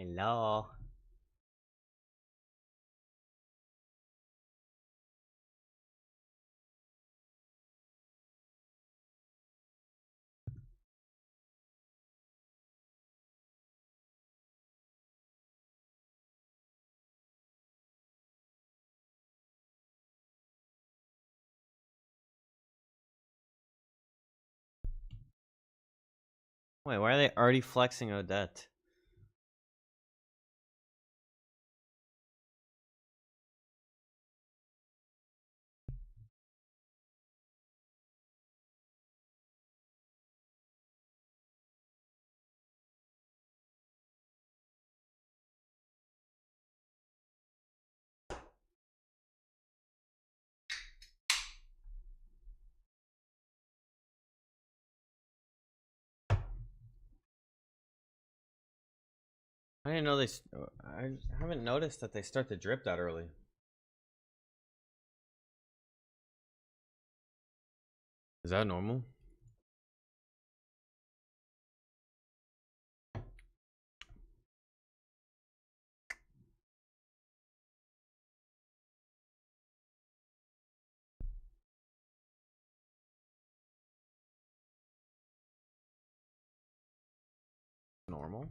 Hello. Wait, why are they already flexing Odette? I didn't know I haven't noticed that they start to drip that early. Is that normal? Normal?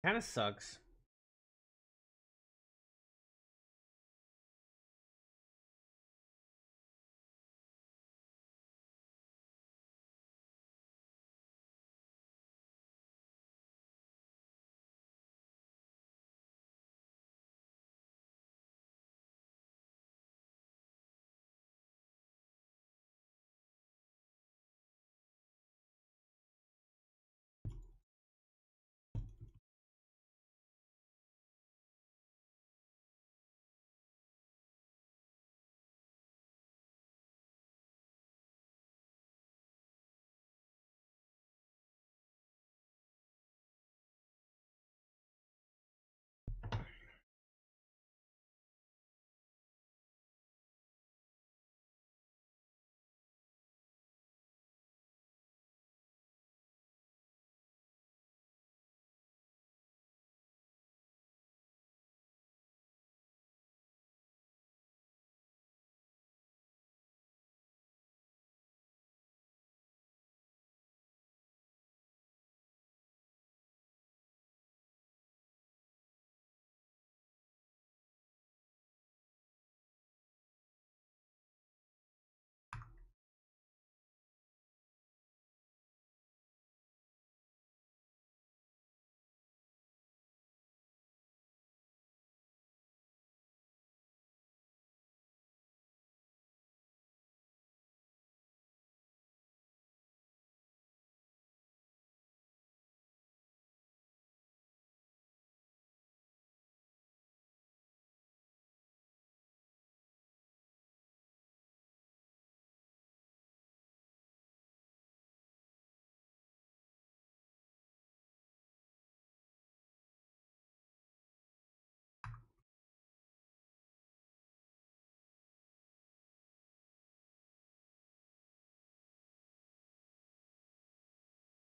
Kind of sucks.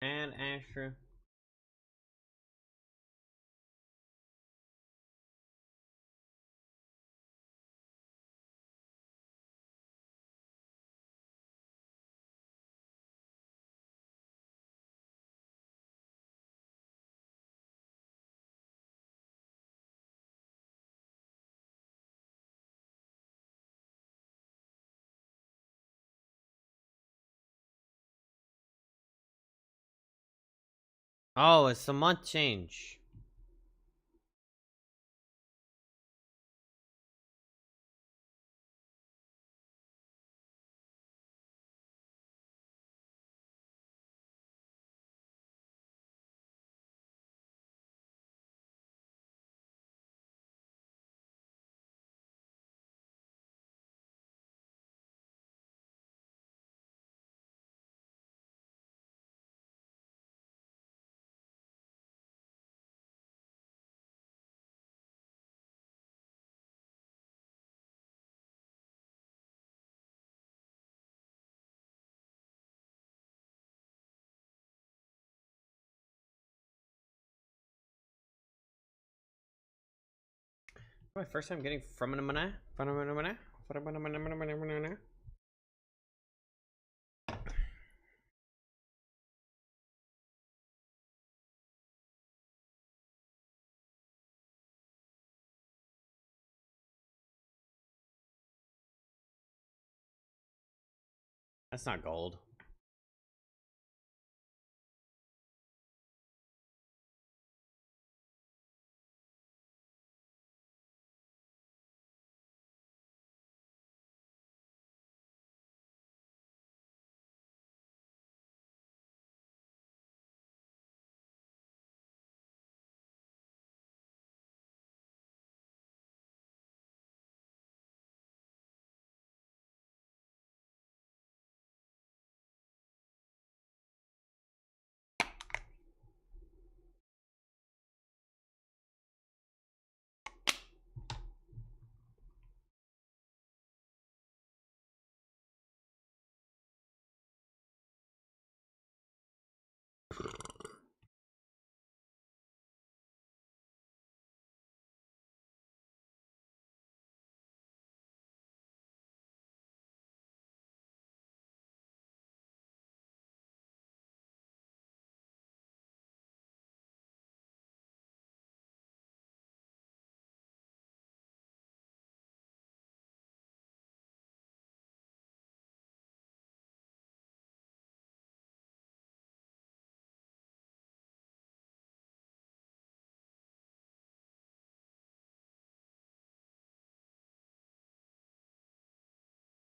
And Asher. Oh, it's the month change. My first time getting from an mana. That's not gold.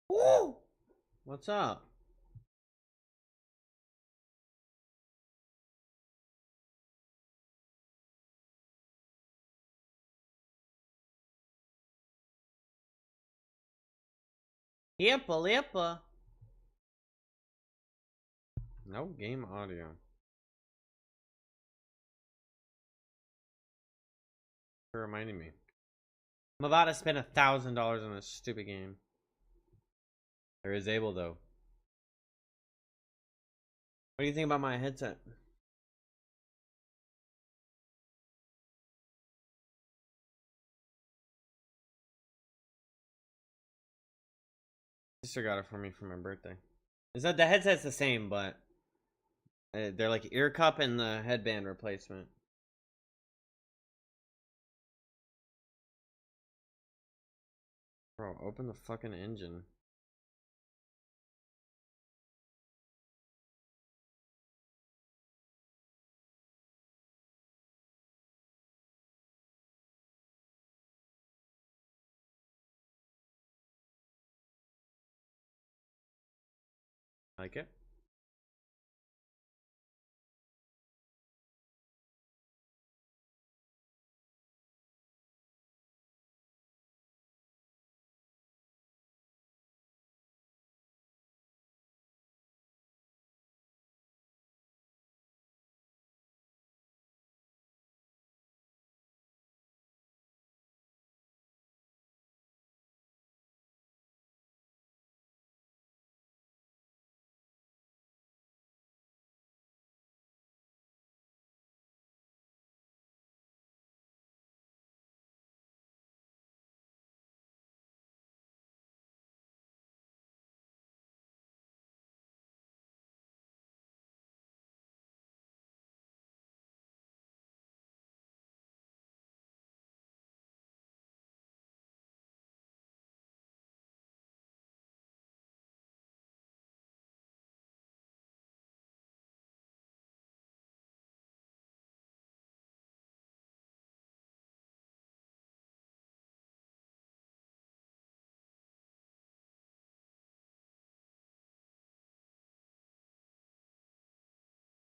Woo! What's up? Yippa lippa. No game audio. For reminding me. I'm about to spend $1,000 on this stupid game. There is able though. What do you think about my headset? Sister got it for me for my birthday. Is that the headset's the same, but they're like ear cup and the headband replacement. Bro, open the fucking engine. Like it?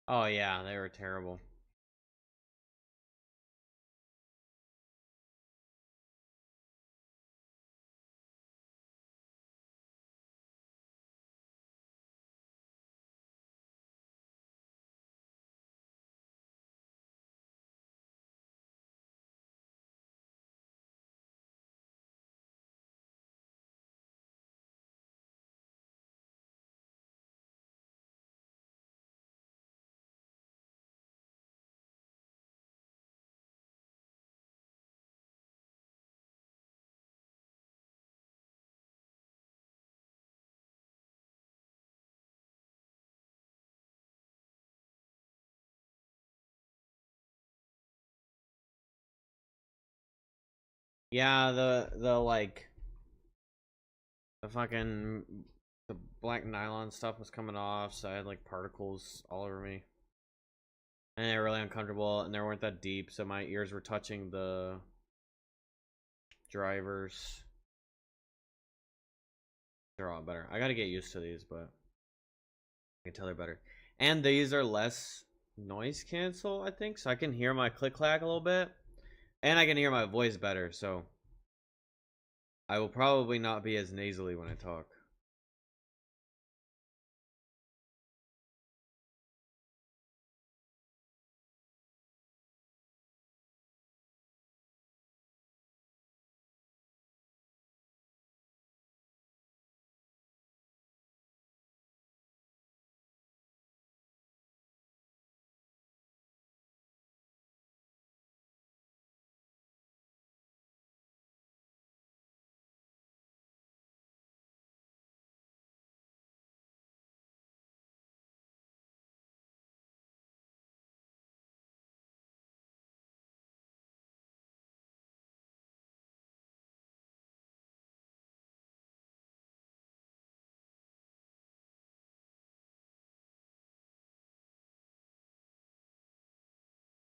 Oh yeah, they were terrible. Yeah, the like the fucking the black nylon stuff was coming off, so I had like particles all over me. And they were really uncomfortable, and they weren't that deep, so my ears were touching the drivers. They're a lot better. I gotta get used to these, but I can tell they're better. And these are less noise cancel, I think, so I can hear my click clack a little bit, and I can hear my voice better, so I will probably not be as nasally when I talk.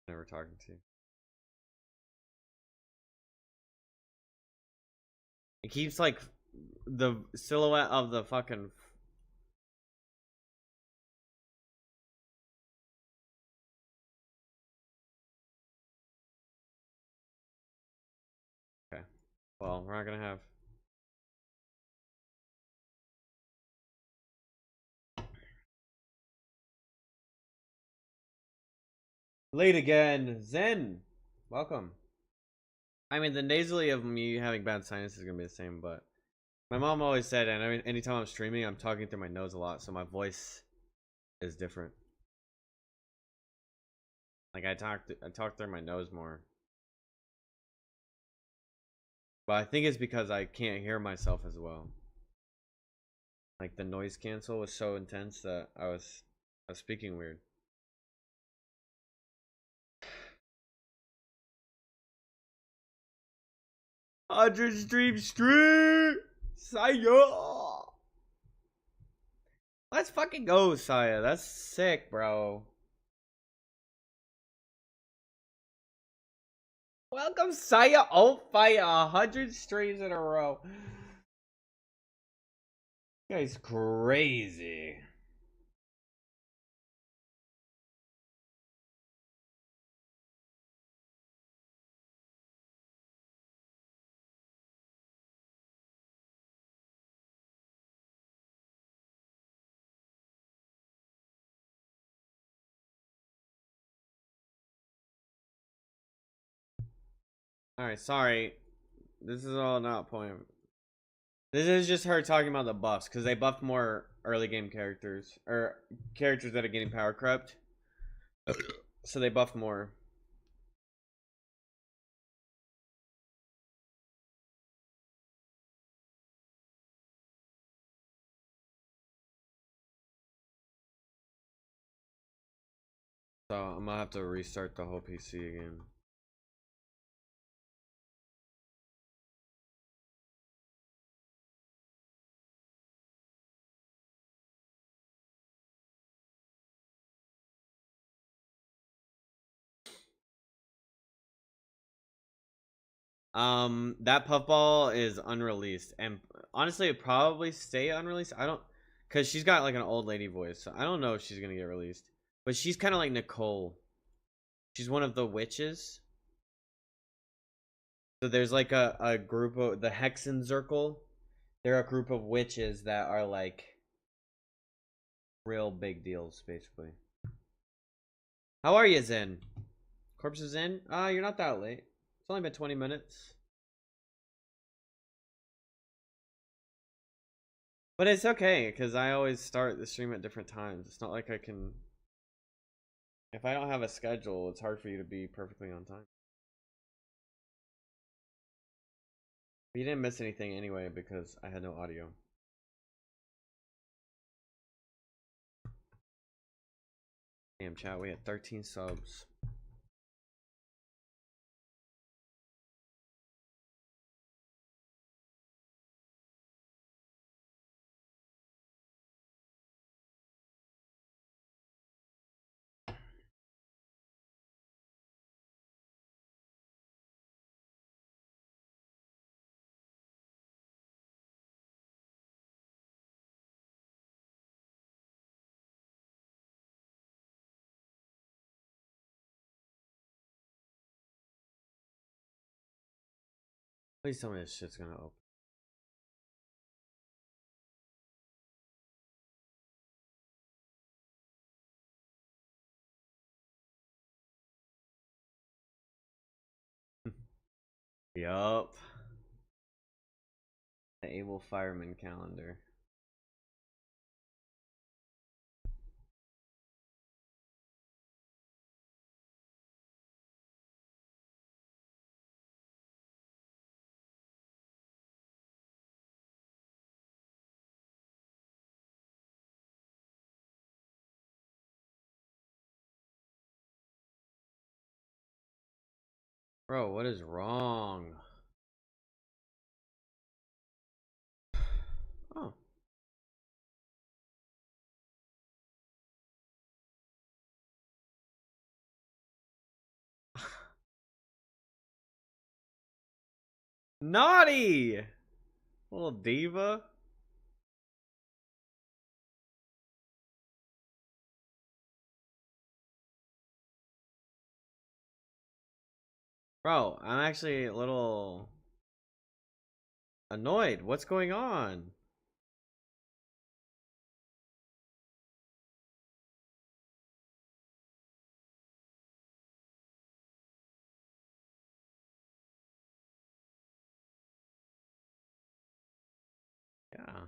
Never talking to you. It keeps like the silhouette of the fucking. Okay. Well, we're not gonna have. Late again, Zen. Welcome. I mean, the nasally of me having bad sinus is gonna be the same, but my mom always said, and I mean, anytime I'm streaming, I'm talking through my nose a lot, so my voice is different. Like I talk through my nose more. But I think it's because I can't hear myself as well. Like the noise cancel was so intense that I was speaking weird. 100 stream street! Saya! Let's fucking go, Saya. That's sick, bro. Welcome, Saya. Oh, fire. 100 streams in a row. You guys crazy. Alright, sorry. This is all not point. This is just her talking about the buffs, because they buffed more early game characters. Or characters that are getting power crept. So they buffed more. So I'm gonna have to restart the whole PC again. That puffball is unreleased, and honestly, it probably stay unreleased. I don't, cause she's got like an old lady voice, so I don't know if she's gonna get released. But she's kind of like Nicole. She's one of the witches. So there's like a group of the Hexen Circle. They're a group of witches that are like real big deals, basically. How are you, Zen? Corpse is in? You're not that late. It's only been 20 minutes. But it's okay, because I always start the stream at different times. It's not like I can... If I don't have a schedule, it's hard for you to be perfectly on time. But you didn't miss anything anyway, because I had no audio. Damn, chat, we had 13 subs. Please tell me this shit's gonna open. Yup. The Able Fireman calendar. Bro, what is wrong? Oh. Naughty! Little diva. Bro, I'm actually a little annoyed. What's going on? Yeah.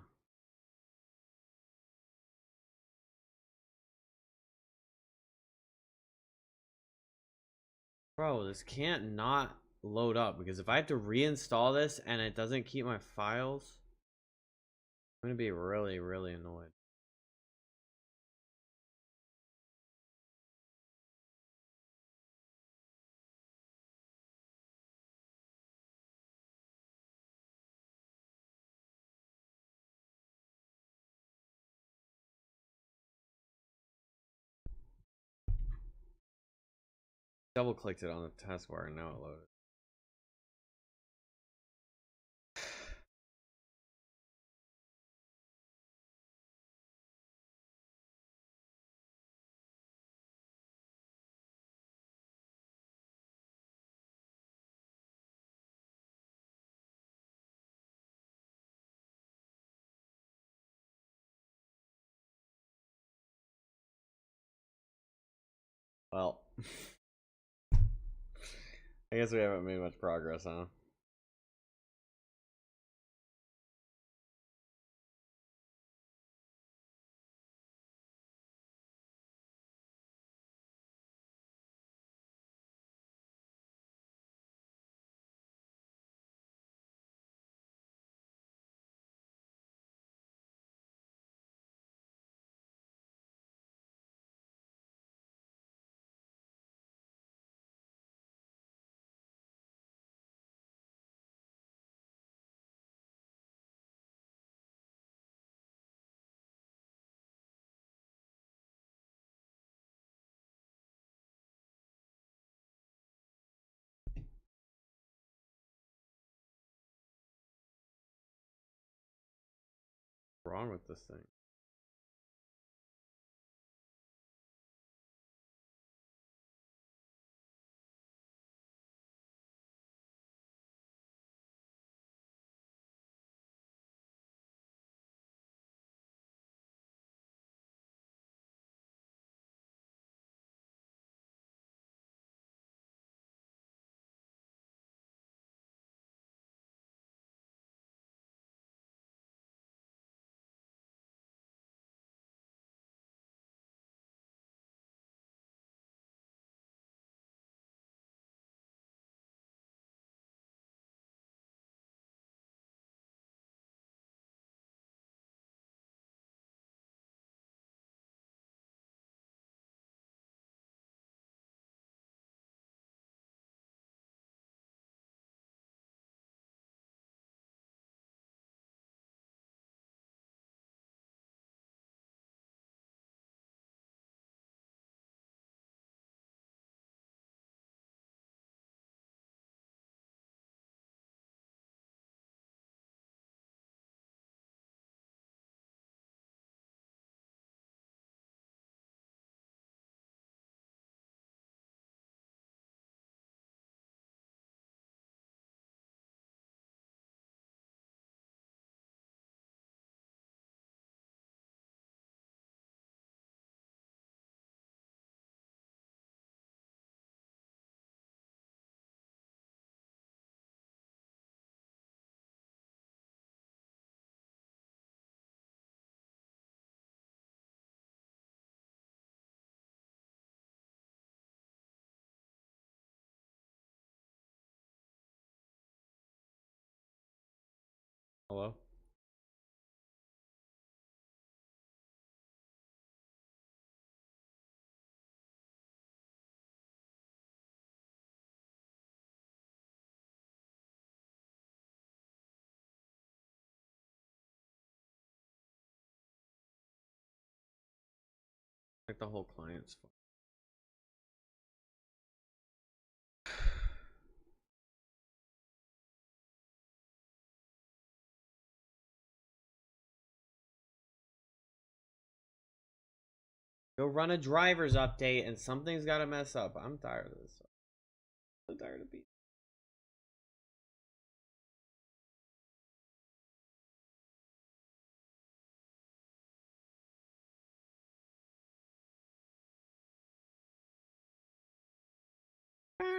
Bro, this can't not load up because if I have to reinstall this and it doesn't keep my files, I'm gonna be really, really annoyed. Double clicked it on the taskbar and now it loaded. Well, I guess we haven't made much progress, huh? What's wrong with this thing? Hello? Like the whole client's fault. Go run a driver's update and something's gotta mess up. I'm tired of this. I'm tired of being.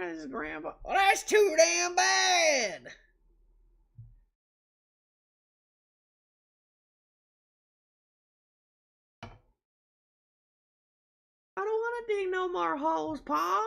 This grandpa. Oh, that's too damn bad. I don't want to dig no more holes, Pa.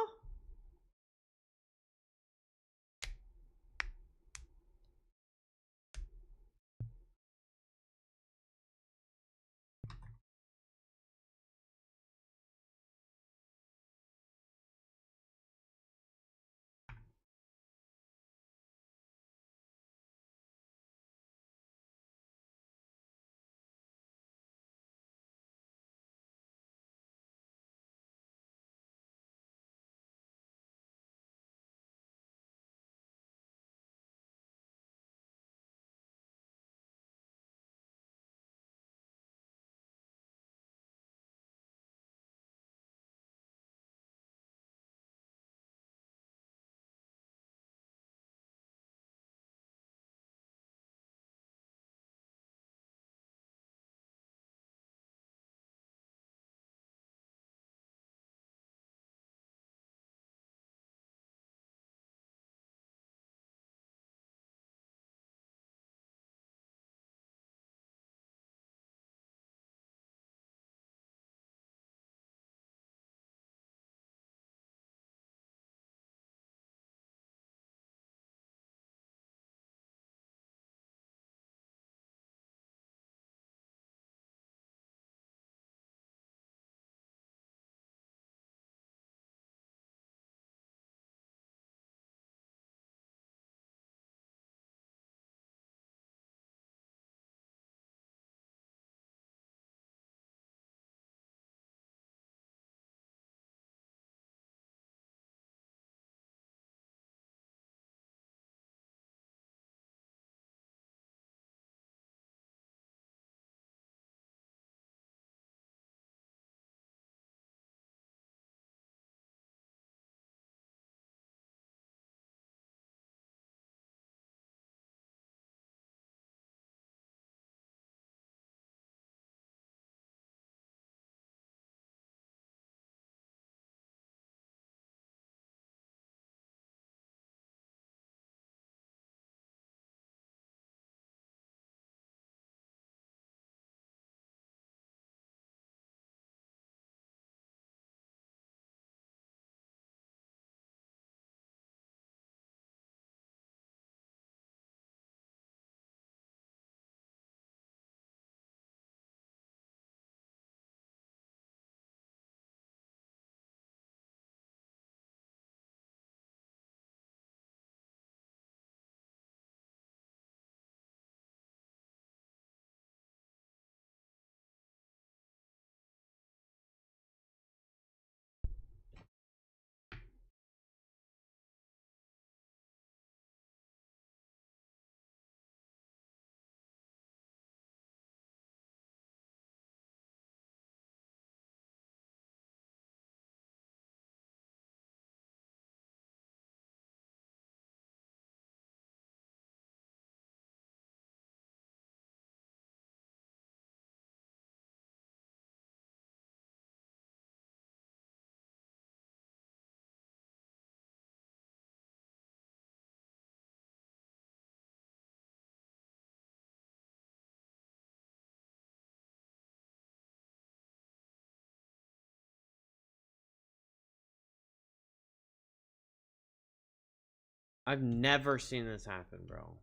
I've never seen this happen, bro.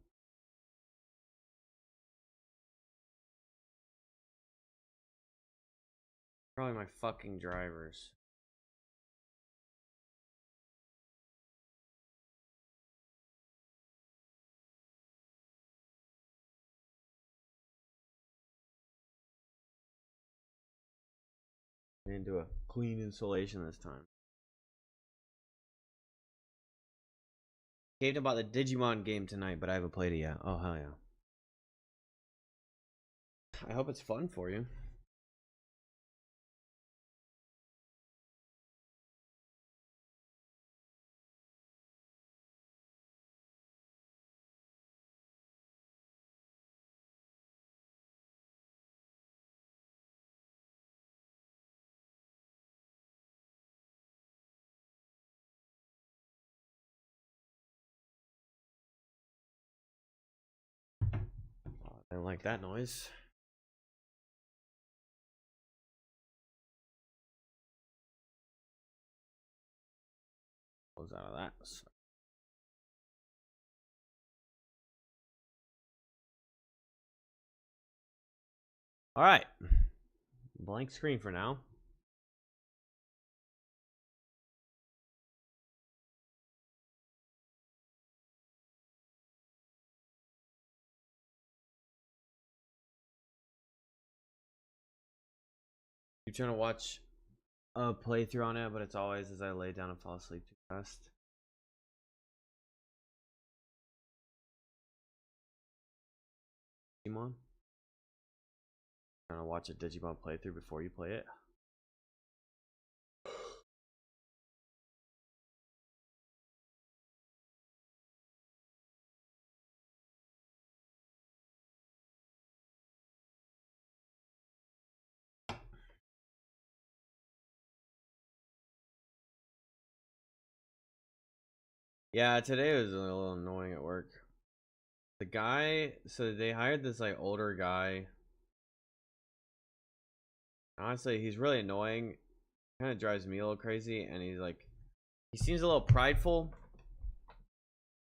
Probably my fucking drivers. I didn't do a clean installation this time. Game about the Digimon game tonight, but I haven't played it yet. Oh, hell yeah. I hope it's fun for you. I don't like that noise. Close out of that. All right. Blank screen for now. You're trying to watch a playthrough on it, but it's always as I lay down and fall asleep too fast. Digimon? Trying to watch a Digimon playthrough before you play it. Yeah, today was a little annoying at work. The guy, so they hired this like older guy. Honestly, he's really annoying. Kind of drives me a little crazy, and he's like, he seems a little prideful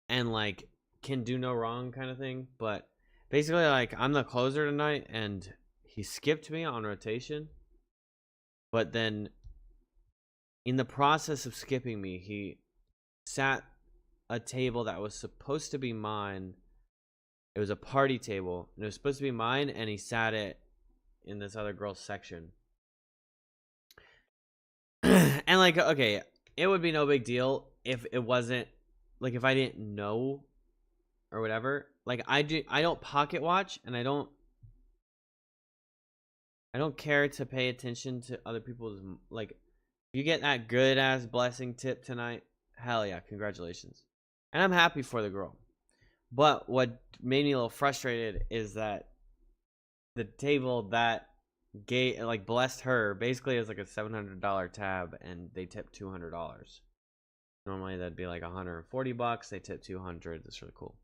and like can do no wrong kind of thing. But basically, like, I'm the closer tonight, and he skipped me on rotation. But then, in the process of skipping me, he sat a table that was supposed to be mine. It was a party table, and it was supposed to be mine, and he sat it in this other girl's section. And like, okay, it would be no big deal if it wasn't like, if I didn't know or whatever. Like, I don't pocket watch, and I don't care to pay attention to other people's, like, if you get that good ass blessing tip tonight, hell yeah, congratulations. And I'm happy for the girl. But what made me a little frustrated is that the table that gave, like, blessed her, basically is like a $700 tab, and they tipped $200. Normally that'd be like $140. They tipped $200. That's really cool.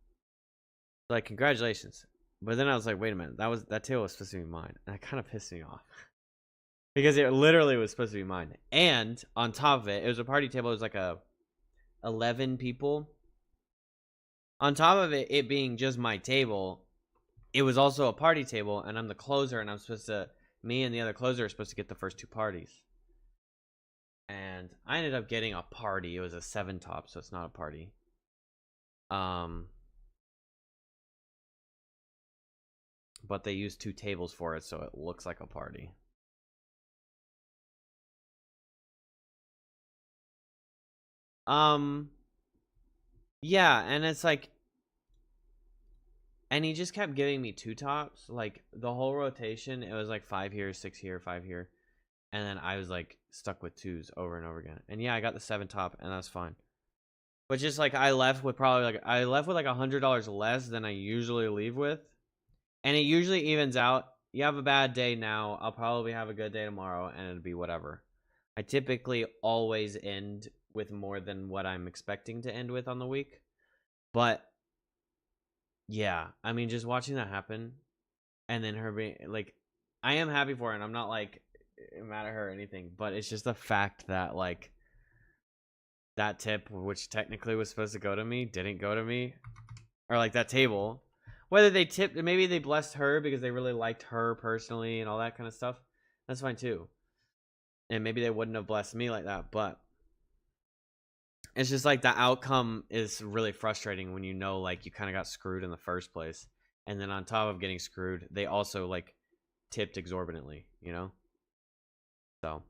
So, like, congratulations. But then I was like, wait a minute, that table was supposed to be mine, and that kind of pissed me off because it literally was supposed to be mine. And on top of it, it was a party table. It was like 11 people. On top of it being just my table, it was also a party table, and I'm the closer, and me and the other closer are supposed to get the first two parties. And I ended up getting a party. It was a 7 top, so it's not a party. But they used 2 tables for it, so it looks like a party. Yeah, and it's like, and he just kept giving me 2 tops, like the whole rotation. It was like 5 here, 6 here, 5 here, and then I was like stuck with 2s over and over again. And yeah, I got the 7 top, and that's fine. But just like, I left with like $100 less than I usually leave with, and it usually evens out. You have a bad day now, I'll probably have a good day tomorrow, and it'll be whatever. I typically always end with more than what I'm expecting to end with on the week. But yeah, I mean, just watching that happen, and then her being like, I am happy for her, and I'm not like mad at her or anything, but it's just the fact that, like, that tip, which technically was supposed to go to me, didn't go to me. Or like that table, whether they tipped, maybe they blessed her because they really liked her personally and all that kind of stuff, that's fine too. And maybe they wouldn't have blessed me like that, but it's just like the outcome is really frustrating when you know, like, you kind of got screwed in the first place, and then on top of getting screwed, they also like tipped exorbitantly, you know? So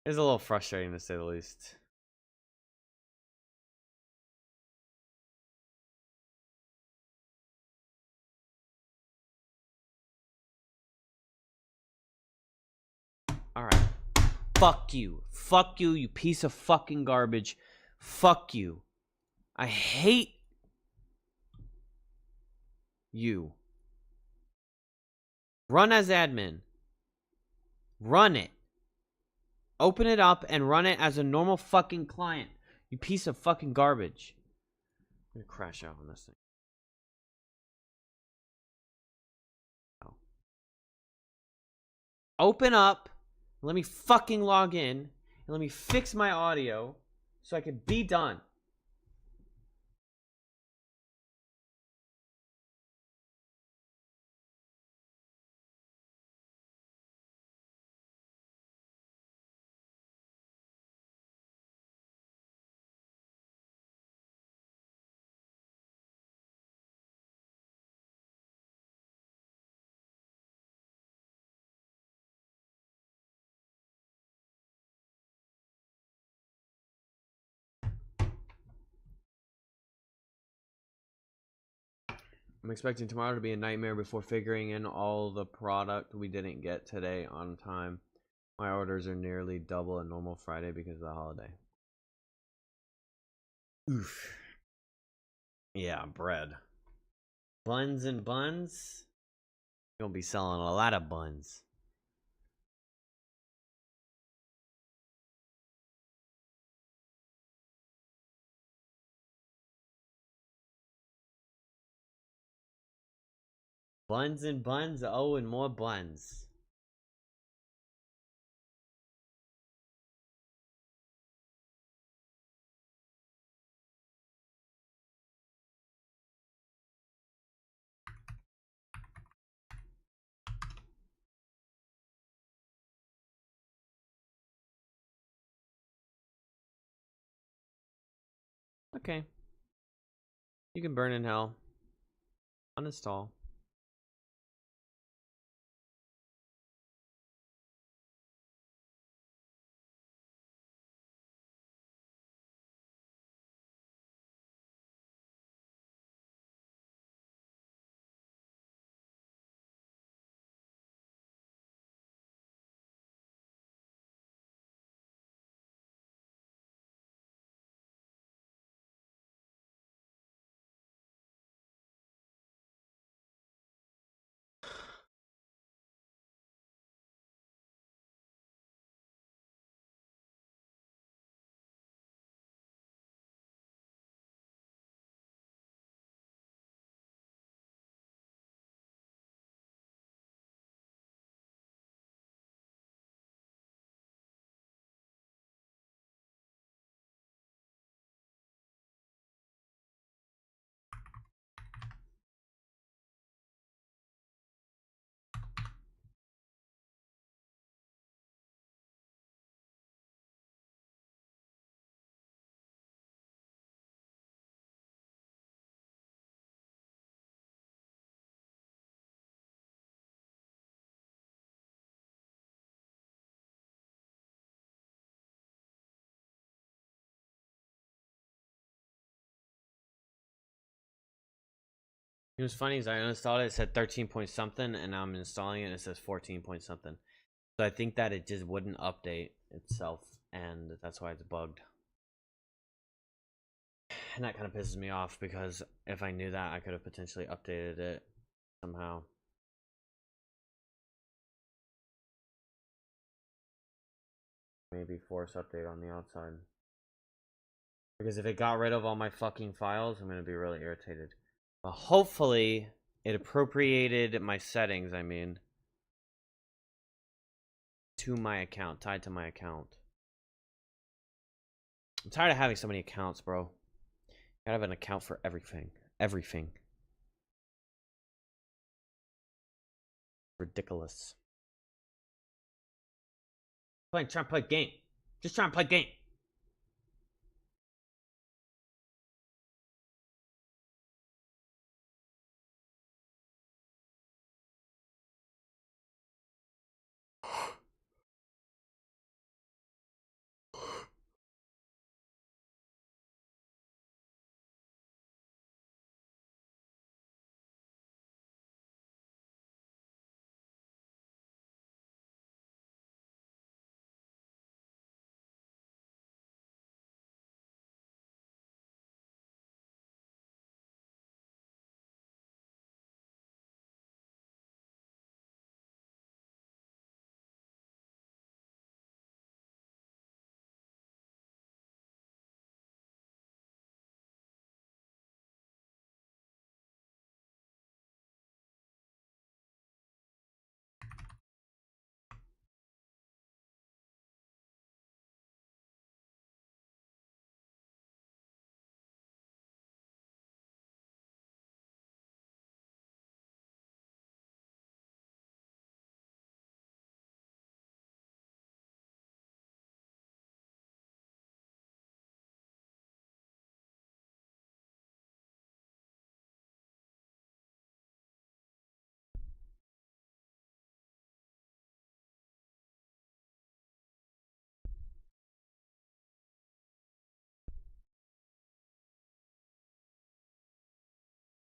it's a little frustrating to say the least. All right. Fuck you. Fuck you, you piece of fucking garbage. Fuck you. I hate you. Run as admin. Run it. Open it up and run it as a normal fucking client. You piece of fucking garbage. I'm gonna crash out on this thing. open up, let me fucking log in, and let me fix my audio so I can be done. I'm expecting tomorrow to be a nightmare before figuring in all the product we didn't get today on time. My orders are nearly double a normal Friday because of the holiday. Oof. Yeah, bread. Buns and buns? You're gonna be selling a lot of buns. Buns and buns? Oh, and more buns. Okay. You can burn in hell. Uninstall. It was funny is I uninstalled it, it said 13 point something, and now I'm installing it and it says 14 point something. So I think that it just wouldn't update itself, and that's why it's bugged. And that kind of pisses me off because if I knew that, I could have potentially updated it somehow. Maybe force update on the outside. Because if it got rid of all my fucking files, I'm going to be really irritated. But hopefully, it appropriated my settings, to my account, tied to my account. I'm tired of having so many accounts, bro. Gotta have an account for everything. Everything. Ridiculous. Trying to play game. Just trying to play game.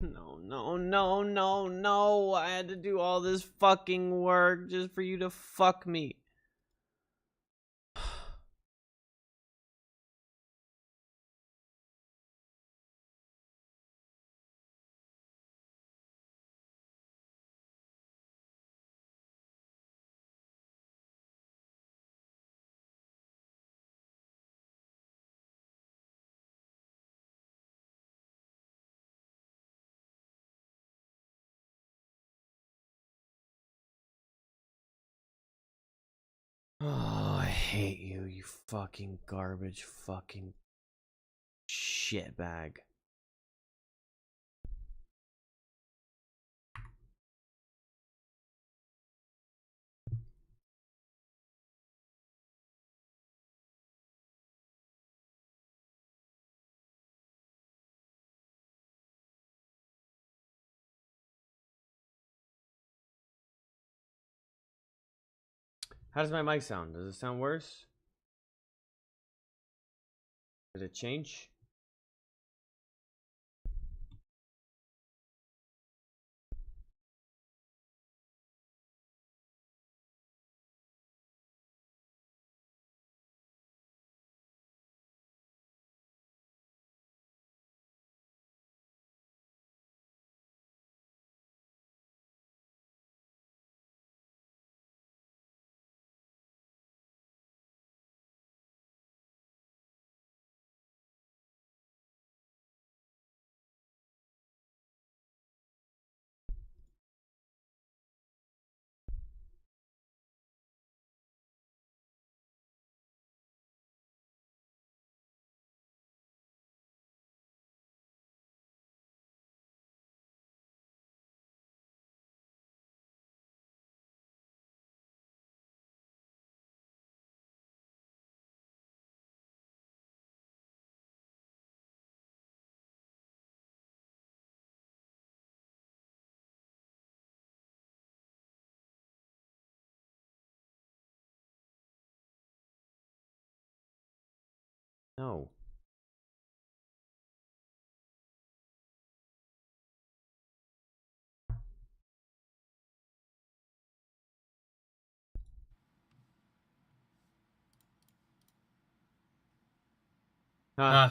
No, no, no, no, no. I had to do all this fucking work just for you to fuck me. Oh, I hate you, you fucking garbage fucking shitbag. How does my mic sound? Does it sound worse? Did it change? No. Huh.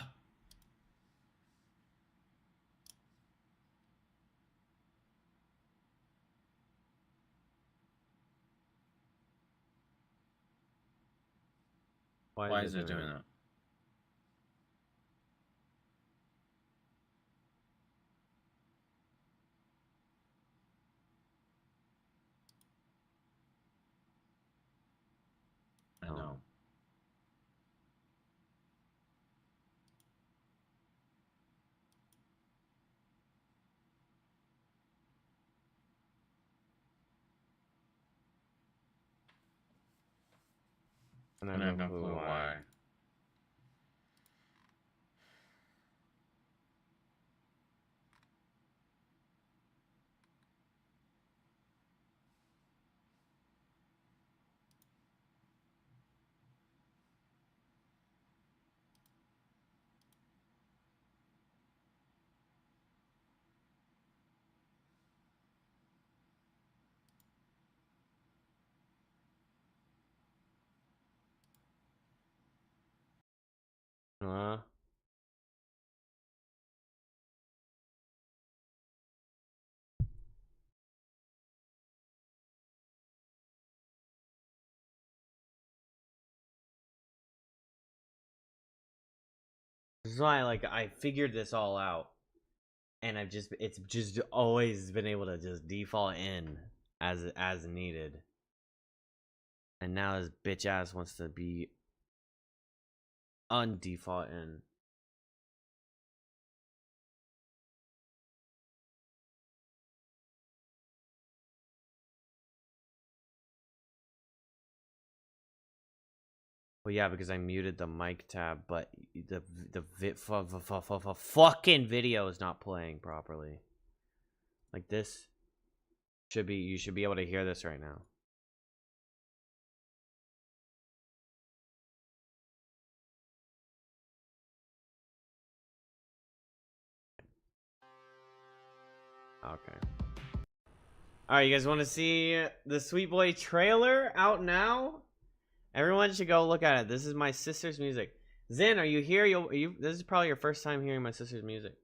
Why is it doing that? I know. And I And I have have no no clue clue why. why. Huh? This is why, like, I figured this all out, and it's just always been able to just default in as needed. And now this bitch ass wants to be undefault in. Well, yeah, because I muted the mic tab, but the fucking video is not playing properly. Like this you should be able to hear this right now. Okay. Alright, you guys want to see the Sweet Boy trailer out now? Everyone should go look at it. This is my sister's music. Zen, are you here? This is probably your first time hearing my sister's music.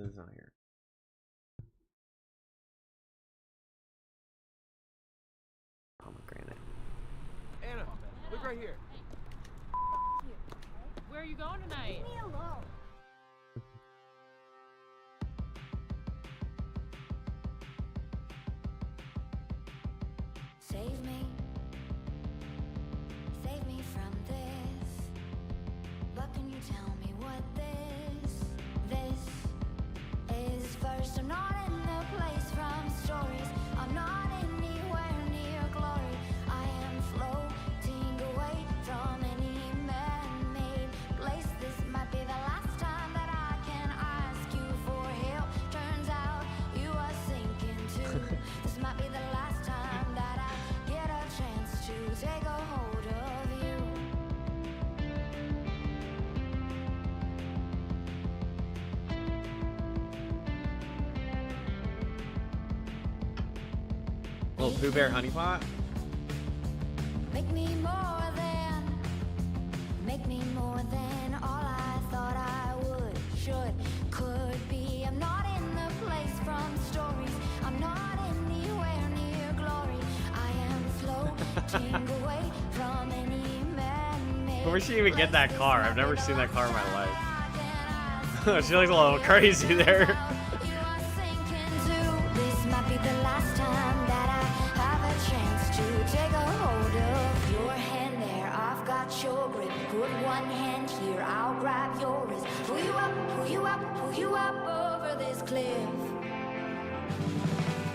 Zen's not here. Pomegranate. Anna, look right here. Where are you going tonight? Leave me alone. Save me. Save me from this. But can you tell me what this is? First, I'm not in the place from stories. I'm not anywhere near glory. I am floating away from any man-made place. This might be the last time that I can ask you for help. Turns out you are sinking too. This might be the last time that I get a chance to take a hold of you. Little Pooh Bear Honey Pot? Make me more than all I thought I would, should, could be. I'm not in the place from stories. I'm not anywhere near glory. I am floating away from any man-made. Where'd she even get that car? I've never seen that car in my life. She looks a little crazy there. You are sinking too. This might be the last time that I have a chance to take a hold of your hand there. I've got your grip. Put one hand here, I'll grab your wrist. Pull you up, pull you up, pull you up over this cliff.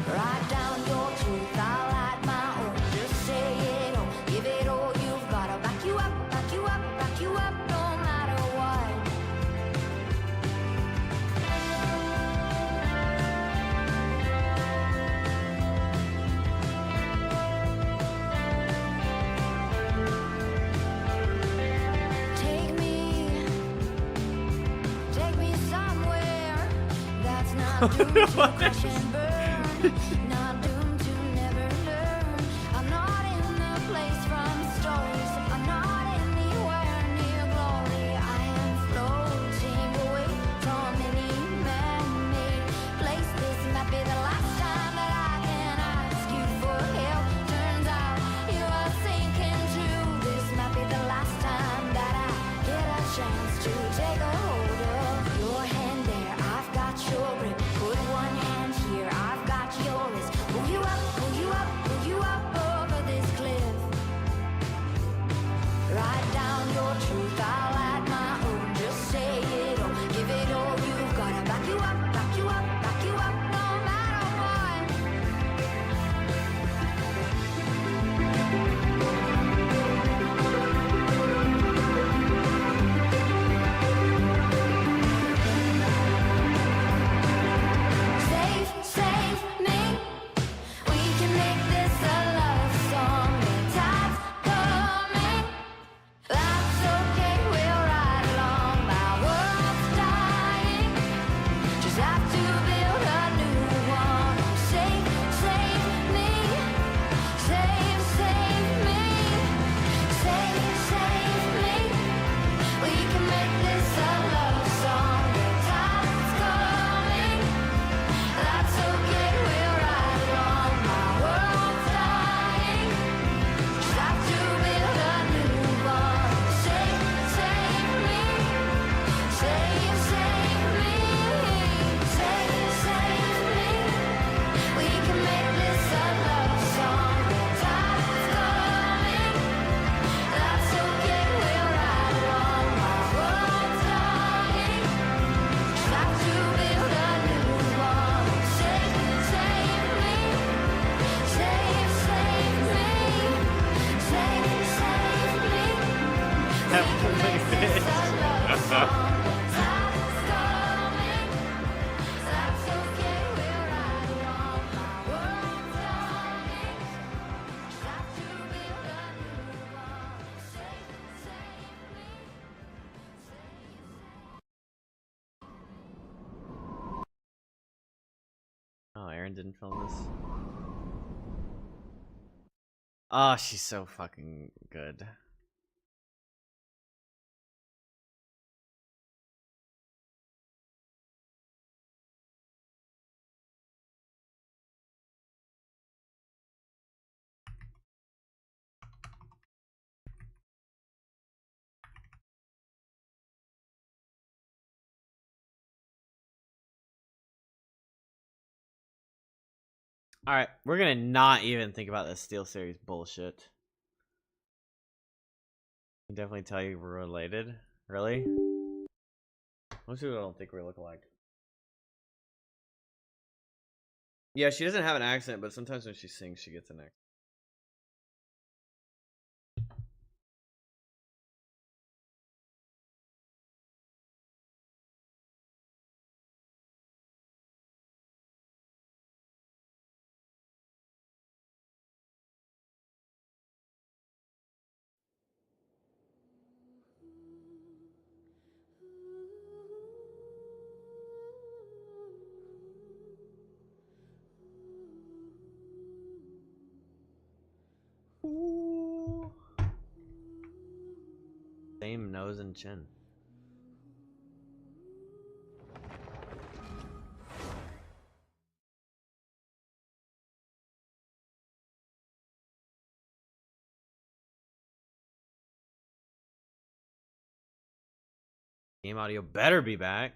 Write down your truth, I'll add my own. Just say it all, give it all you've got. I'll back you up, back you up, back you up, no matter what. Take me somewhere that's not doomed to crash and burn, not doomed to never learn. I'm not in the place from stories. I'm not anywhere near glory. I am floating away from any man-made place. This might be the last time that I can ask you for help. Turns out you are sinking too. This might be the last time that I get a chance to take a hold of your hand there. I've got your grip. Put one hand here. I've got your wrist. Pull you up, pull you up, pull you up over this cliff. Write down your truth. I'll add my own. Just say it all. Give it all you've got. I'll back you up, back you up, back you up, no matter what. Save me. We can make this a love song. The tide's coming. That's okay, we'll ride along. My world's dying. Just have to build a new one. Save me. Save me. Save me. We can make this a love song. The tide's coming. That's okay, we'll ride along. My world's dying. Just have to build a new one. Save me. Save me. Save Aaron didn't film this. Oh, she's so fucking good. Alright, we're gonna not even think about this Steel Series bullshit. I can definitely tell you we're related. Really? Most people don't think we look alike. Yeah, she doesn't have an accent, but sometimes when she sings, she gets an accent. Ooh. Same nose and chin. Game audio better be back.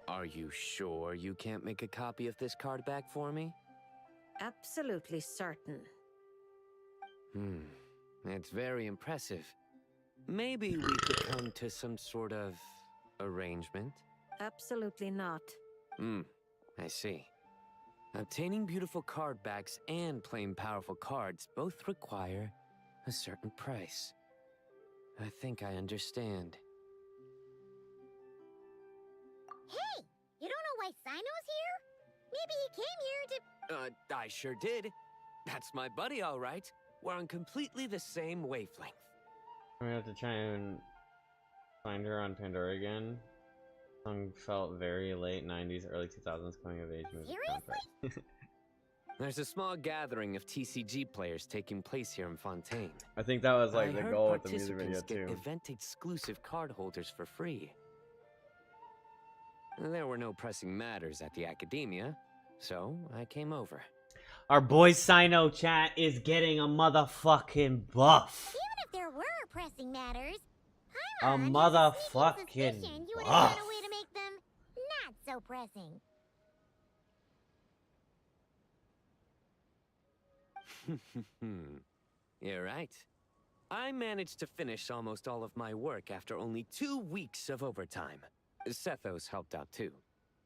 Are you sure you can't make a copy of this card back for me? Absolutely certain. It's very impressive. Maybe we could come to some sort of arrangement? Absolutely not. I see. Obtaining beautiful card backs and playing powerful cards both require a certain price. I think I understand. Hey, you don't know why Sino's here? Maybe he came here to... I sure did. That's my buddy, all right. We're on completely the same wavelength. I'm gonna have to try and find her on Pandora again. Song felt very late 90s, early 2000s coming of age music contract. There's a small gathering of TCG players taking place here in Fontaine. I think that was like I the heard goal with the music video participants get too. event-exclusive card holders for free. There were no pressing matters at the academia, so I came over. Our boy Sino chat is getting a motherfucking buff. Even if there were pressing matters, A Paimon has sneaking motherfucking suspicion you would have buff. found a way to make them not so pressing. You're right. I managed to finish almost all of my work after only 2 weeks of overtime. Sethos helped out too,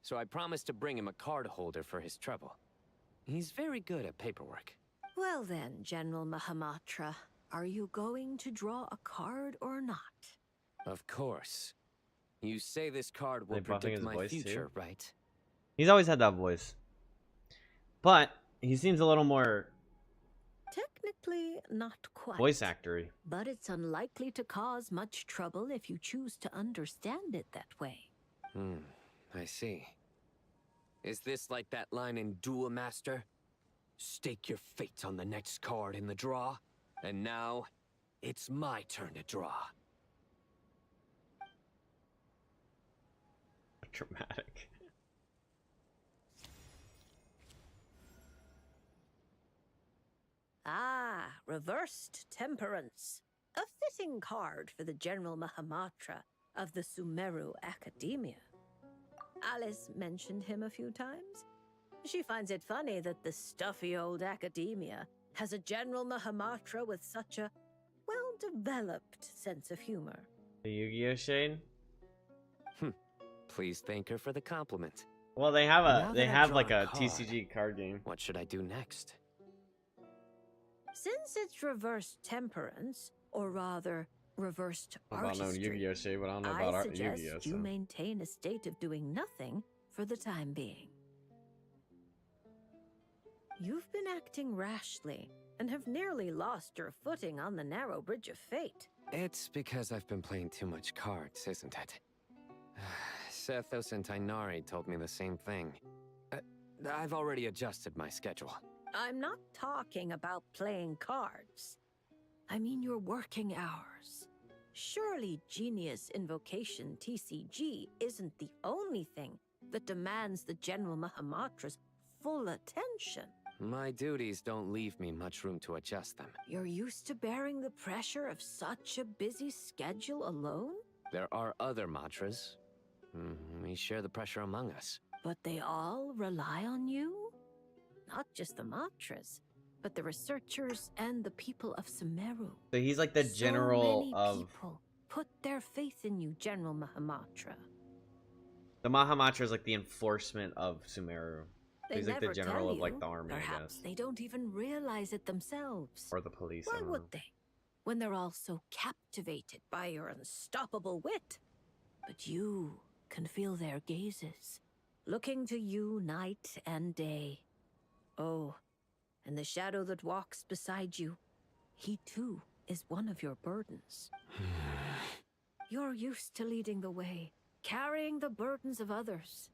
so I promised to bring him a card holder for his trouble. He's very good at paperwork. Well then, General Mahamatra, are you going to draw a card or not? Of course. You say this card will They buffing predict his my voice, future, too? right? He's always had that voice. But he seems a little more Technically, not quite. voice actory. But it's unlikely to cause much trouble if you choose to understand it that way. I see. Is this like that line in Duel Master? Stake your fate on the next card in the draw, and now it's my turn to draw. Dramatic. Ah, reversed temperance. A fitting card for the General Mahamatra of the Sumeru Academia. Alice mentioned him a few times. She finds it funny that the stuffy old academia has a General Mahamatra with such a well-developed sense of humor. The Yu-Gi-Oh shade. Please thank her for the compliment. Well, they have Now a that I've have drawn like a a card, TCG card game. What should I do next? Since it's reversed temperance, or rather, reversed About knowing artistry. Yu-Gi-Oh shit, but I don't know I about suggest Yu-Gi-Oh. you So. maintain a state of doing nothing for the time being. You've been acting rashly and have nearly lost your footing on the narrow bridge of fate. It's because I've been playing too much cards, isn't it? Sethos and Tainari told me the same thing. I've already adjusted my schedule. I'm not talking about playing cards. I mean your working hours. Surely Genius Invocation TCG isn't the only thing that demands the General Mahamatra's full attention. My duties don't leave me much room to adjust them. You're used to bearing the pressure of such a busy schedule alone? There are other mantras. We share the pressure among us. But they all rely on you? Not just the mantras, but the researchers and the people of Sumeru. So he's like the general so many of people put their faith in you, General Mahamatra. the Mahamatra is like the enforcement of Sumeru. They He's like the never general tell of like you. the army, I Perhaps guess, they don't even realize it themselves. or the police. I Why don't would know. they? When they're all so captivated by your unstoppable wit. But you can feel their gazes, looking to you night and day. Oh, and the shadow that walks beside you, he too is one of your burdens. You're used to leading the way, carrying the burdens of others.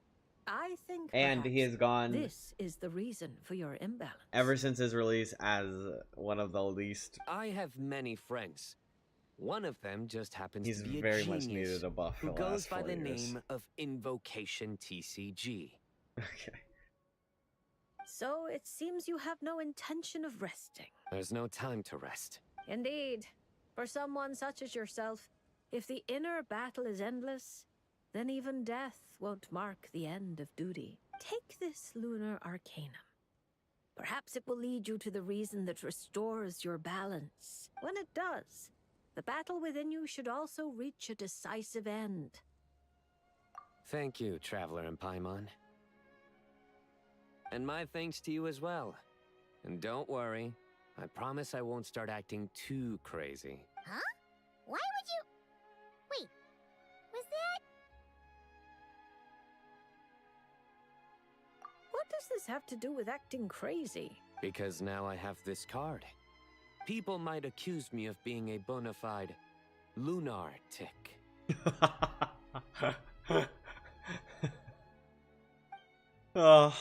I think And he perhaps has gone this is the reason for your imbalance. ever since his release as one of the least. I have many friends. One of them just happens He's to be a very genius much needed a buff for who the goes last by 4 the years. name of Invocation TCG. Okay. So it seems you have no intention of resting. There's no time to rest. Indeed. For someone such as yourself, if the inner battle is endless, then even death won't mark the end of duty. Take this lunar arcanum. Perhaps it will lead you to the reason that restores your balance. When it does, the battle within you should also reach a decisive end. Thank you, Traveler and Paimon. And my thanks to you as well. And don't worry, I promise I won't start acting too crazy. Huh? Why would you... Wait, was that... What does this have to do with acting crazy? Because now I have this card. People might accuse me of being a bona fide lunatic. Oh,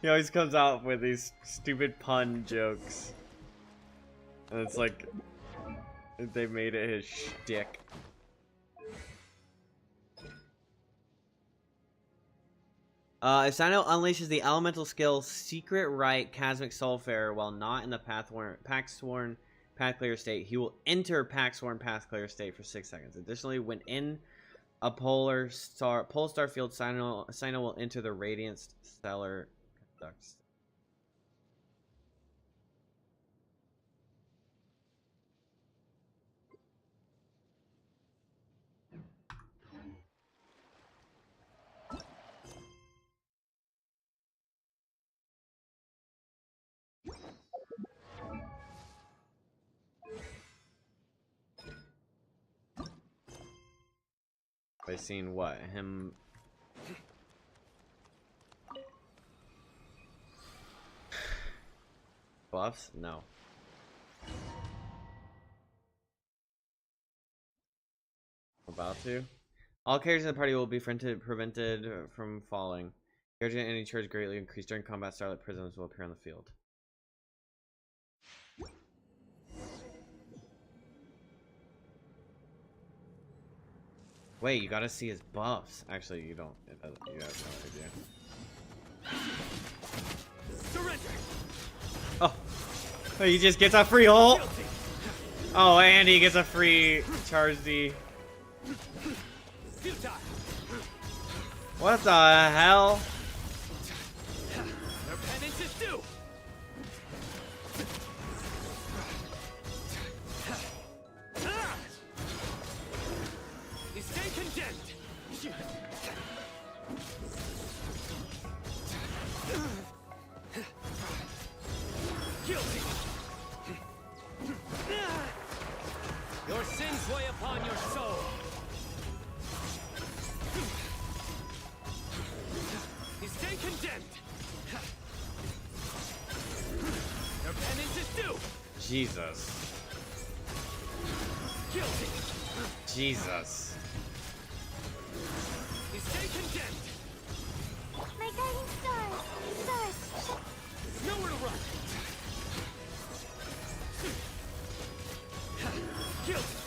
he always comes out with these stupid pun jokes, and it's like they made it his shtick. If Sino unleashes the elemental skill Secret Rite Cosmic Soulfare while not in the Pack-Sworn Path Clear state, he will enter Pack-Sworn Path Clear state for 6 seconds. Additionally, when in a pole star field, Sino will enter the Radiant Stellar Conduct. By seeing what? Him... Buffs? No. About to? All characters in the party will be prevented from falling. Characters in any charge greatly increased during combat. Starlight prisms will appear on the field. Wait, you gotta see his buffs. Actually, you don't. You have no idea. Surrender! Oh, he just gets a free ult. Oh, and he gets a free charge D. What the hell? Their penance is due! You stay condemned! Guilty! Your Jesus. Guilty. Jesus. You stay condemned. My guiding stars. Nowhere to run. Guilty.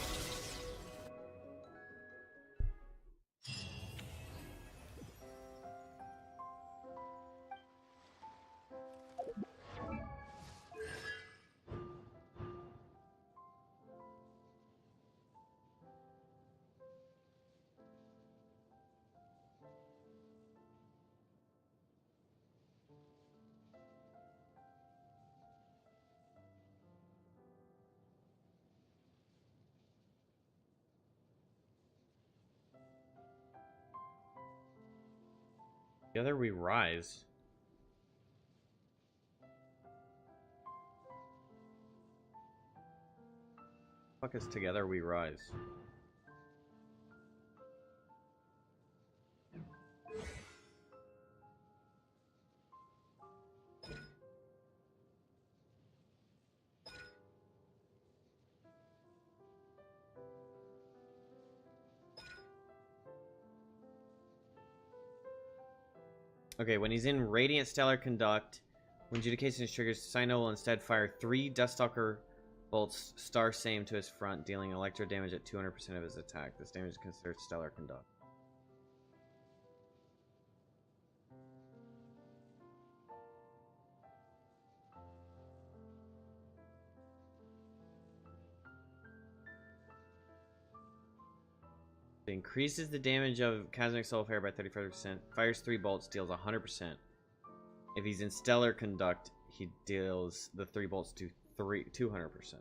Together we rise. Fuck is together we rise? Okay, when he's in Radiant Stellar Conduct, when Judication is triggered, Sino will instead fire 3 Duststalker bolts star same to his front, dealing electro damage at 200% of his attack. This damage is considered Stellar Conduct. It increases the damage of Cosmic Soul Flare by 35%. Fires 3 bolts, deals 100%. If he's in Stellar Conduct, he deals the 3 bolts to 200%.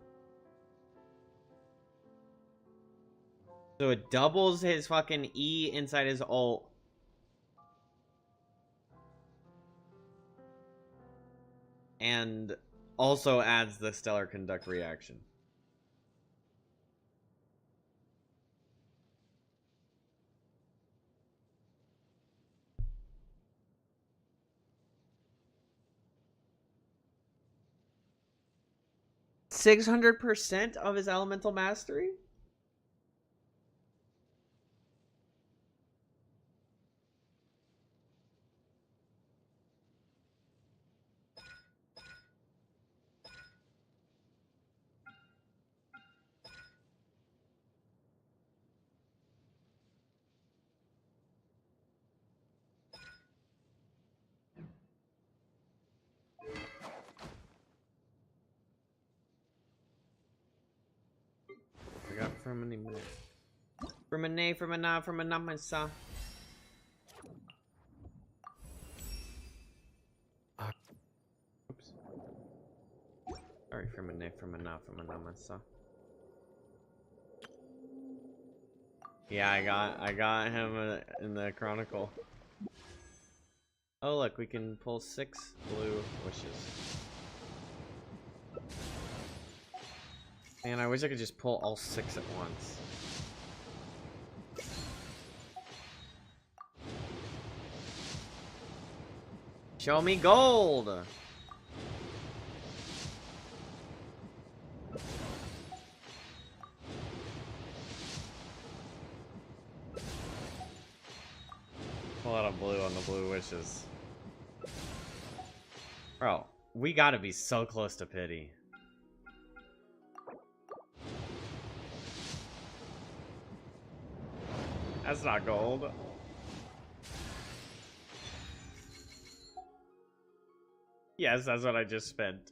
So it doubles his fucking E inside his ult. And also adds the Stellar Conduct reaction. $600% of his elemental mastery? I got from a minute. From a nay, from a na, from a namasa. Oops. Sorry, from a nay, from a na, from a namasa. Yeah, I got him in the chronicle. Oh look, we can pull 6 blue wishes. Man, I wish I could just pull all 6 at once. Show me gold! Pull out a blue on the blue wishes. Bro, we gotta be so close to pity. That's not gold. Yes, that's what I just spent.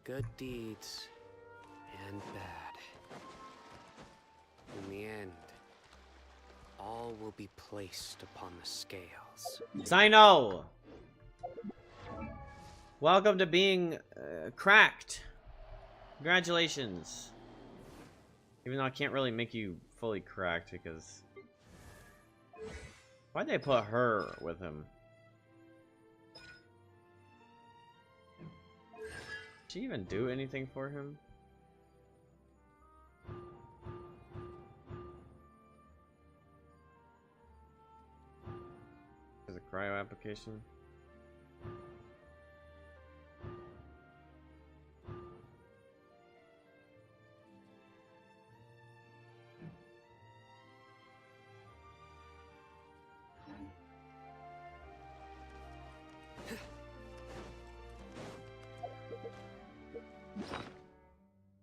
Good deeds and bad. In the end, all will be placed upon the scales. Sino! Welcome to being cracked. Congratulations. Even though I can't really make you fully cracked because... Why'd they put her with him? Did she even do anything for him? There's a cryo application.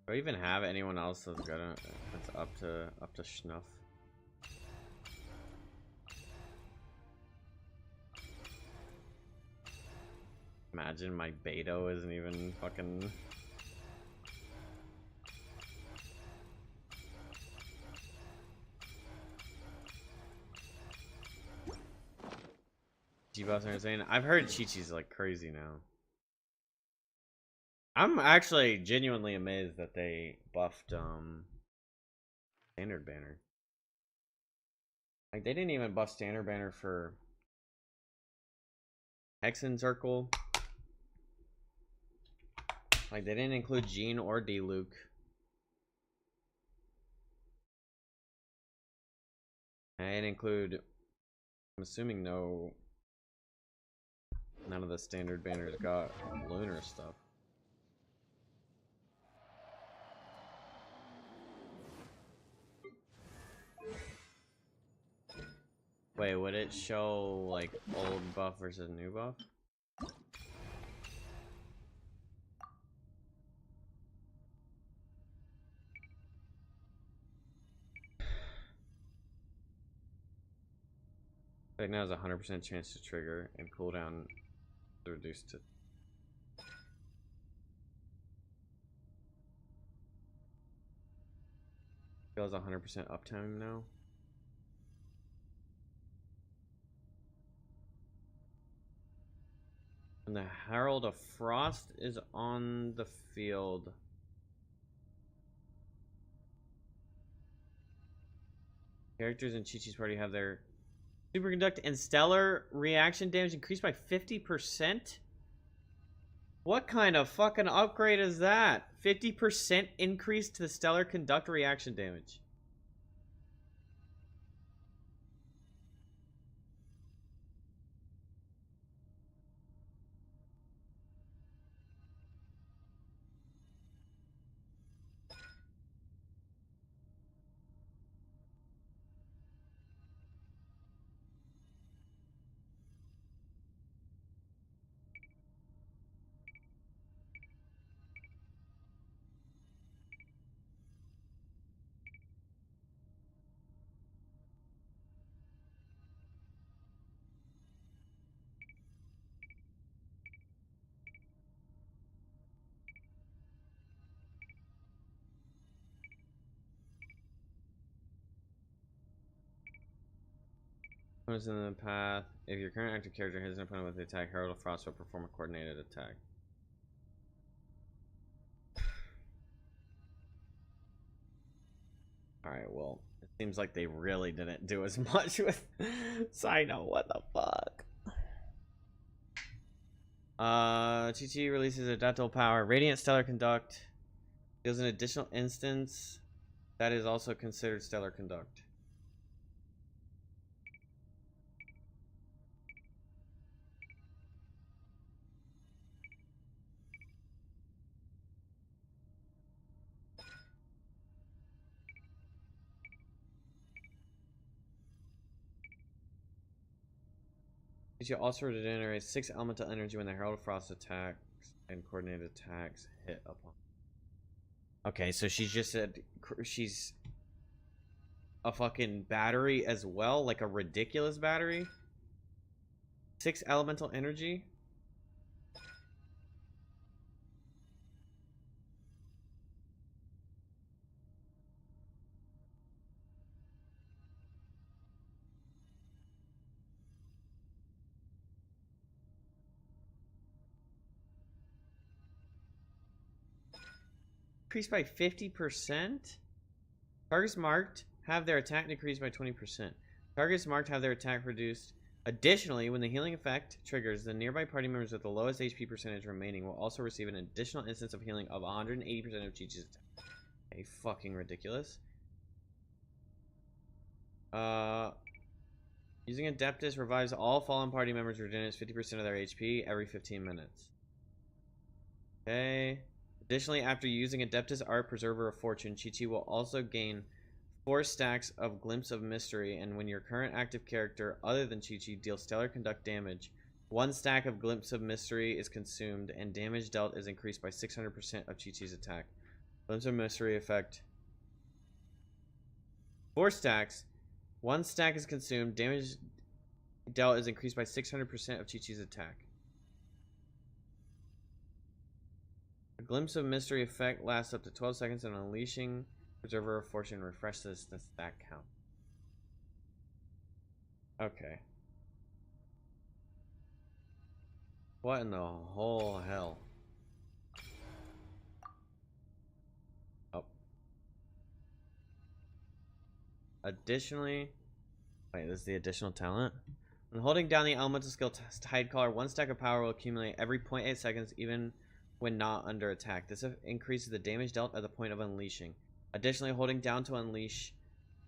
Do I even have anyone else that's up to snuff? Imagine my Beto isn't even fucking. G-Buffs are insane. I've heard Chi-Chi's like crazy now. I'm actually genuinely amazed that they buffed Standard Banner. Like they didn't even buff Standard Banner for Hexen Circle. Like they didn't include Jean or D-Luke. They didn't include, I'm assuming none of the Standard Banners got lunar stuff. Wait, would it show like old buff versus new buff? Right now has a 100% chance to trigger and cooldown is reduced to. Feels 100% uptime now. And the Herald of Frost is on the field. Characters in Chi-Chi's party have their Superconduct and Stellar reaction damage increased by 50%? What kind of fucking upgrade is that? 50% increase to the Stellar Conduct reaction damage. Opponents in the path. If your current active character hits an opponent with the attack, Herald of Frost will perform a coordinated attack. Alright, well, it seems like they really didn't do as much with Sino. What the fuck? Chi-Chi releases adaptable power. Radiant Stellar Conduct deals an additional instance that is also considered Stellar Conduct. She also regenerates 6 elemental energy when the Herald of Frost attacks and coordinated attacks hit upon. Okay, so she's just said she's a fucking battery as well, like a ridiculous battery. 6 elemental energy. Increased by 50%. Targets marked have their attack decreased by 20%. Targets marked have their attack reduced Additionally, when the healing effect triggers, the nearby party members with the lowest HP percentage remaining will also receive an additional instance of healing of 180% of Chi-Chi's attack. Okay, fucking ridiculous. Using Adeptus revives all fallen party members, regenerates 50% of their HP every 15 minutes. Okay. Additionally, after using Adeptus Art Preserver of Fortune, Chi-Chi will also gain 4 stacks of Glimpse of Mystery, and when your current active character, other than Chi-Chi, deals Stellar Conduct damage, 1 stack of Glimpse of Mystery is consumed, and damage dealt is increased by 600% of Chi-Chi's attack. Glimpse of Mystery effect. 4 stacks. 1 stack is consumed, damage dealt is increased by 600% of Chi-Chi's attack. A Glimpse of Mystery effect lasts up to 12 seconds, and unleashing Preserver of Fortune refreshes the stack count. Okay. What in the whole hell? Oh. Additionally, wait, this is the additional talent. When holding down the elemental skill Tide Collar, 1 stack of power will accumulate every 0.8 seconds, even when not under attack. This increases the damage dealt at the point of unleashing. Additionally, holding down to unleash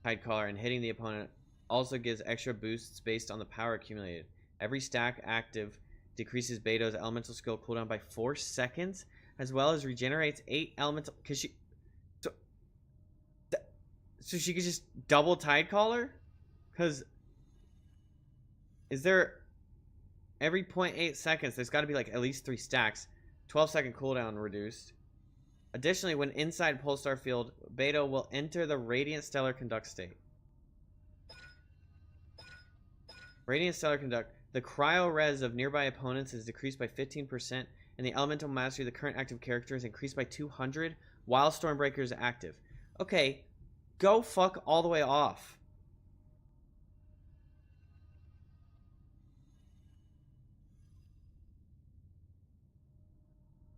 Tide Collar and hitting the opponent also gives extra boosts based on the power accumulated. Every stack active decreases Beto's elemental skill cooldown by 4 seconds, as well as regenerates 8 elemental. Cause she, so she could just double Tide Collar? Cause is there every 0.8 seconds? There's got to be like at least 3 stacks. 12-second cooldown reduced. Additionally, when inside Pulsar Field, Beto will enter the Radiant Stellar Conduct state. Radiant Stellar Conduct. The cryo res of nearby opponents is decreased by 15%, and the elemental mastery of the current active character is increased by 200 while Stormbreaker is active. Okay, go fuck all the way off.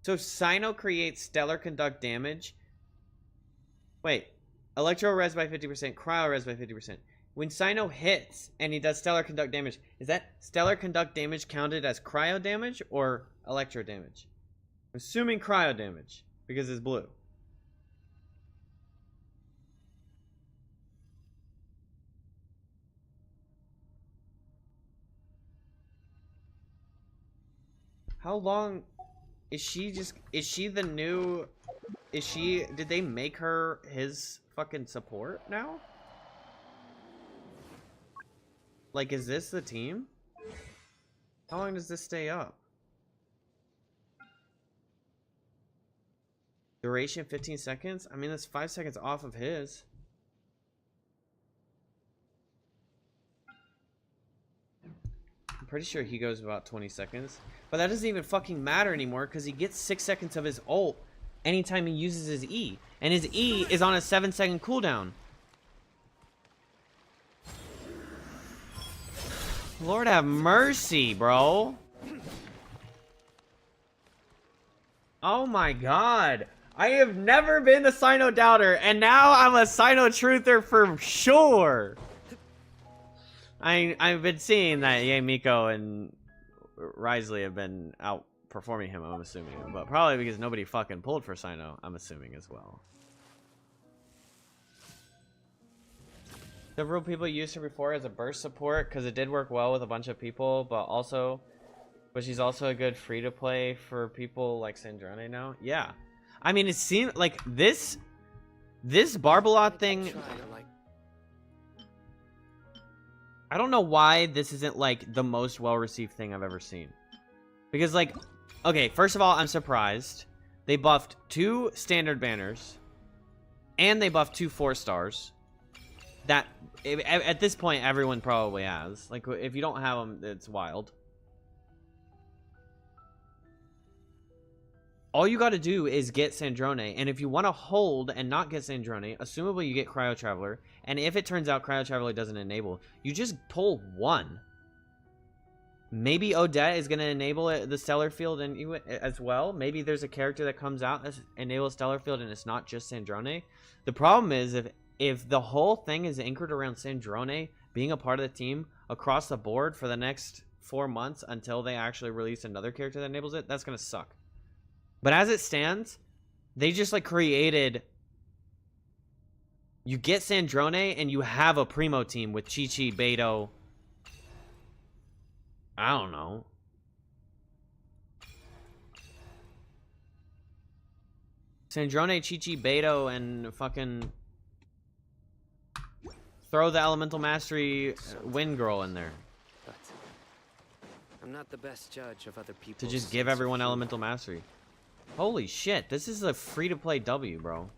So Sino creates Stellar Conduct damage. Wait. Electro res by 50%. Cryo res by 50%. When Sino hits and he does Stellar Conduct damage, is that Stellar Conduct damage counted as cryo damage or electro damage? I'm assuming cryo damage because it's blue. How long... Is she the new... Did they make her his fucking support now? Like, is this the team? How long does this stay up? Duration 15 seconds? I mean, that's 5 seconds off of his. I'm pretty sure he goes about 20 seconds. But that doesn't even fucking matter anymore because he gets 6 seconds of his ult anytime he uses his E. And his E is on a 7-second cooldown. Lord have mercy, bro. Oh my god. I have never been a Sino doubter, and now I'm a Sino truther for sure. I've been seeing that Miko and Risley have been outperforming him, I'm assuming. But probably because nobody fucking pulled for Sino, I'm assuming as well. Several people used her before as a burst support because it did work well with a bunch of people, but she's also a good free-to-play for people like Sandrone now. Yeah. I mean, it seemed like this Barbalot thing... I don't know why this isn't, like, the most well-received thing I've ever seen. Because, like, okay, first of all, I'm surprised. They buffed 2 standard banners. And they buffed 2 4-stars. That, at this point, everyone probably has. Like, if you don't have them, it's wild. All you gotta do is get Sandrone, and if you want to hold and not get Sandrone, assumably you get Cryo Traveler, and if it turns out Cryo Traveler doesn't enable, you just pull 1. Maybe Odette is going to enable it, the Stellar Field as well. Maybe there's a character that comes out that enables Stellar Field and it's not just Sandrone. The problem is, if the whole thing is anchored around Sandrone being a part of the team, across the board for the next 4 months until they actually release another character that enables it, that's gonna suck. But as it stands, they just like created. You get Sandrone and you have a Primo team with Chi-Chi, Beto. I don't know. Sandrone, Chi-Chi, Beto, and fucking throw the Elemental Mastery Wind Girl in there. But I'm not the best judge of other people. To just give everyone Elemental Mastery. Holy shit, this is a free-to-play W, bro.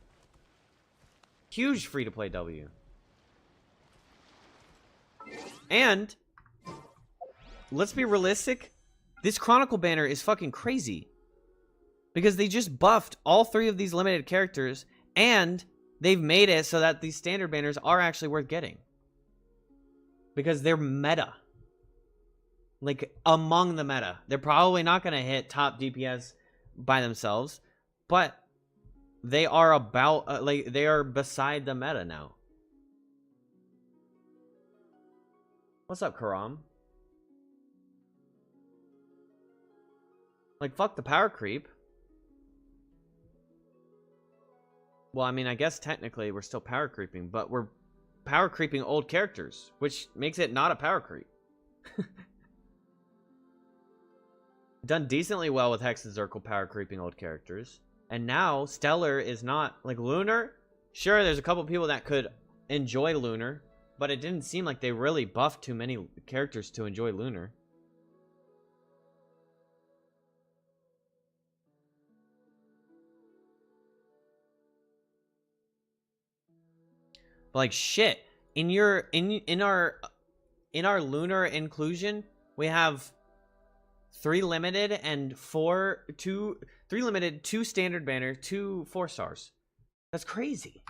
Huge free-to-play W. And let's be realistic. This Chronicle banner is fucking crazy. Because they just buffed all 3 of these limited characters, and they've made it so that these standard banners are actually worth getting. Because they're meta. Like, among the meta. They're probably not going to hit top DPS by themselves, but they are about, like, they are beside the meta now. What's up, Karam? Like, fuck the power creep. Well, I mean, I guess technically we're still power creeping, but we're power creeping old characters, which makes it not a power creep. Done decently well with Hex and Zirkle power creeping old characters. And now, Stellar is not, like, Lunar. Sure, there's a couple people that could enjoy Lunar, but it didn't seem like they really buffed too many characters to enjoy Lunar. But like shit, in our Lunar inclusion, we have 3 limited and 3 limited, 2 standard banner, 2 4-stars. That's crazy.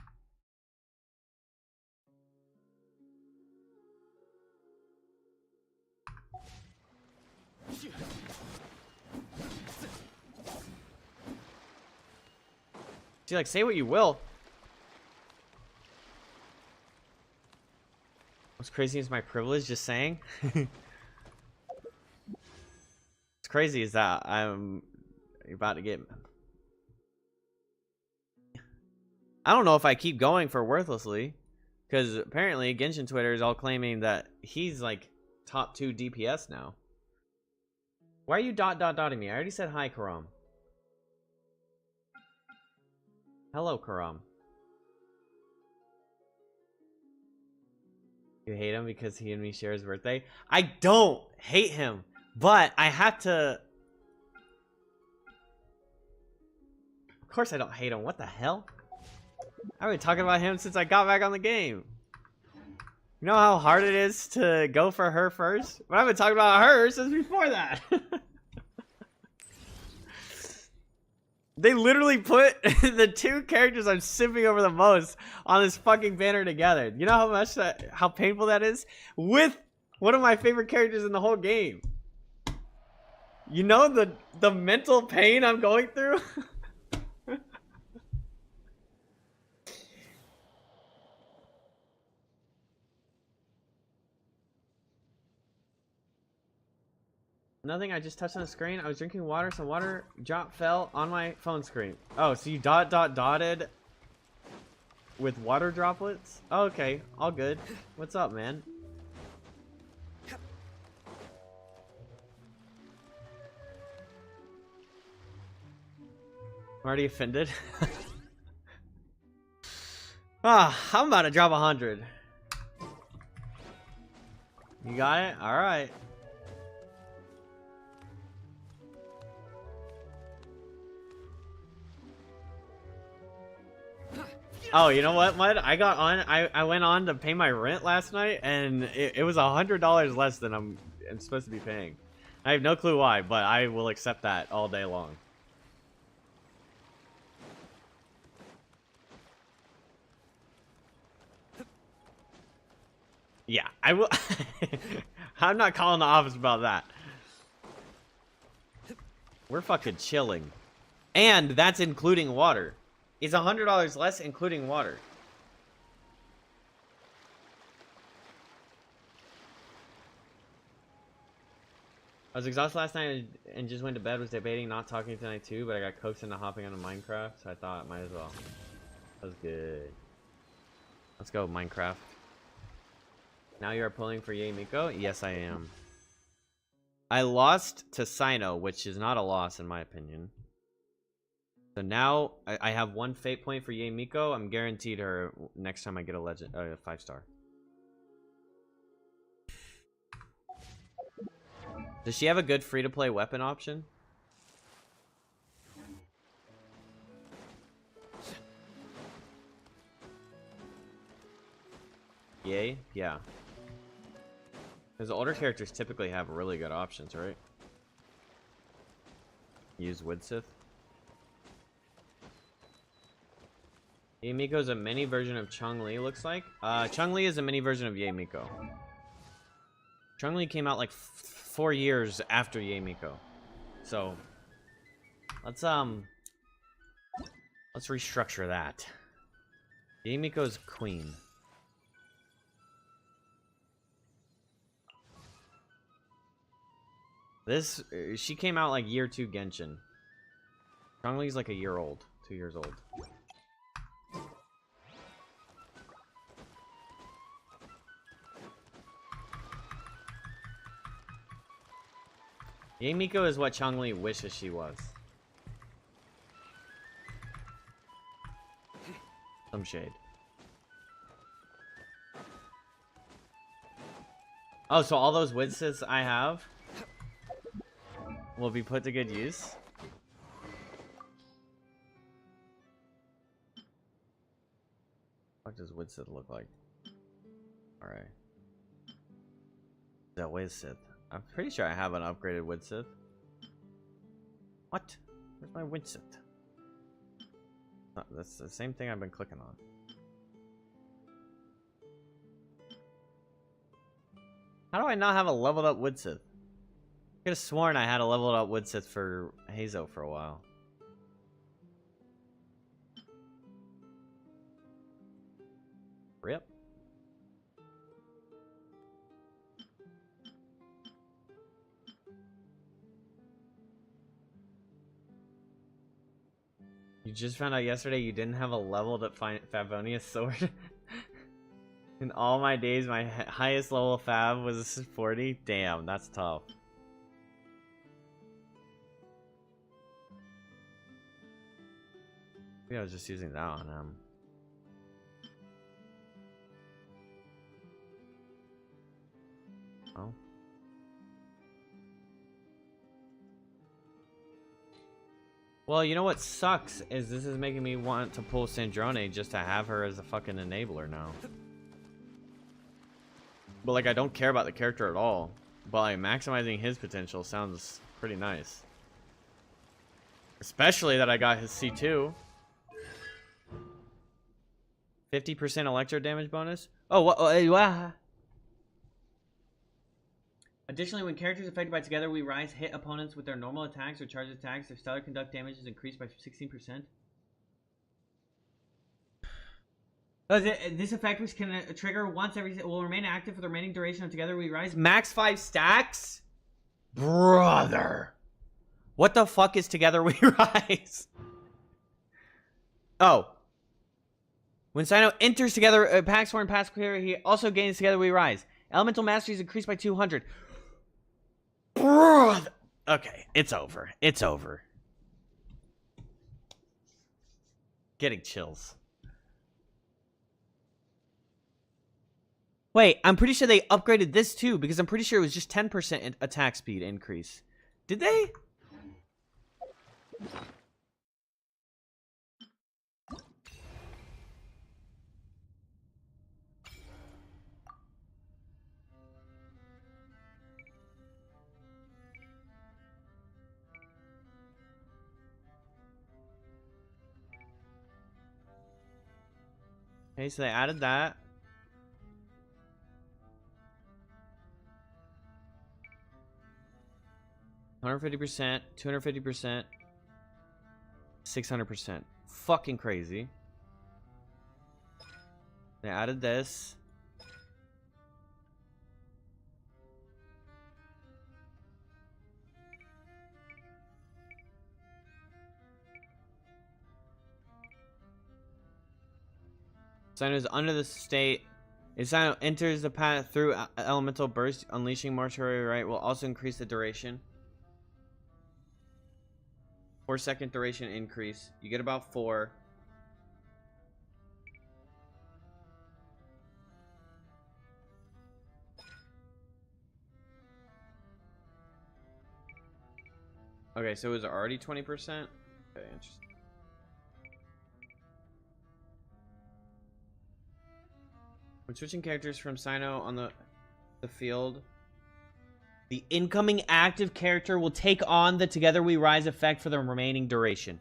See, like, say what you will. What's crazy is my privilege, just saying. What's crazy is that I'm about to get... I don't know if I keep going for Worthlessly, because apparently Genshin Twitter is all claiming that he's like top 2 DPS now. Why are you dotting me? I already said hi, Karam. Hello, Karam. You hate him because he and me share his birthday? I don't hate him, but I have to... Of course I don't hate him. What the hell? I've been talking about him since I got back on the game. You know how hard it is to go for her first? But I've been talking about her since before that. They literally put the 2 characters I'm sipping over the most on this fucking banner together. You know how painful that is? With one of my favorite characters in the whole game. You know the mental pain I'm going through? Nothing, I just touched on the screen. I was drinking water, some water drop fell on my phone screen. Oh, so you dotted with water droplets? Oh, okay, all good. What's up, man? I'm already offended. I'm about to drop 100. You got it? Alright. Oh, you know what, Mud? I went on to pay my rent last night, and it was $100 less than I'm supposed to be paying. I have no clue why, but I will accept that all day long. Yeah, I will. I'm not calling the office about that. We're fucking chilling. And that's including water. It's $100 less, including water. I was exhausted last night and just went to bed. Was debating not talking tonight too, but I got coaxed into hopping on Minecraft, so I thought might as well. That was good. Let's go, Minecraft. Now you are pulling for Yay Miko? Yes, I am. I lost to Sino, which is not a loss in my opinion. So now I have 1 fate point for Yay Miko. I'm guaranteed her next time I get a legend, 5-star. Does she have a good free-to-play weapon option? Yay? Yeah. Because the older characters typically have really good options, right? Use Widsith. Yay Miko is a mini version of Chun-Li, looks like. Chun-Li is a mini version of Yay Miko. Chun-Li came out like 4 years after Yay Miko. So let's restructure that. Yay Miko's queen. This she came out like year 2 Genshin. Chun-Li's like a year old, 2 years old. Yay Miko is what Chun-Li wishes she was. Some shade. Oh, so all those Widsiths I have will be put to good use? What does Widsith look like? Alright. That Widsith. I'm pretty sure I have an upgraded Widsith. What? Where's my Widsith? Oh, that's the same thing I've been clicking on. How do I not have a leveled up Widsith? I could have sworn I had a leveled up Widsith for Hazo for a while. Rip. You just found out yesterday you didn't have a leveled up Favonius sword? In all my days, my highest level of Fav was 40? Damn, that's tough. Maybe I was just using that on him. Oh. Well, you know what sucks is this is making me want to pull Sandrone just to have her as a fucking enabler now. But like, I don't care about the character at all. But like, maximizing his potential sounds pretty nice. Especially that I got his C2. 50% electro damage bonus. Oh, what? Wow. Additionally, when characters affected by Together We Rise hit opponents with their normal attacks or charge attacks, their stellar conduct damage is increased by 16%. This effect, which can trigger once every, will remain active for the remaining duration of Together We Rise. Max 5 stacks? Brother. What the fuck is Together We Rise? Oh. When Sino enters Together, Pax 4 and Pax Clear, he also gains Together We Rise. Elemental Mastery is increased by 200. Brother. Okay, it's over. It's over. Getting chills. Wait, I'm pretty sure they upgraded this too, because I'm pretty sure it was just 10% attack speed increase. Did they? Okay, so they added that. $150%, 250%, 600%. Fucking crazy. They added this. Sino is under the state. If Sino enters the path through elemental burst, unleashing mortuary right will also increase the duration. 4-second duration increase. You get about 4. Okay, so it was already 20%? Okay, interesting. When switching characters from Sino on the field, the incoming active character will take on the Together We Rise effect for the remaining duration.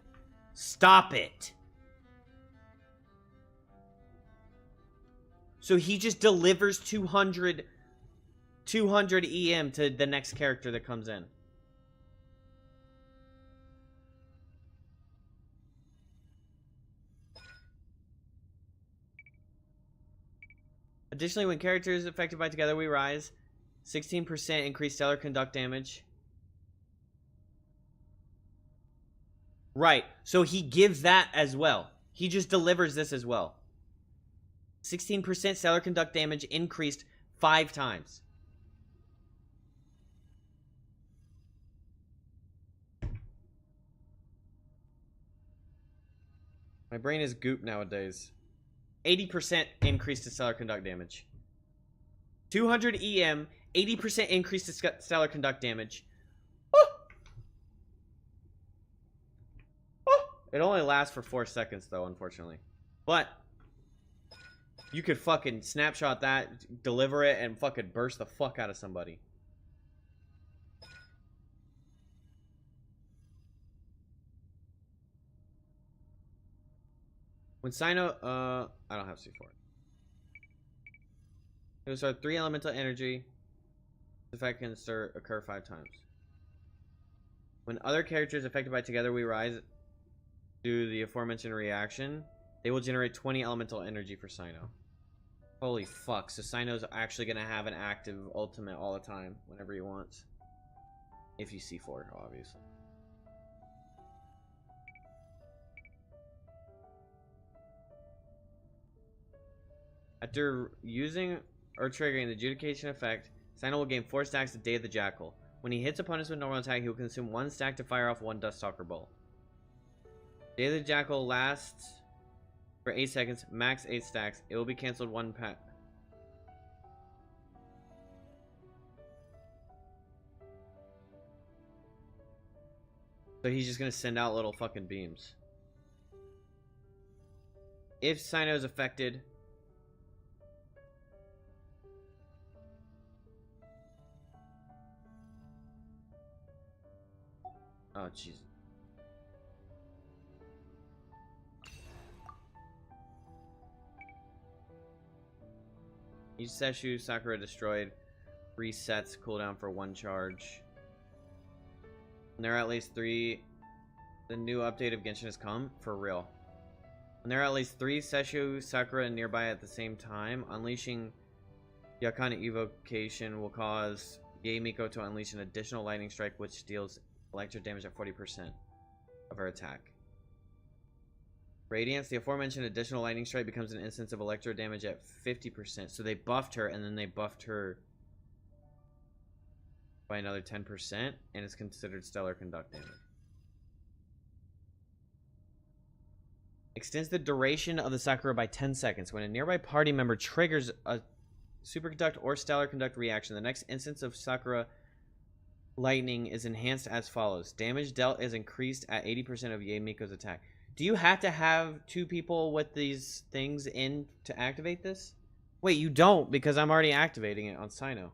Stop it! So he just delivers 200 EM to the next character that comes in. Additionally, when characters affected by Together We Rise, 16% increased stellar conduct damage. Right, so he gives that as well. He just delivers this as well. 16% stellar conduct damage increased 5 times. My brain is goop nowadays. 80% increase to stellar conduct damage. 200 EM, 80% increase to stellar conduct damage. It only lasts for 4 seconds though, unfortunately. But you could fucking snapshot that, deliver it, and fucking burst the fuck out of somebody. When Sino, I don't have C4. It will start 3 elemental energy. This effect can occur 5 times. When other characters affected by Together We Rise do the aforementioned reaction, they will generate 20 elemental energy for Sino. Holy fuck, so Sino's actually gonna have an active ultimate all the time, whenever he wants. If you C4, obviously. After using or triggering the adjudication effect, Sino will gain 4 stacks of Day of the Jackal. When he hits opponents with normal attack, he will consume 1 stack to fire off 1 Duststalker bolt. Day of the Jackal lasts for 8 seconds, max 8 stacks. It will be cancelled 1 pack. So he's just gonna send out little fucking beams. If Sino is affected, oh jeez. Each Seshu Sakura destroyed resets cooldown for 1 charge. And there are at least 3. The new update of Genshin has come for real. And there are at least 3 Seshu Sakura nearby at the same time. Unleashing Yakana Evocation will cause Yae Miko to unleash an additional lightning strike, which deals electric damage at 40% of her attack. Radiance, the aforementioned additional lightning strike becomes an instance of electro damage at 50%. So they buffed her, and then they buffed her by another 10%, and it's considered stellar conduct damage. Extends the duration of the Sakura by 10 seconds. When a nearby party member triggers a superconduct or stellar conduct reaction, the next instance of Sakura lightning is enhanced as follows. Damage dealt is increased at 80% of Yae Miko's attack. Do you have to have 2 people with these things in to activate this? Wait, you don't, because I'm already activating it on Sino.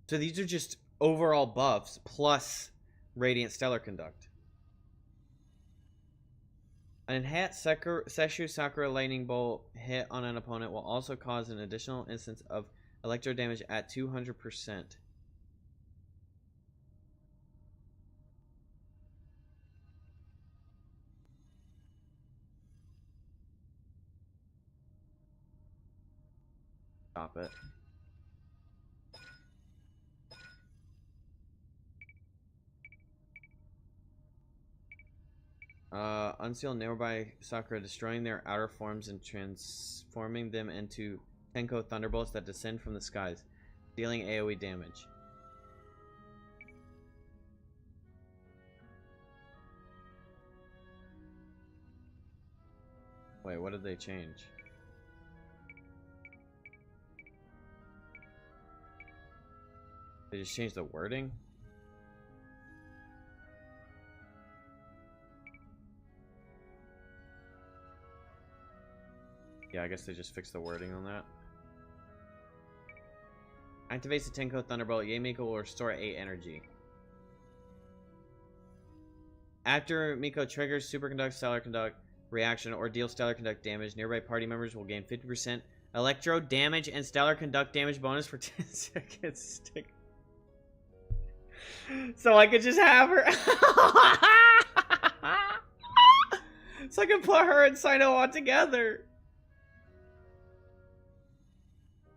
So these are just overall buffs plus Radiant Stellar Conduct. An enhanced Seshu Sakura Lightning Bolt hit on an opponent will also cause an additional instance of electro damage at 200%. Stop it. Unseal nearby Sakura, destroying their outer forms and transforming them into Tenko thunderbolts that descend from the skies, dealing AoE damage. Wait, what did they change? They just changed the wording? Yeah, I guess they just fixed the wording on that. Activates the Tenko Thunderbolt. Miko will restore 8 energy. After Miko triggers Superconduct, Stellar Conduct reaction, or deals Stellar Conduct damage, nearby party members will gain 50% Electro damage and Stellar Conduct damage bonus for 10 seconds. So I could just have her. So I can put her and Sino on together.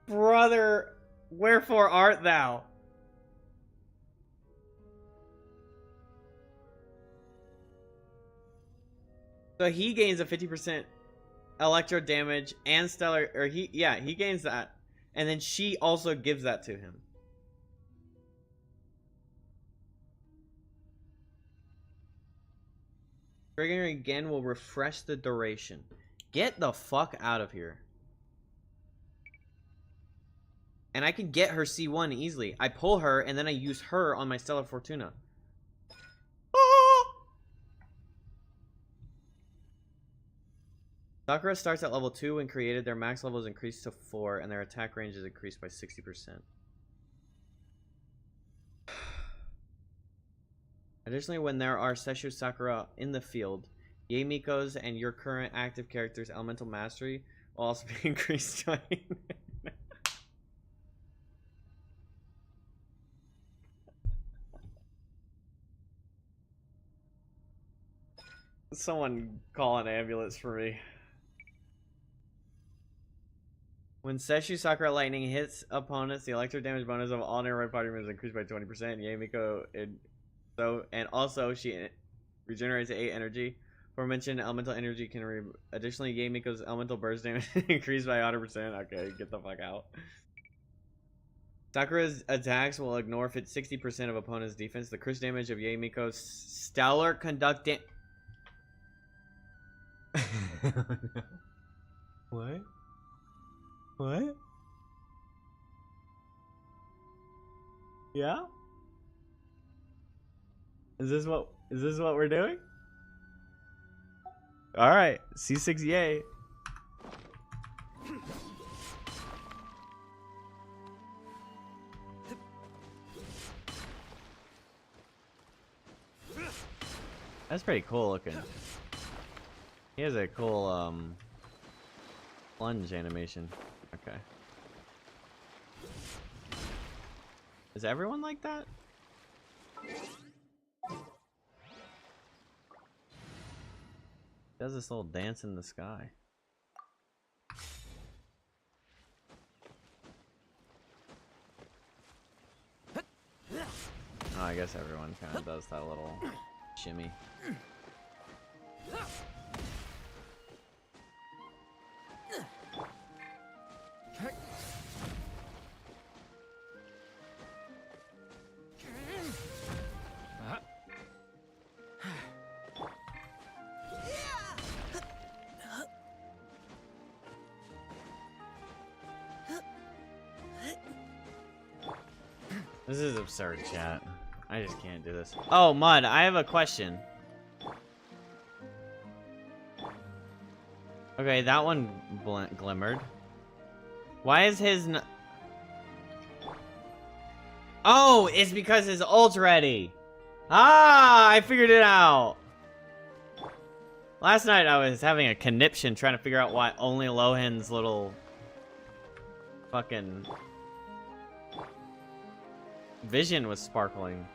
Brother, wherefore art thou? So he gains a 50% electro damage and stellar, or he gains that, and then she also gives that to him. Triggering again will refresh the duration. Get the fuck out of here. And I can get her C1 easily. I pull her, and then I use her on my Stellar Fortuna. Sakura starts at level 2 when created. Their max level is increased to 4, and their attack range is increased by 60%. Additionally, when there are Sesshu Sakura in the field, Miko's and your current active character's elemental mastery will also be increased to Someone call an ambulance for me. When Sesshu Sakura Lightning hits opponents, the electric damage bonus of all nearby party members is increased by 20%. Miko and also she regenerates 8 energy. Aforementioned elemental energy can additionally Miko's elemental burst damage increased by 100%. Okay, get the fuck out. Sakura's attacks will ignore 60% of opponent's defense. The crush damage of Miko's stellar conduct What? What? Yeah? Is this what we're doing? All right, C6 yay. That's pretty cool looking. He has a cool plunge animation. Okay. Is everyone like that? Does this little dance in the sky. Oh, I guess everyone kind of does that little shimmy. This is absurd, chat. I just can't do this. Oh, Mud, I have a question. Okay, that one glimmered. Why is his Oh, it's because his ult's ready. Ah, I figured it out. Last night I was having a conniption trying to figure out why only Lohen's little fucking vision was sparkling.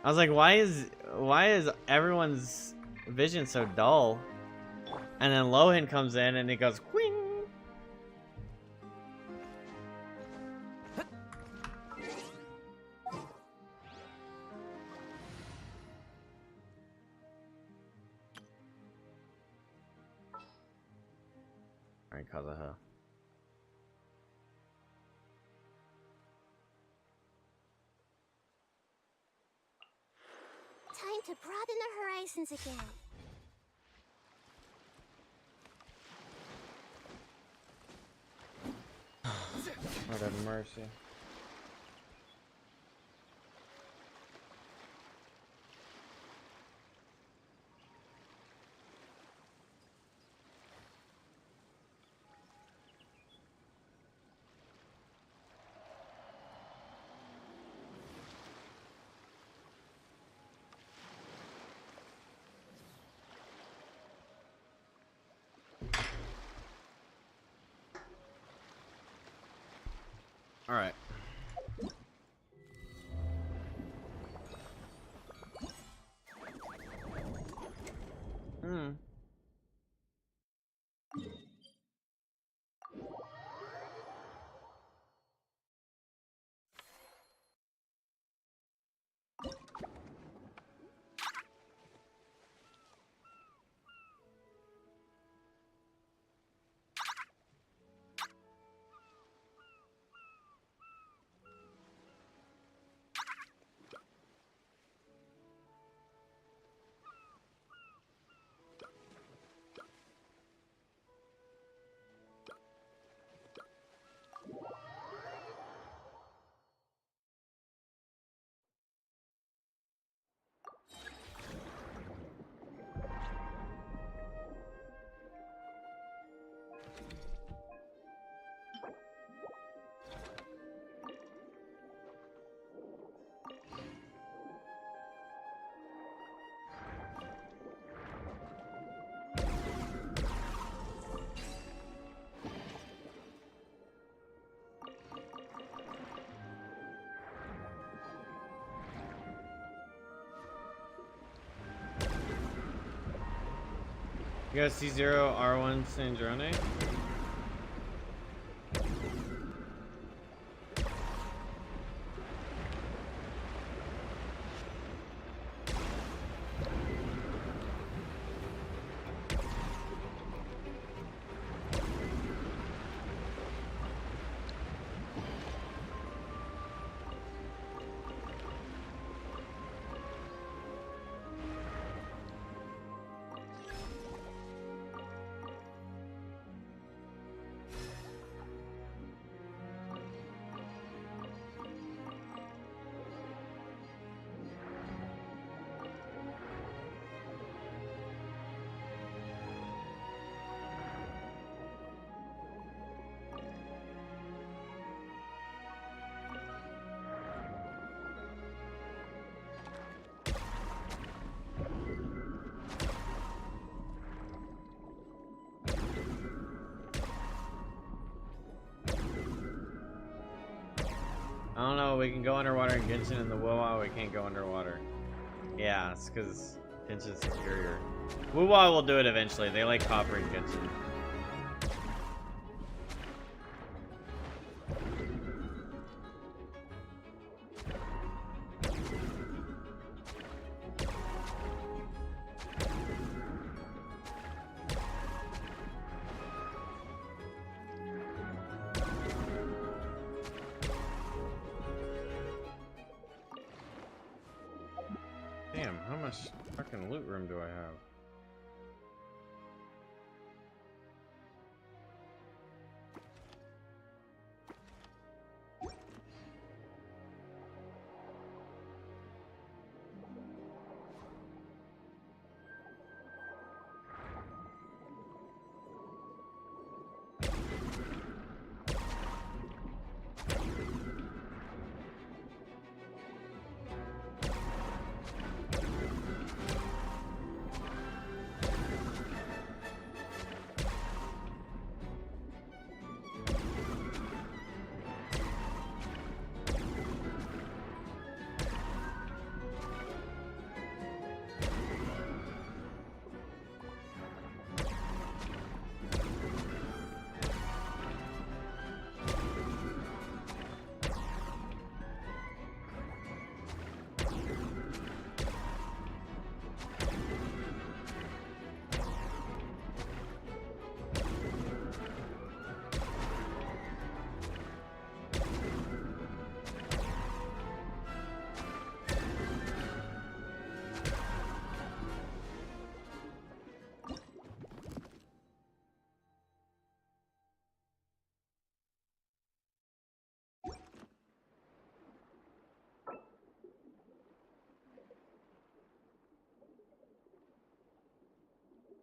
I was like, why is everyone's vision so dull? And then Lohen comes in and he goes, "Quing." Alright, Kazuha. Time to broaden the horizons again. Lord have mercy. All right. You got C0 R1 Sandrone? I don't know, we can go underwater in Genshin, and the Wuwa we can't go underwater. Yeah, it's because Genshin's superior. Wuwa will do it eventually, they like copper in Genshin. Damn, how much fucking loot room do I have?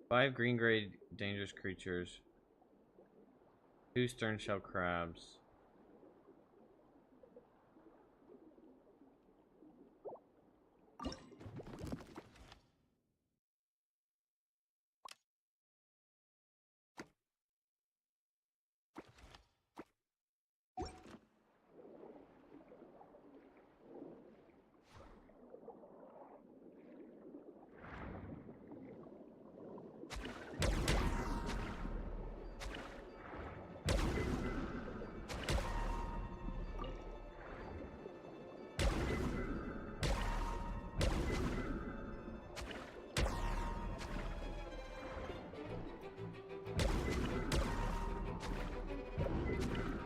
5 green grade dangerous creatures. 2 stern shell crabs.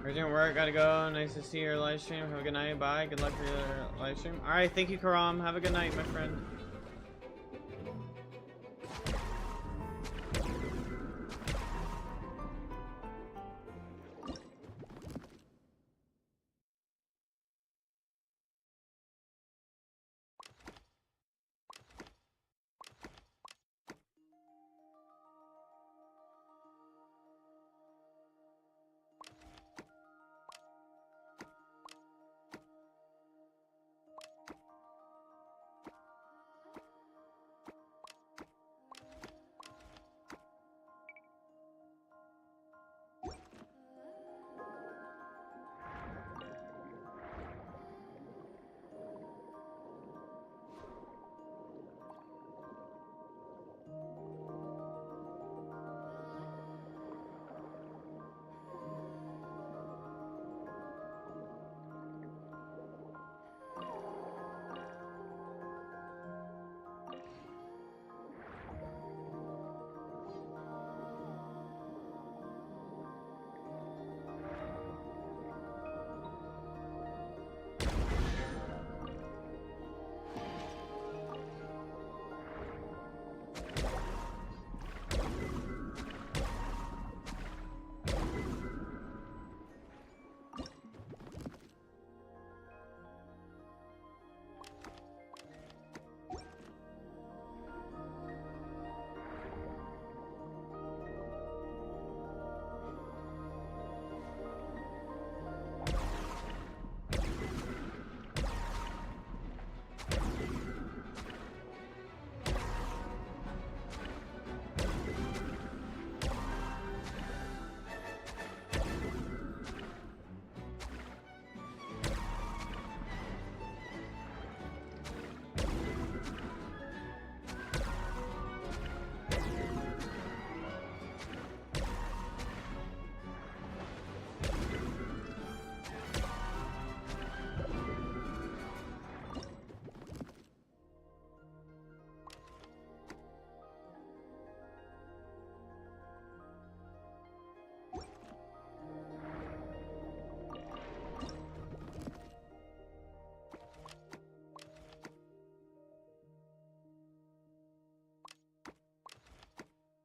Urgent work, gotta go. Nice to see your live stream. Have a good night. Bye. Good luck for your live stream. Alright, thank you, Karam. Have a good night, my friend.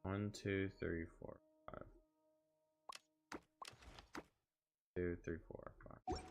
One, two, three, four, five. 2, 3, 4, 5.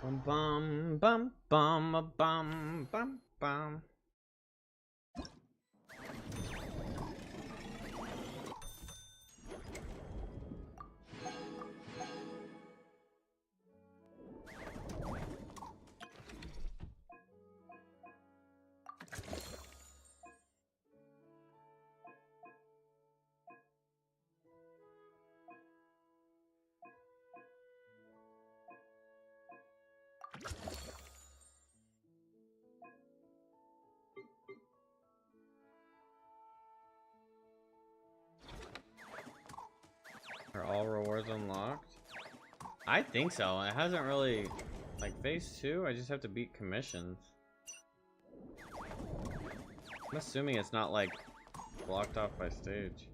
Bum bum bum bum bum bum bum. Are all rewards unlocked? I think so. It hasn't really, like phase 2, I just have to beat commissions. I'm assuming it's not like blocked off by stage.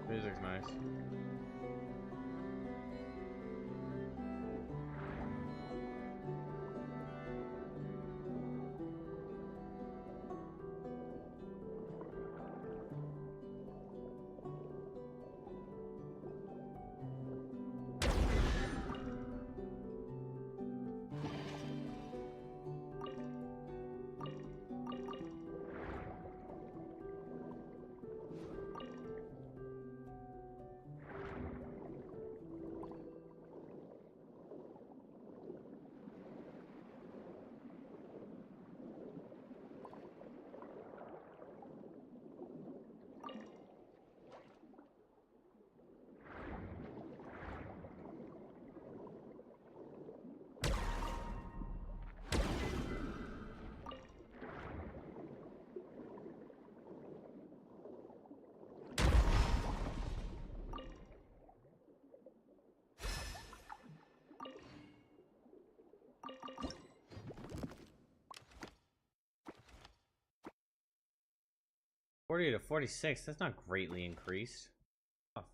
Music's nice. $40 to $46, that's not greatly increased. Oh.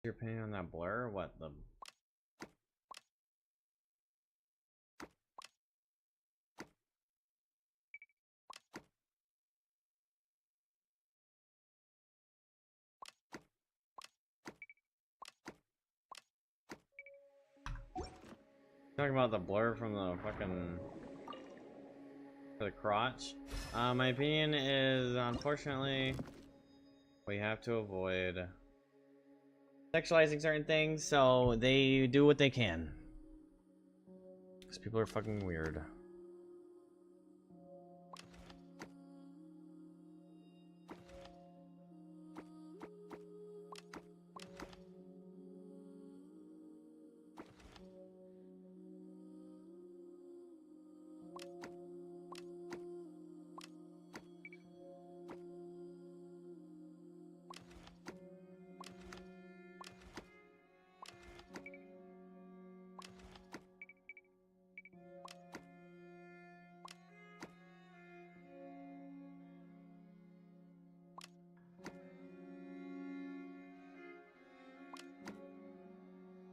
Your opinion on that blur? What the? Talking about the blur from the fucking the crotch. My opinion is, unfortunately, we have to avoid sexualizing certain things, so they do what they can. Because people are fucking weird.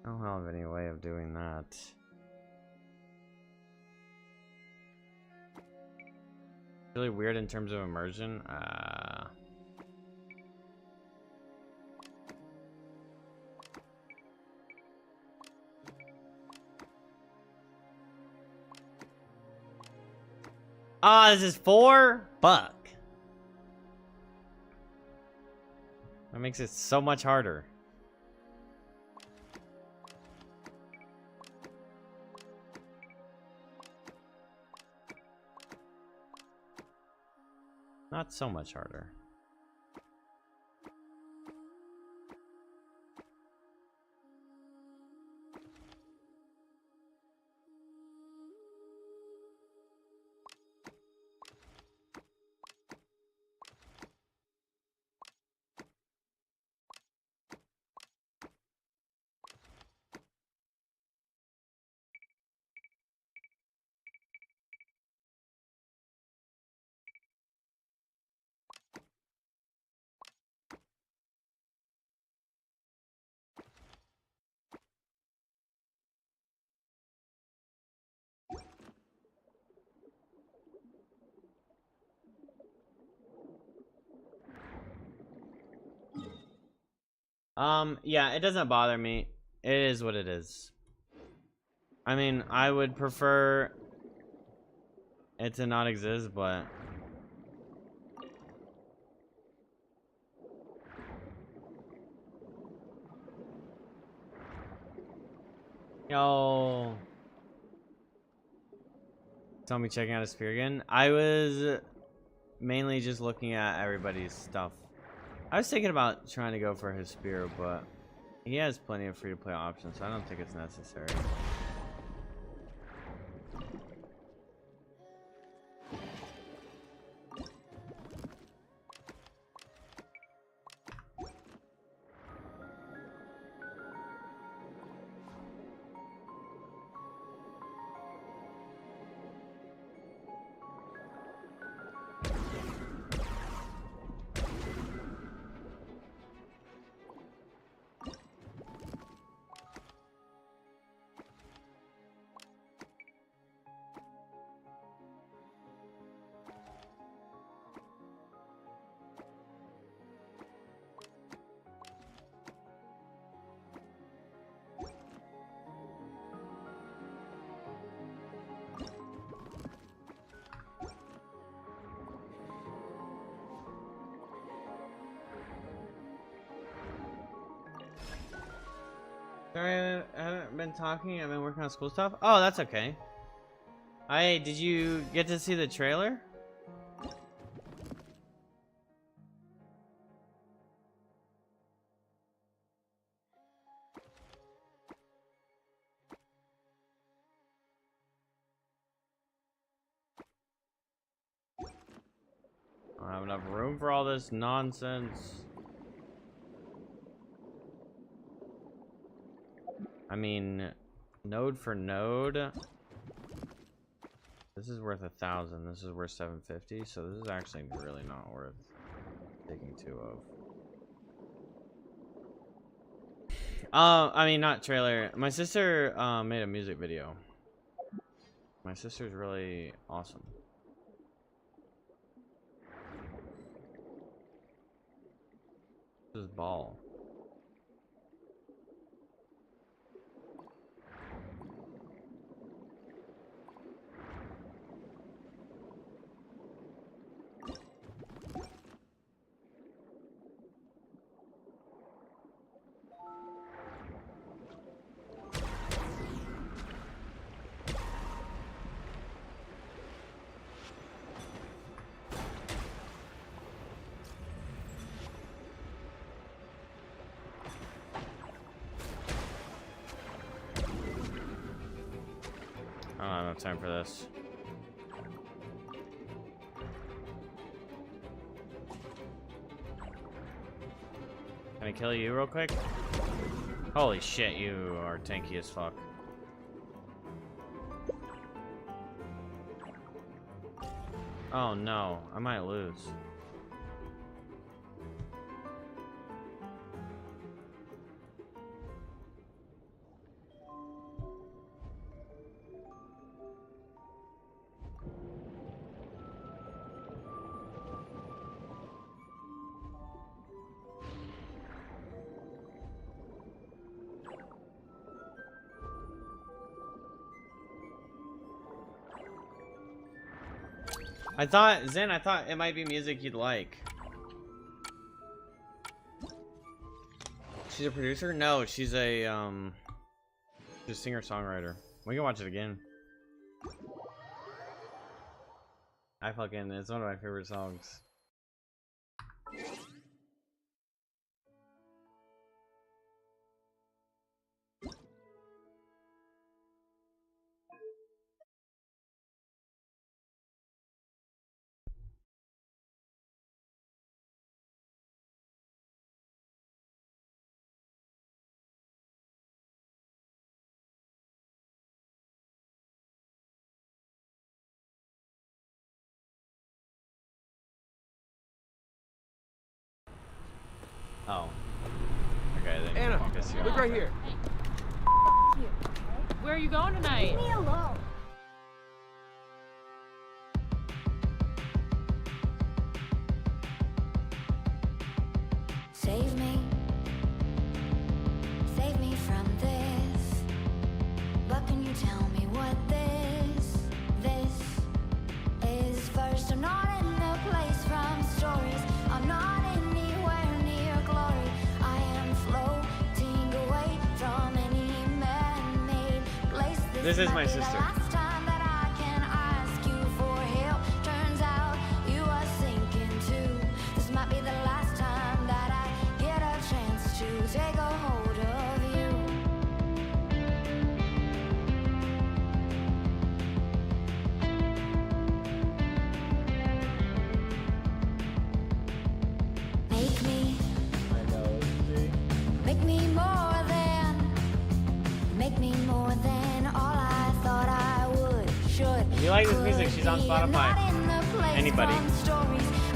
I don't have any way of doing that. Really weird in terms of immersion. This is 4? Fuck. That makes it so much harder. Not so much harder. Yeah, it doesn't bother me. It is what it is. I mean, I would prefer it to not exist, but yo, tell me checking out his spear again. I was mainly just looking at everybody's stuff. I was thinking about trying to go for his spear, but he has plenty of free-to-play options, so I don't think it's necessary. Sorry, I haven't been talking. I've been working on school stuff. Oh, that's okay. Did you get to see the trailer? I don't have enough room for all this nonsense. I mean, node for node. This is worth 1,000. This is worth 750. So this is actually really not worth taking 2 of. I mean, not trailer. My sister made a music video. My sister's really awesome. This is ball. I don't have enough time for this. Can I kill you real quick? Holy shit, you are tanky as fuck. Oh no, I might lose. I thought it might be music you'd like. She's a producer? No, she's a singer-songwriter. We can watch it again. It's one of my favorite songs. Oh. Okay, then Anna, walk us here. look right here. Where are you going tonight? Leave me alone. Save me from this. But can you tell me what this is? First, I'm not in the place from stories. I'm not anywhere near glory. I am floating away from any man-made place. This is my might be the sister. last time that I can ask you for help. Turns out you are sinking too. This might be the last time that I get a chance to take a hold of you. Make me more than all I thought I would. Should. If you like this music, she's on Spotify. Anybody.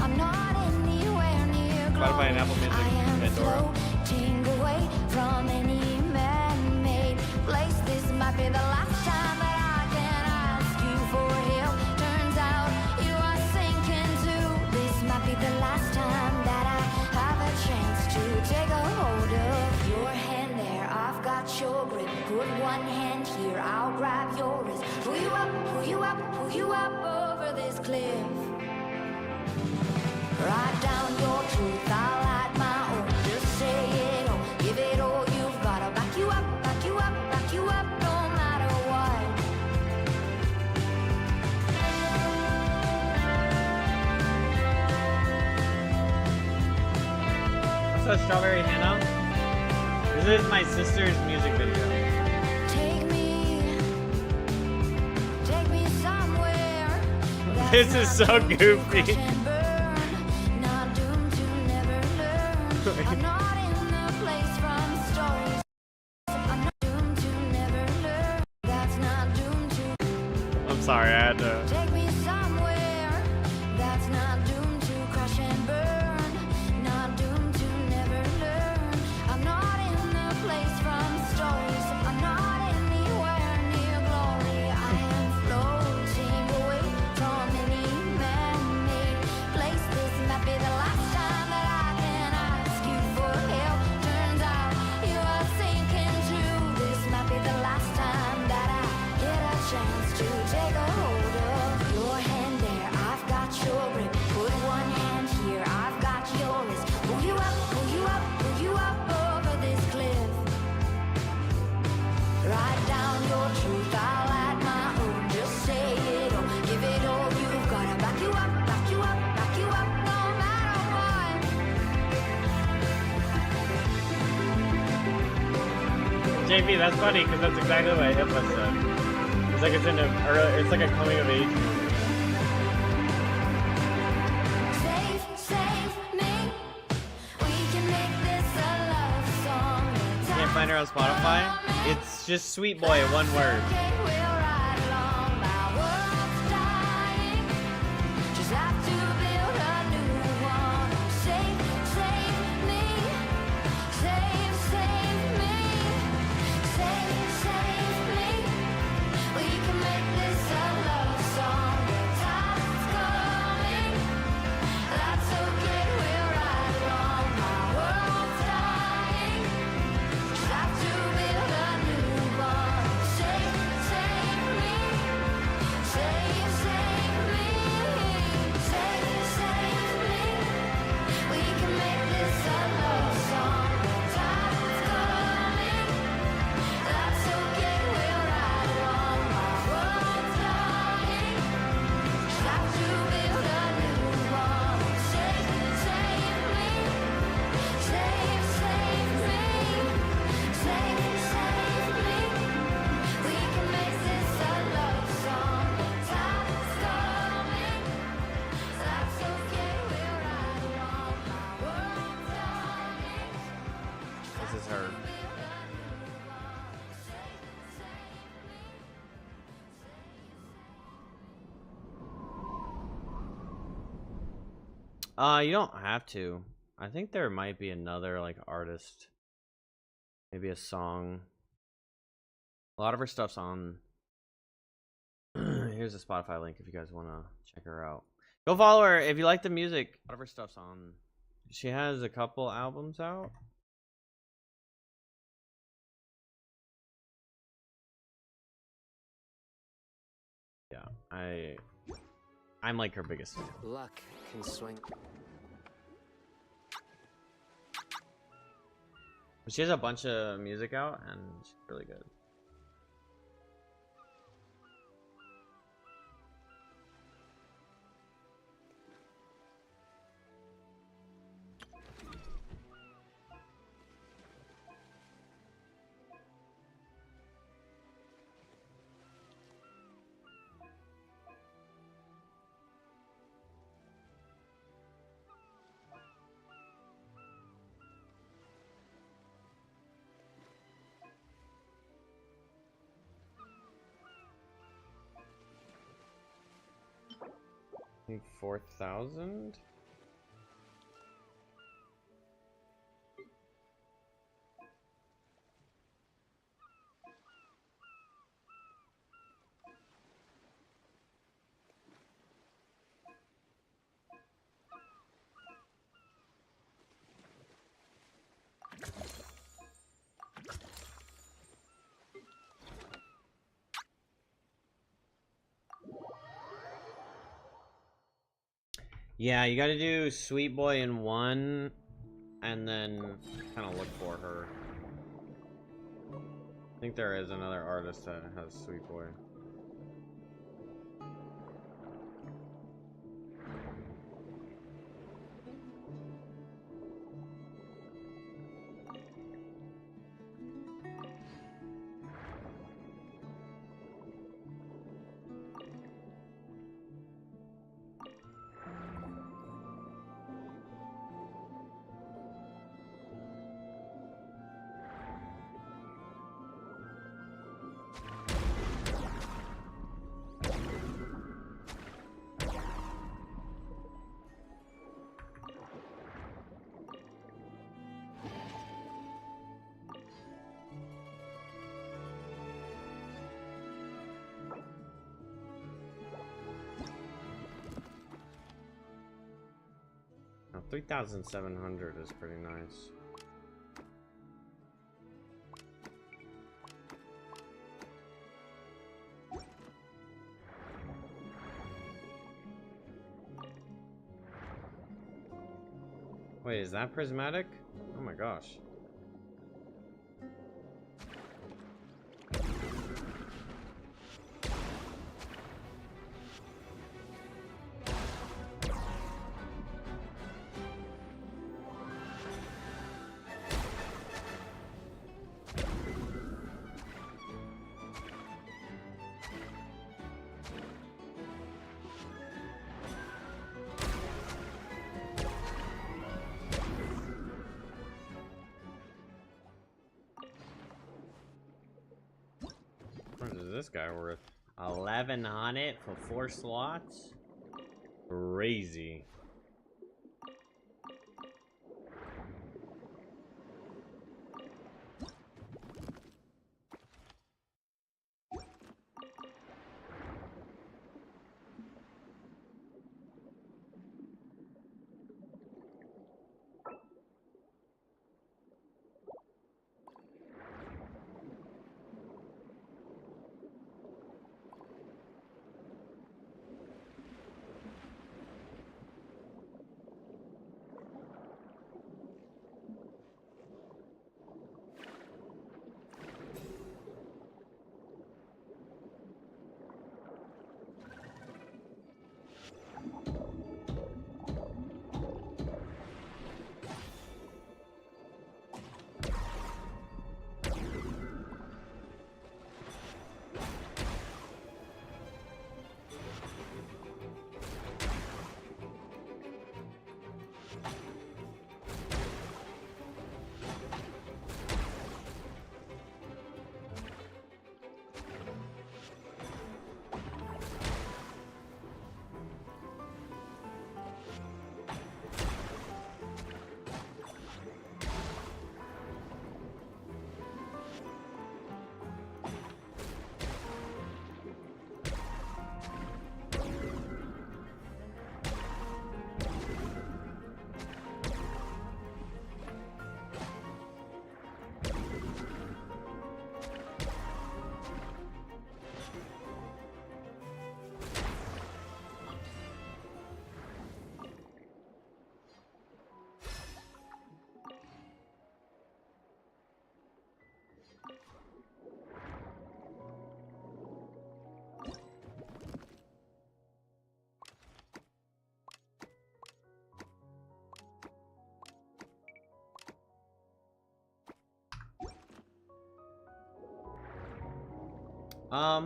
I'm not anywhere near Spotify and Apple Music. I am Pandora. floating away from any man-made place. This might be the last time that I can ask you for help. Turns out you are sinking too. This might be the last time that I have a chance to take a hold of your hand there. I've got your grip. Put one hand here, I'll grab your wrist. Pull you up, pull you up, pull you up over this cliff. Write down your truth, I'll write my own. Just say it all, give it all you've got. I'll back you up, back you up, back you up, no matter what. What's up, Strawberry Hannah? This is my sister's music video. Take me somewhere. This is so goofy. Not doomed to never learn. I'm not in the place from stories. I'm not doomed to never learn. That's not doomed to. I'm sorry, I had to. Take me somewhere. That's not doomed to crash and burn. Not doomed to never learn. I'm not in the place from JP, that's funny because that's exactly what Hippo said. It's like it's like a coming of age movie. Save me. We can make this a love song. Can't find her on Spotify? It's just Sweet Boy, one word. This is her. You don't have to. I think there might be another like artist. Maybe a song. A lot of her stuff's on. Here's a Spotify link if you guys want to check her out. Go follow her if you like the music. A lot of her stuff's on. She has a couple albums out. Yeah, I'm like her biggest fan. Luck can swing. She has a bunch of music out and she's really good. I think 4,000. Yeah, you gotta do Sweet Boy in one, and then kind of look for her. I think there is another artist that has Sweet Boy. Now, 3,700 is pretty nice. Wait, is that prismatic? Oh my gosh. this guy worth? 1100 for 4 slots? Crazy.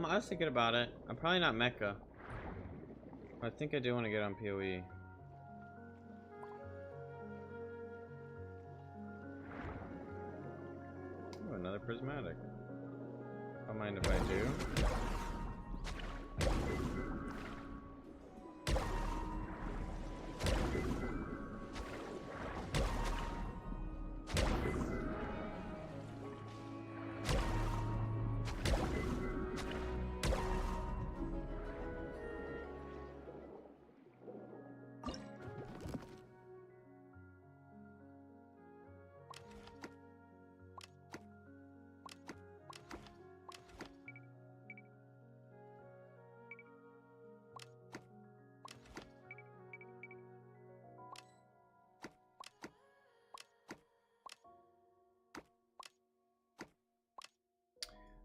I was thinking about it. I'm probably not Mecha. I think I do want to get on PoE. Oh, another prismatic. Don't mind if I do.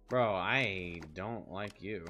Bro, I don't like you.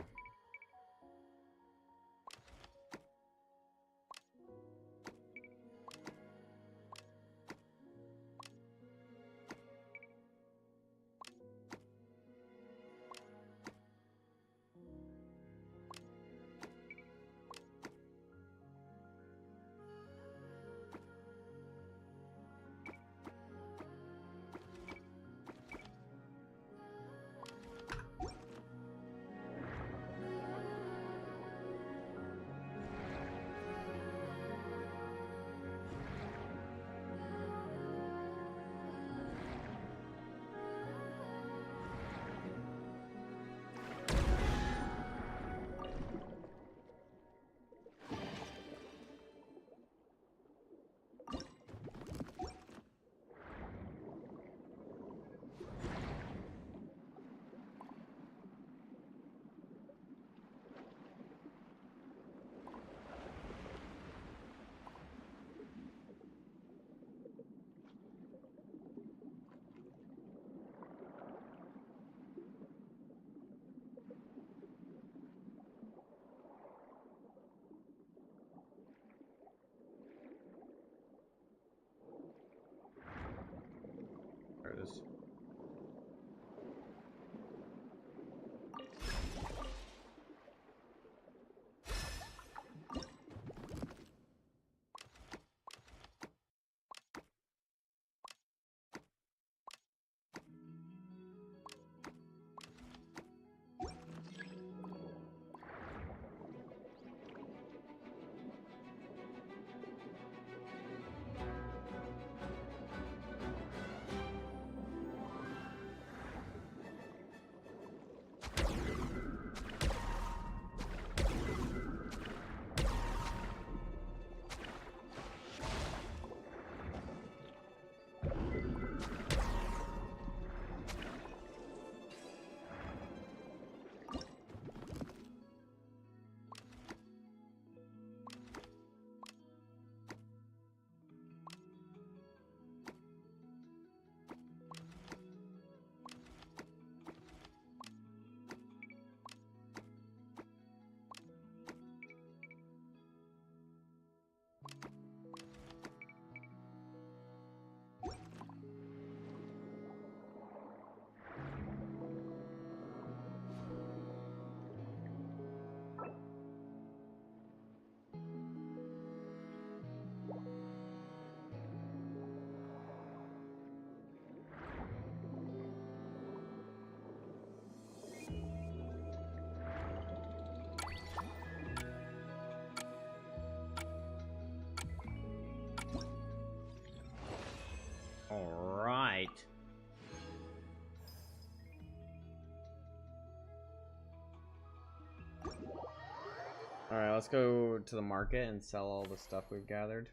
There it is. Alright, let's go to the market and sell all the stuff we've gathered.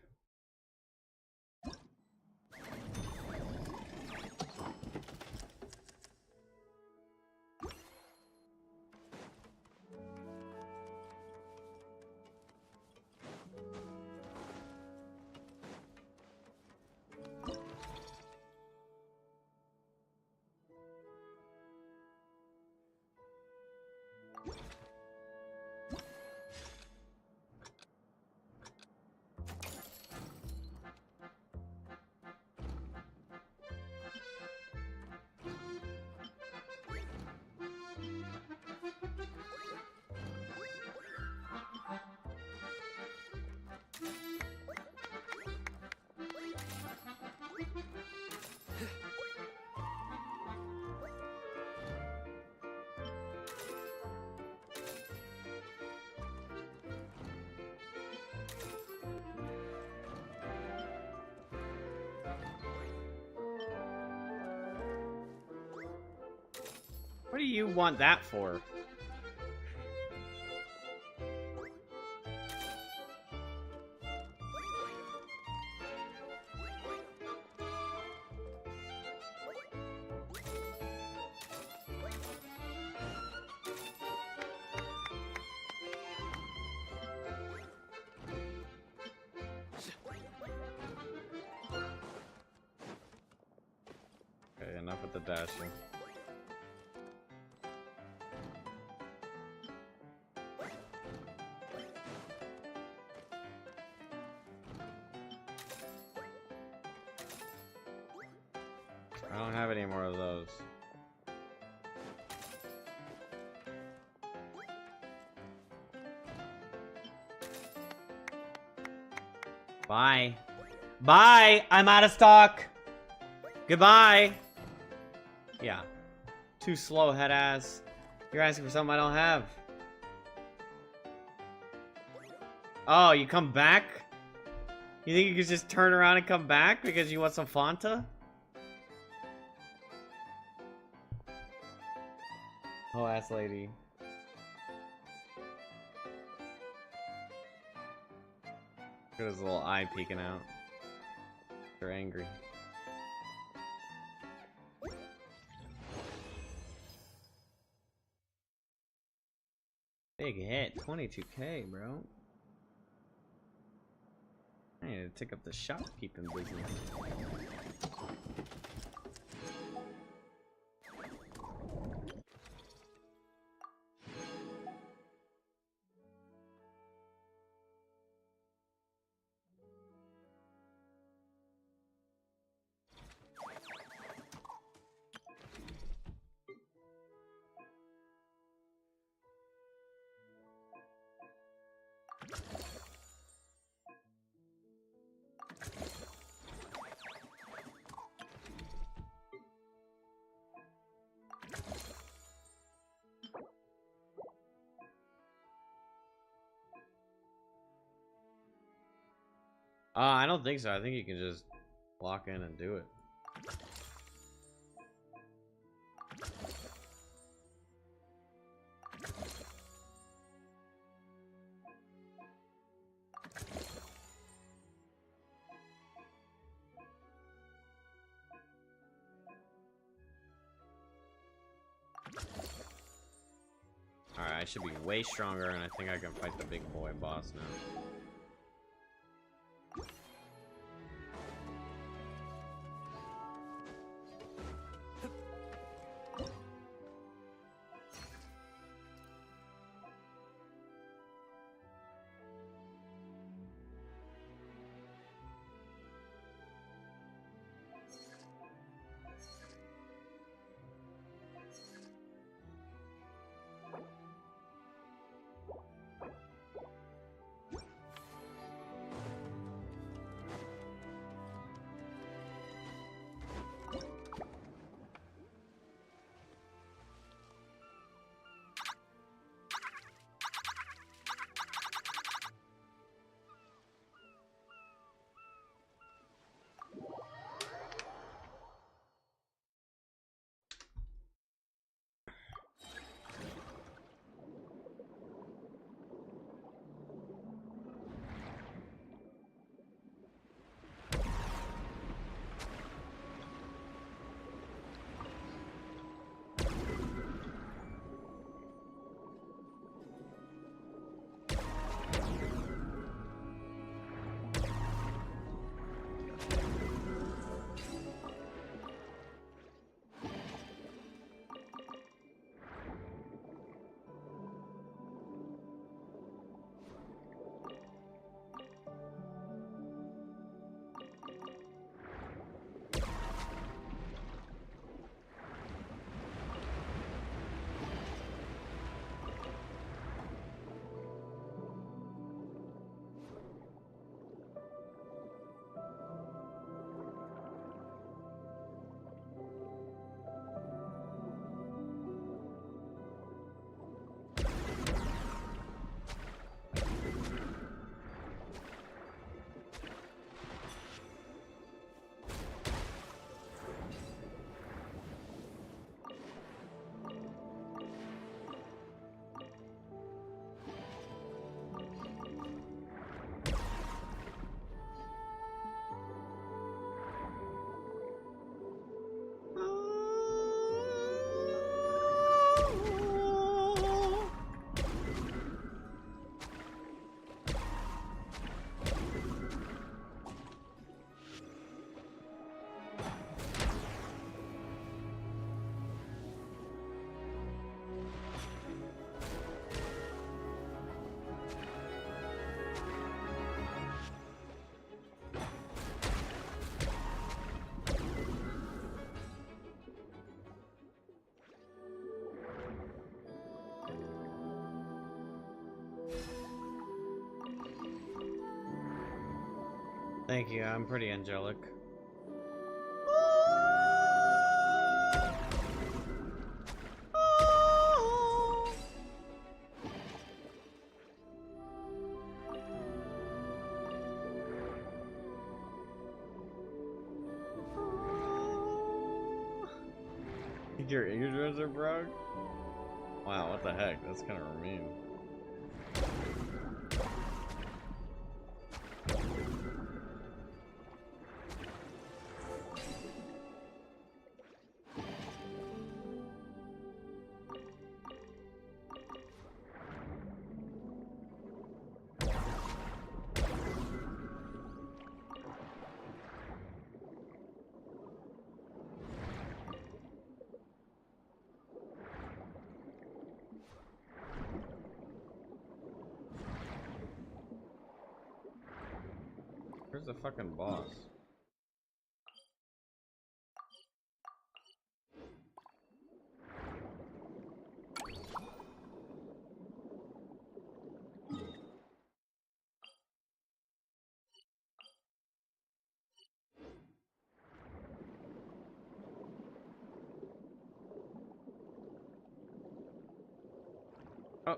What do you want that for? Okay, enough with the dashing. I don't have any more of those. Bye. Bye! I'm out of stock! Goodbye! Yeah. Too slow, head ass. You're asking for something I don't have. Oh, you come back? You think you could just turn around and come back because you want some Fanta? Oh, ass lady. Look at his little eye peeking out. They're angry. Big hit, 22K, bro. I need to take up the shopkeeping business. I don't think so. I think you can just lock in and do it. Alright, I should be way stronger, and I think I can fight the big boy boss now. Thank you, I'm pretty angelic. Your eardrums are broke? Wow, what the heck? That's kind of mean. Where's the fucking boss? Oh.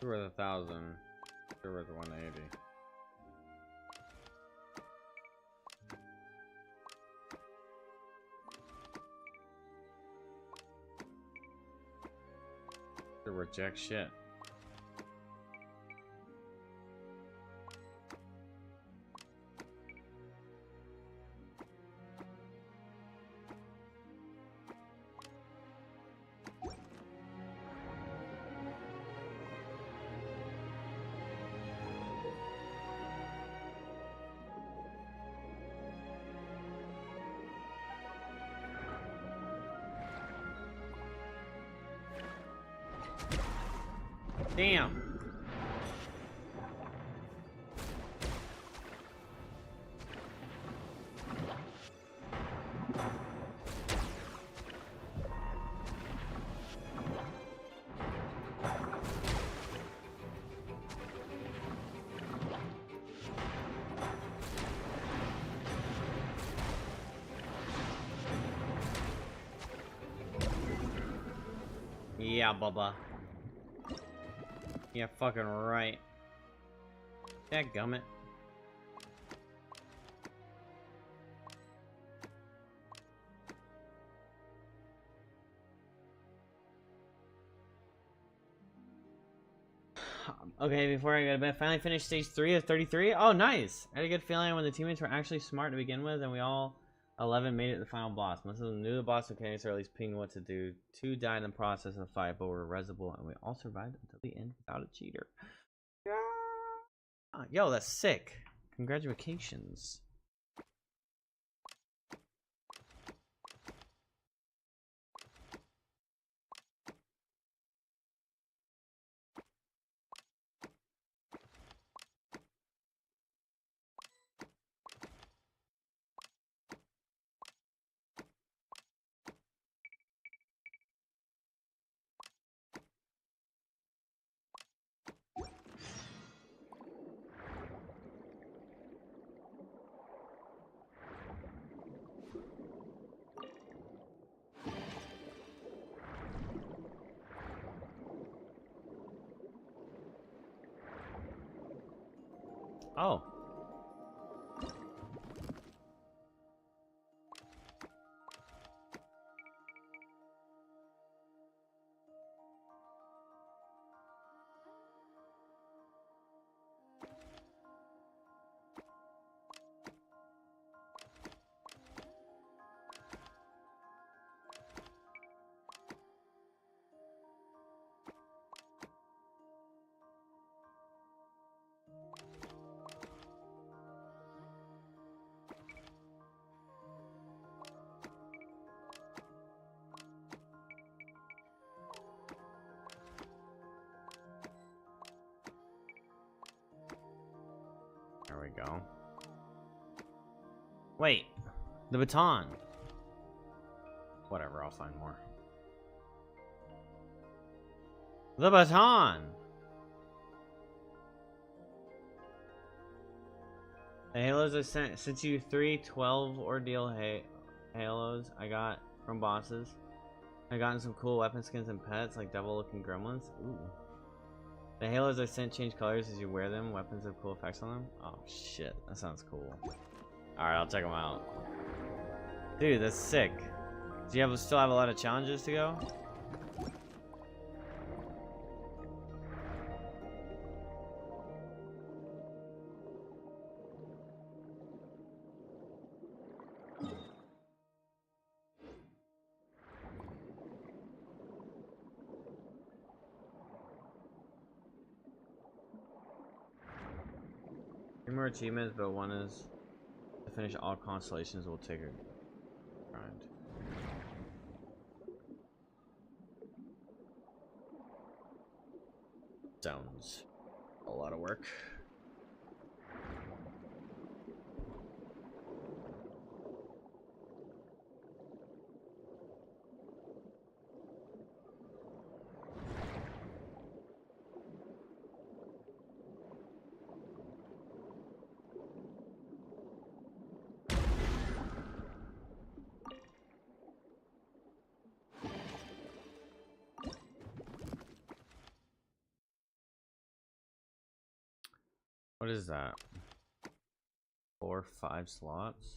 You're worth 1,000. You're worth 180. You're worth jack shit. Damn. Yeah, Bubba. Yeah, fucking right. Dadgummit. Okay, before I go to bed, finally finished stage 3 of 33. Oh, nice! I had a good feeling when the teammates were actually smart to begin with, and we all 11 made it to the final boss. Most of them knew the boss mechanics, or at least pinged what to do. 2 died in the process of the fight, but were resible, and we all survived until the end without a cheater. Yeah. Yo, that's sick. Congratulations. Oh. we go. Wait, the baton. Whatever, I'll find more. The baton. The halos I sent you 3 12 ordeal halos I got from bosses. I gotten some cool weapon skins and pets like devil looking gremlins. Ooh. The halos I sent change colors as you wear them. Weapons have cool effects on them. Oh shit, that sounds cool. Alright, I'll check them out. Dude, that's sick. Do you still have a lot of challenges to go? Three more achievements, but one is to finish all constellations will take a grind. Sounds a lot of work. What is that? 4 5 slots?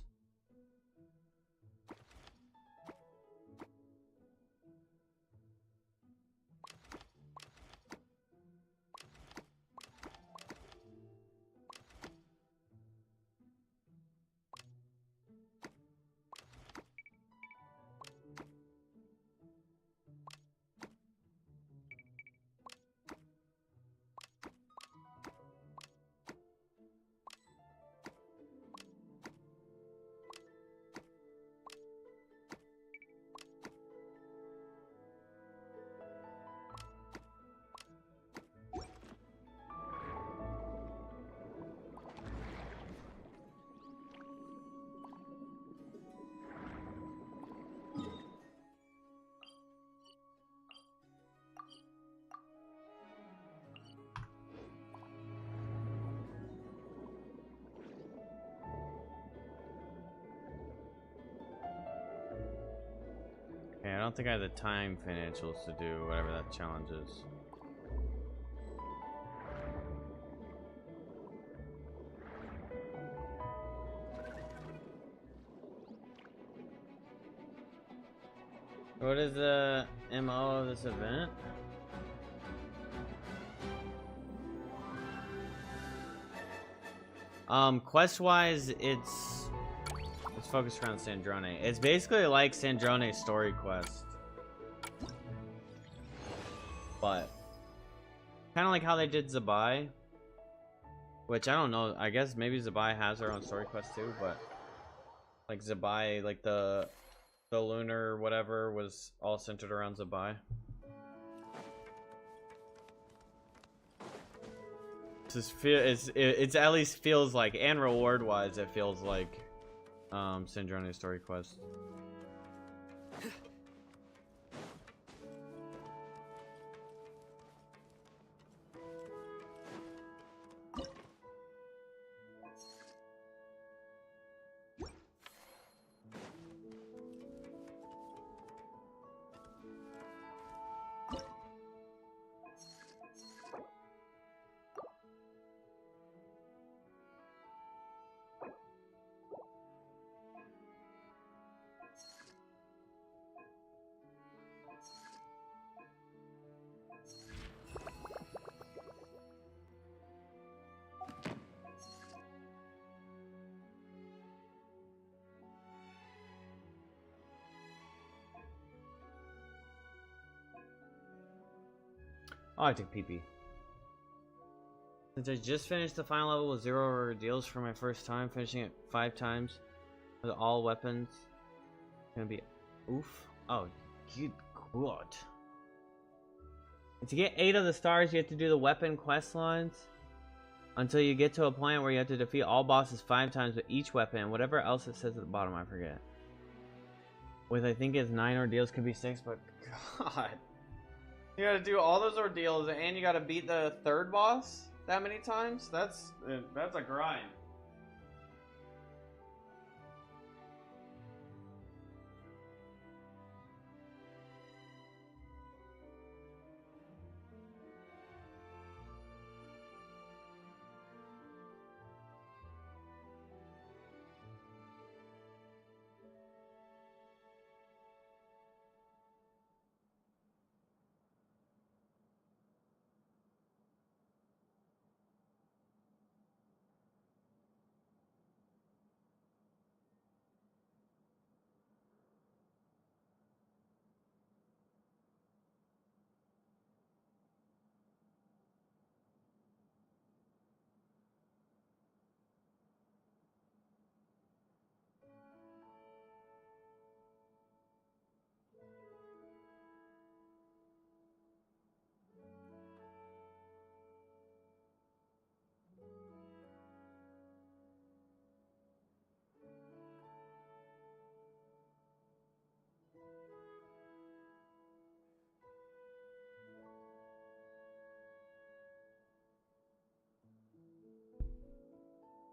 Okay, I don't think I have the time financials to do whatever that challenge is. What is the MO of this event? Quest-wise, it's focused around Sandrone. It's basically like Sandrone's story quest, but kind of like how they did Zabai, which I don't know. I guess maybe Zabai has her own story quest too, but like Zabai, like the lunar whatever was all centered around Zabai. It's at least feels like, and reward wise it feels like Sandrone's story quest. Oh, I took PP. Since I just finished the final level with 0 ordeals for my first time, finishing it 5 times with all weapons, it's gonna be oof. Oh, good god. And to get 8 of the stars, you have to do the weapon quest lines. until you get to a point where you have to defeat all bosses 5 times with each weapon and whatever else it says at the bottom, I forget. With I think it's 9 ordeals, could be 6, but god. You gotta do all those ordeals and you gotta beat the 3rd boss that many times? That's a grind.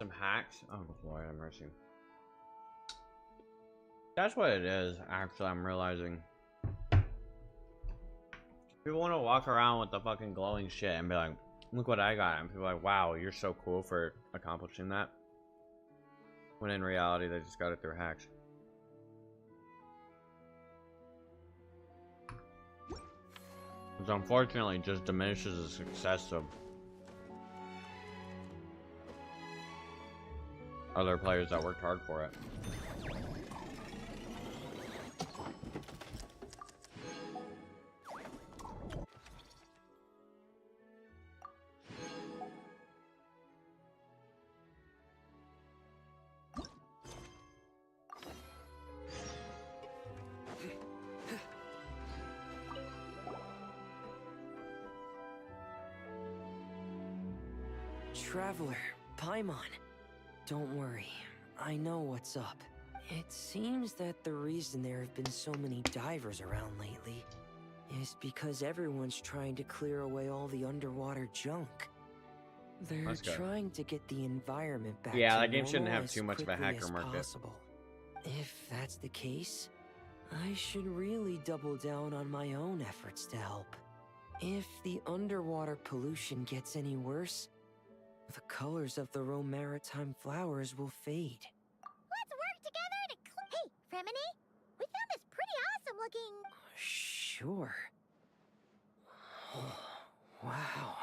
Some hacks? Oh Lord have mercy. That's what it is, actually, I'm realizing. People want to walk around with the fucking glowing shit and be like, look what I got. And people are like, wow, you're so cool for accomplishing that. When in reality, they just got it through hacks. Which unfortunately just diminishes the success of other players that worked hard for it. Traveler, Paimon. Don't worry, I know what's up. It seems that the reason there have been so many divers around lately is because everyone's trying to clear away all the underwater junk. They're That's good. trying to get the environment back Yeah, to that game shouldn't normal have as too much of a quickly hacker as market. possible. If that's the case, I should really double down on my own efforts to help. If the underwater pollution gets any worse, the colors of the Rome maritime flowers will fade. Let's work together to Hey, Fremini, we found this pretty awesome looking... Sure. Wow.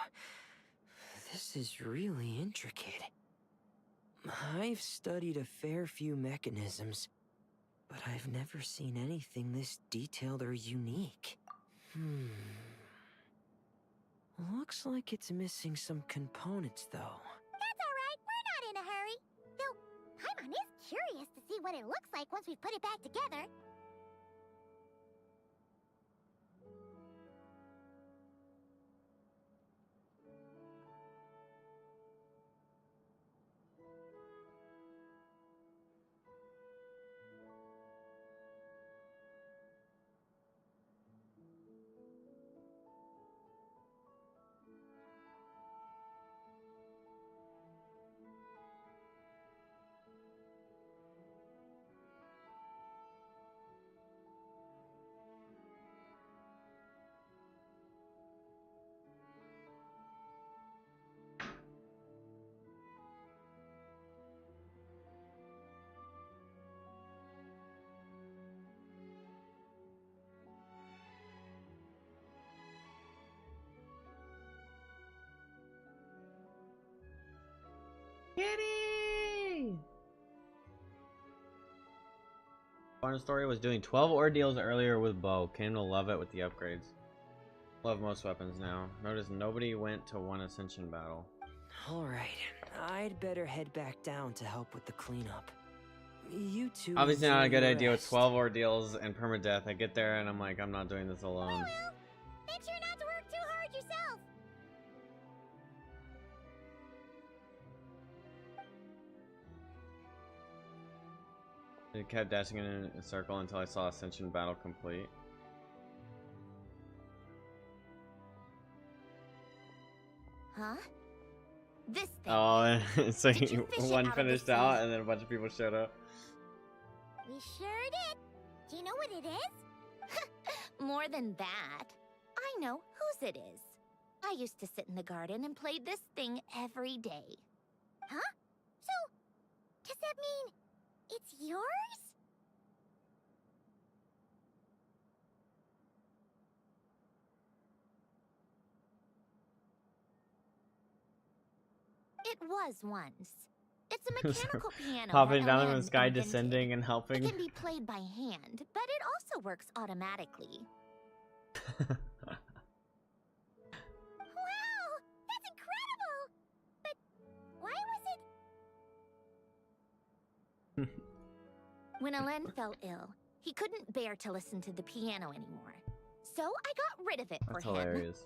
This is really intricate. I've studied a fair few mechanisms, but I've never seen anything this detailed or unique. Looks like it's missing some components, though. That's alright, we're not in a hurry. Though, Paimon is curious to see what it looks like once we put it back together. Kitty! Fun story was doing 12 ordeals earlier with bow. Came to love it with the upgrades. Love most weapons now. Notice nobody went to one ascension battle. Alright, I'd better head back down to help with the cleanup. You two Obviously not a enjoy good your idea with rest. 12 ordeals and permadeath. I get there and I'm like, I'm not doing this alone. Make sure not to work too hard yourself. I kept dashing in a circle until I saw Ascension battle complete. Huh? This thing. Oh, so Did you fish it one out of the finished sea? out, and then a bunch of people showed up. We sure did. Do you know what it is? More than that. I know whose it is. I used to sit in the garden and play this thing every day. Huh? So, does that mean it's yours? It was once. It's a mechanical piano. Hopping that down in the LOHEN sky, invented. descending and It helping. can be played by hand, but it also works automatically. Wow! That's incredible! But why was it... When Alen fell ill, he couldn't bear to listen to the piano anymore. So I got rid of it for That's him. hilarious.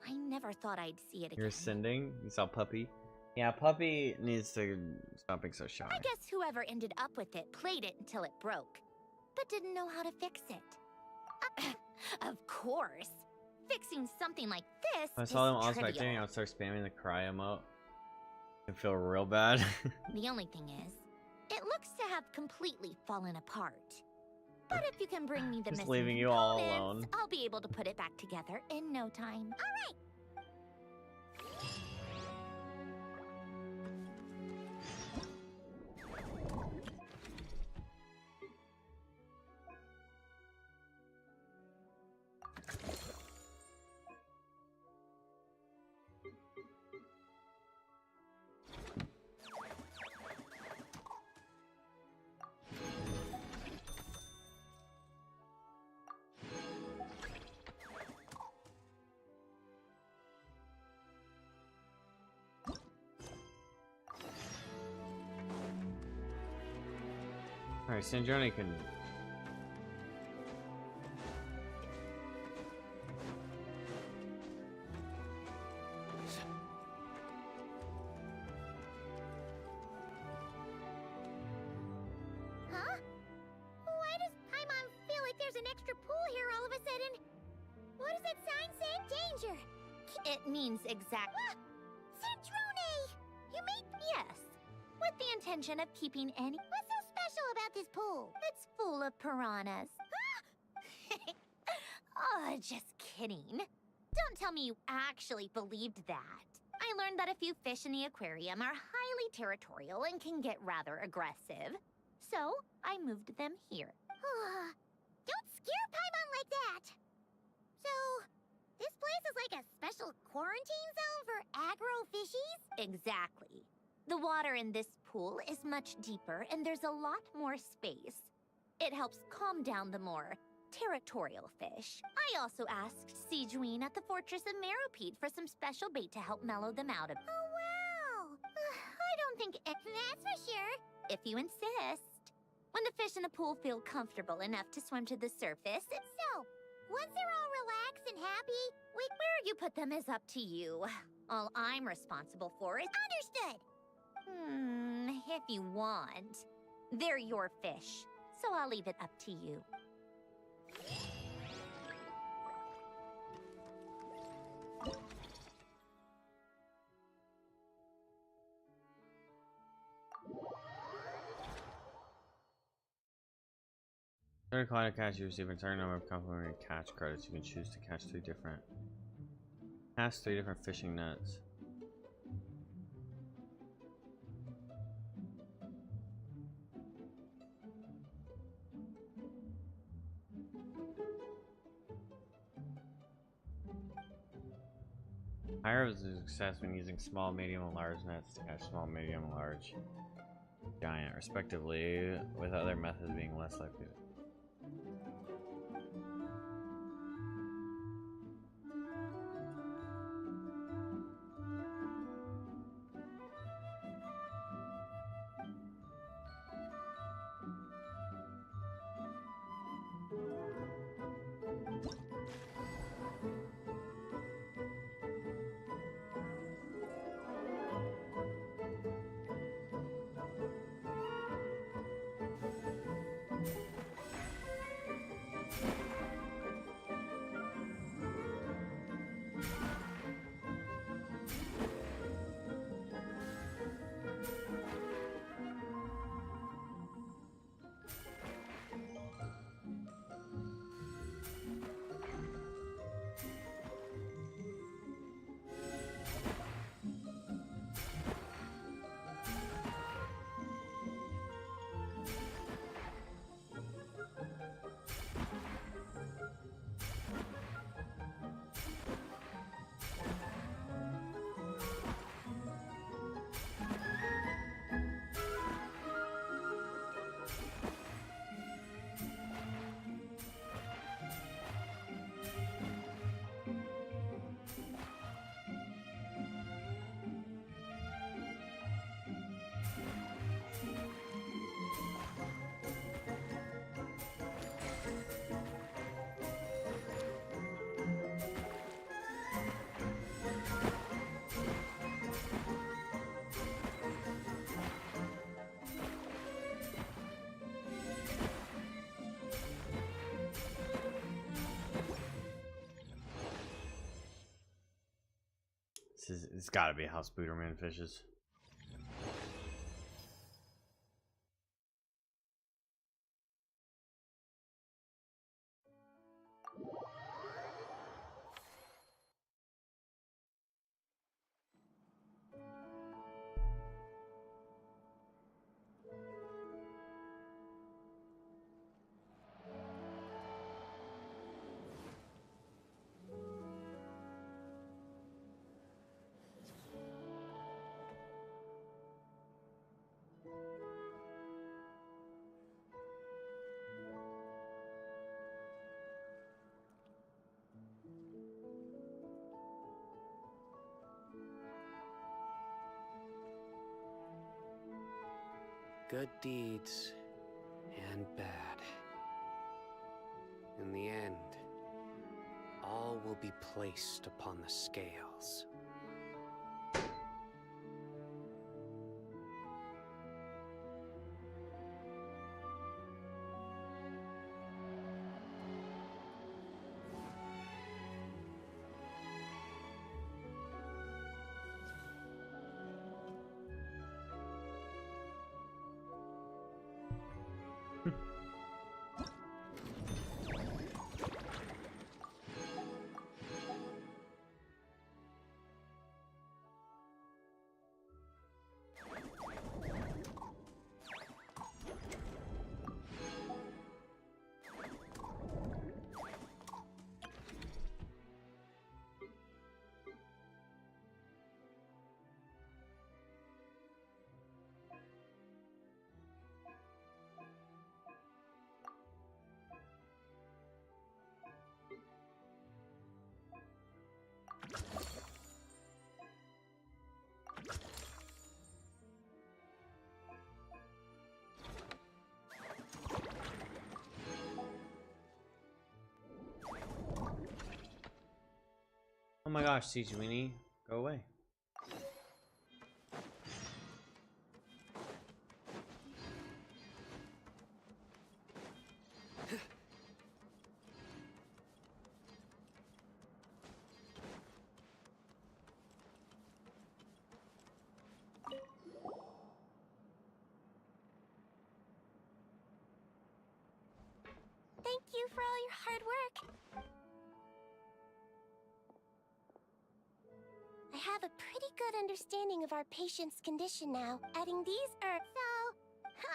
I never thought I'd see it again. You're ascending. You saw Puppy. Yeah, Puppy needs to stop being so shy. I guess whoever ended up with it played it until it broke, but didn't know how to fix it. Of course. Fixing something like this If I saw them all is trivial. spectating, I would start spamming the cry emote. I feel real bad. The only thing is, it looks to have completely fallen apart. But if you can bring me the Just missing leaving you all components, alone. I'll be able to put it back together in no time. All right. Alright, Sanjoni can... Huh? Why does Paimon feel like there's an extra pool here all of a sudden? What does that sign say? Danger! It means exact... Centrone! You mean... Yes. With the intention of keeping any... What's so special about this pool? It's full of piranhas. Oh, just kidding. Don't tell me you actually believed that. I learned that a few fish in the aquarium are highly territorial and can get rather aggressive. So, I moved them here. Don't scare Paimon like that! So, this place is like a special quarantine zone for aggro fishies? Exactly. The water in this pool is much deeper and there's a lot more space. It helps calm down the more territorial fish. I also asked Sijuin at the Fortress of Meropede for some special bait to help mellow them out a bit. Oh, wow! I don't think that's for sure. If you insist. When the fish in the pool feel comfortable enough to swim to the surface, it's so. Once they're all relaxed and happy, where you put them is up to you. All I'm responsible for is... Understood! If you want. They're your fish, so I'll leave it up to you. During client catch, you receive a certain number of complimentary catch credits. You can choose to catch three different fishing nets. Higher is a success when using small, medium, and large nets to catch small, medium, large, giant, respectively, with other methods being less likely. It's gotta be House Booterman fishes. Good deeds and bad. In the end, all will be placed upon the scales. Oh my gosh, Siege Weenie, go away. Thank you for all your hard work. I have a pretty good understanding of our patient's condition now. Adding these herbs. So,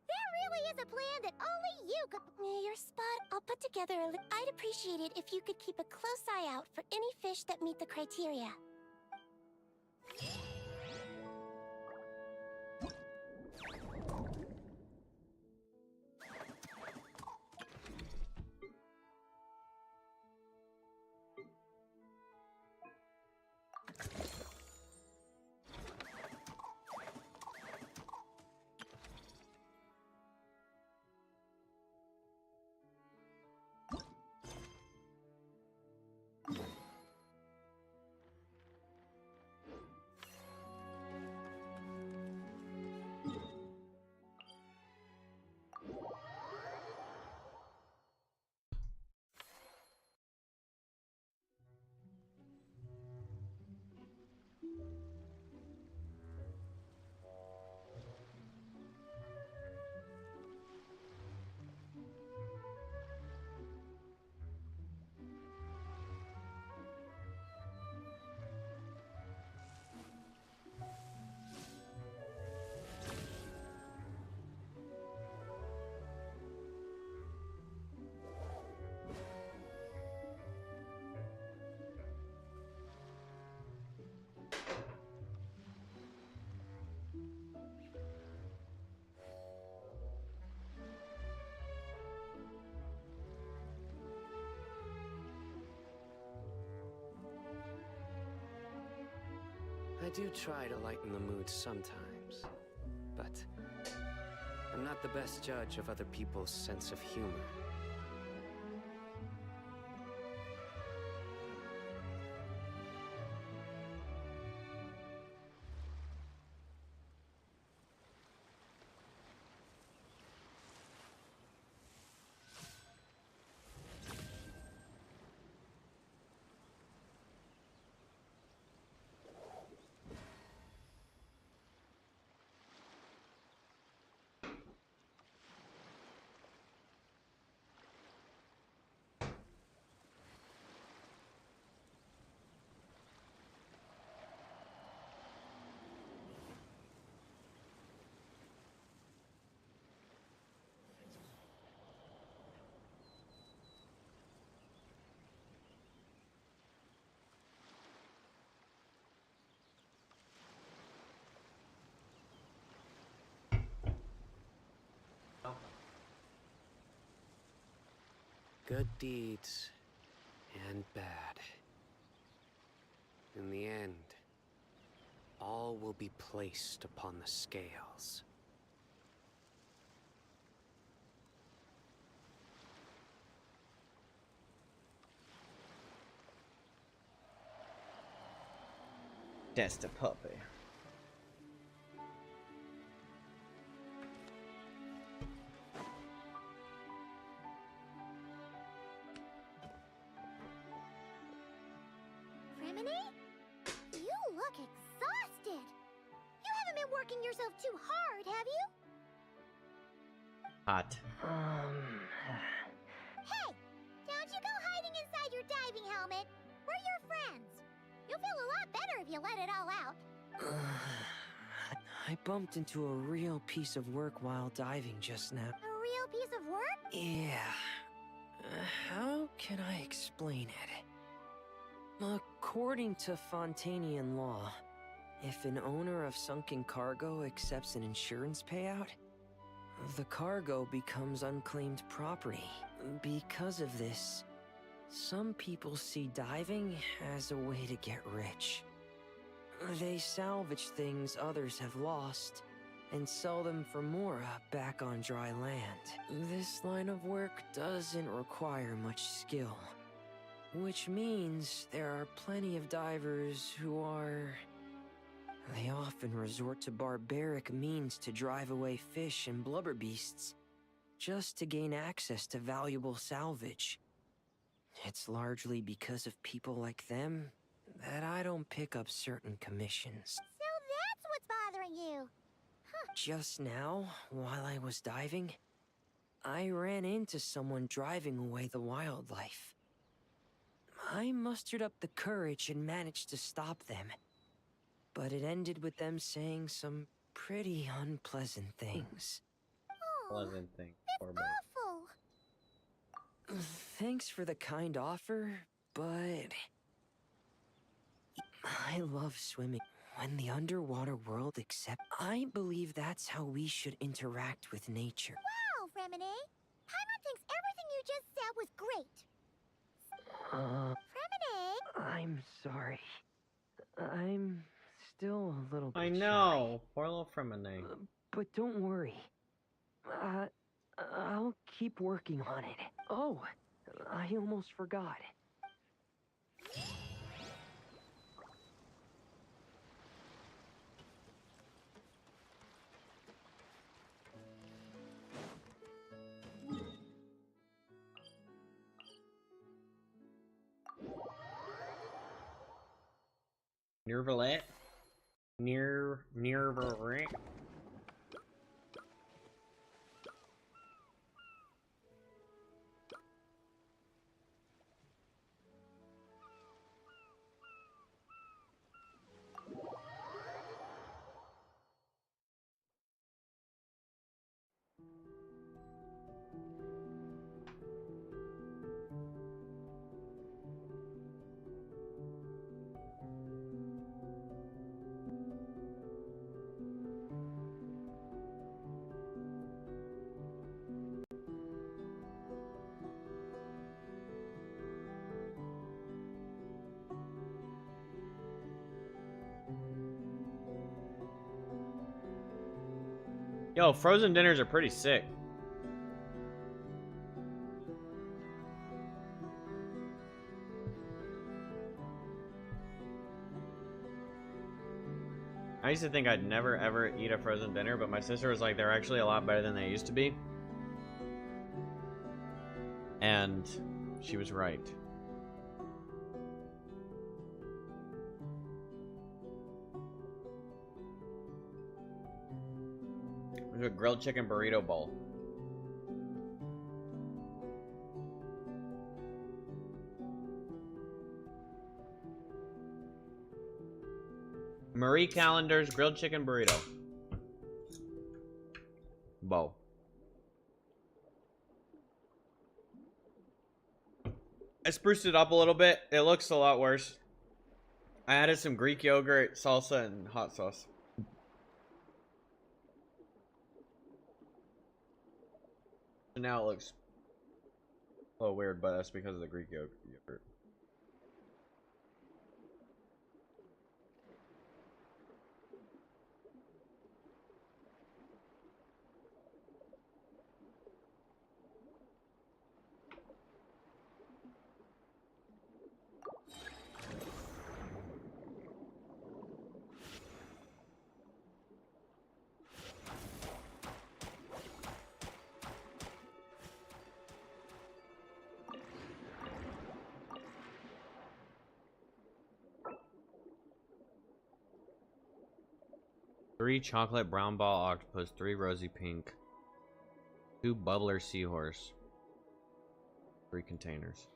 there really is a plan that only you could. Your spot. I'll put together a. I'd appreciate it if you could keep a close eye out for any fish that meet the criteria. I do try to lighten the mood sometimes, but I'm not the best judge of other people's sense of humor. Good deeds and bad. In the end, all will be placed upon the scales. That's the puppy. Remini? You look exhausted. You haven't been working yourself too hard, have you? Hot. Hey! Don't you go hiding inside your diving helmet. We're your friends. You'll feel a lot better if you let it all out. I bumped into a real piece of work while diving just now. A real piece of work? Yeah. How can I explain it? According to Fontanian law, if an owner of sunken cargo accepts an insurance payout, the cargo becomes unclaimed property. Because of this, some people see diving as a way to get rich. They salvage things others have lost and sell them for more back on dry land. This line of work doesn't require much skill, which means there are plenty of divers who are... They often resort to barbaric means to drive away fish and blubber beasts, just to gain access to valuable salvage. It's largely because of people like them that I don't pick up certain commissions. So that's what's bothering you. Just now, while I was diving, I ran into someone driving away the wildlife. I mustered up the courage and managed to stop them, but it ended with them saying some pretty unpleasant things. Pleasant thing. Poor It's baby. awful. Thanks for the kind offer, but... I love swimming. When the underwater world accepts... I believe that's how we should interact with nature. Wow, Remini. Paimon thinks everything you just said was great. Remini? I'm sorry. I'm still a little bit I shy. know. Poor little Fremine. But don't worry. I'll keep working on it. Oh, I almost forgot. Nervalet? Nervalet? Yo, frozen dinners are pretty sick. I used to think I'd never ever eat a frozen dinner, but my sister was like, they're actually a lot better than they used to be. And she was right. There's a grilled chicken burrito bowl. Marie Callender's grilled chicken burrito bowl. I spruced it up a little bit. It looks a lot worse. I added some Greek yogurt, salsa, and hot sauce. So now it looks a little weird, but that's because of the Greek yogurt. Three chocolate brown ball octopus, 3 rosy pink, 2 bubbler seahorse, 3 containers.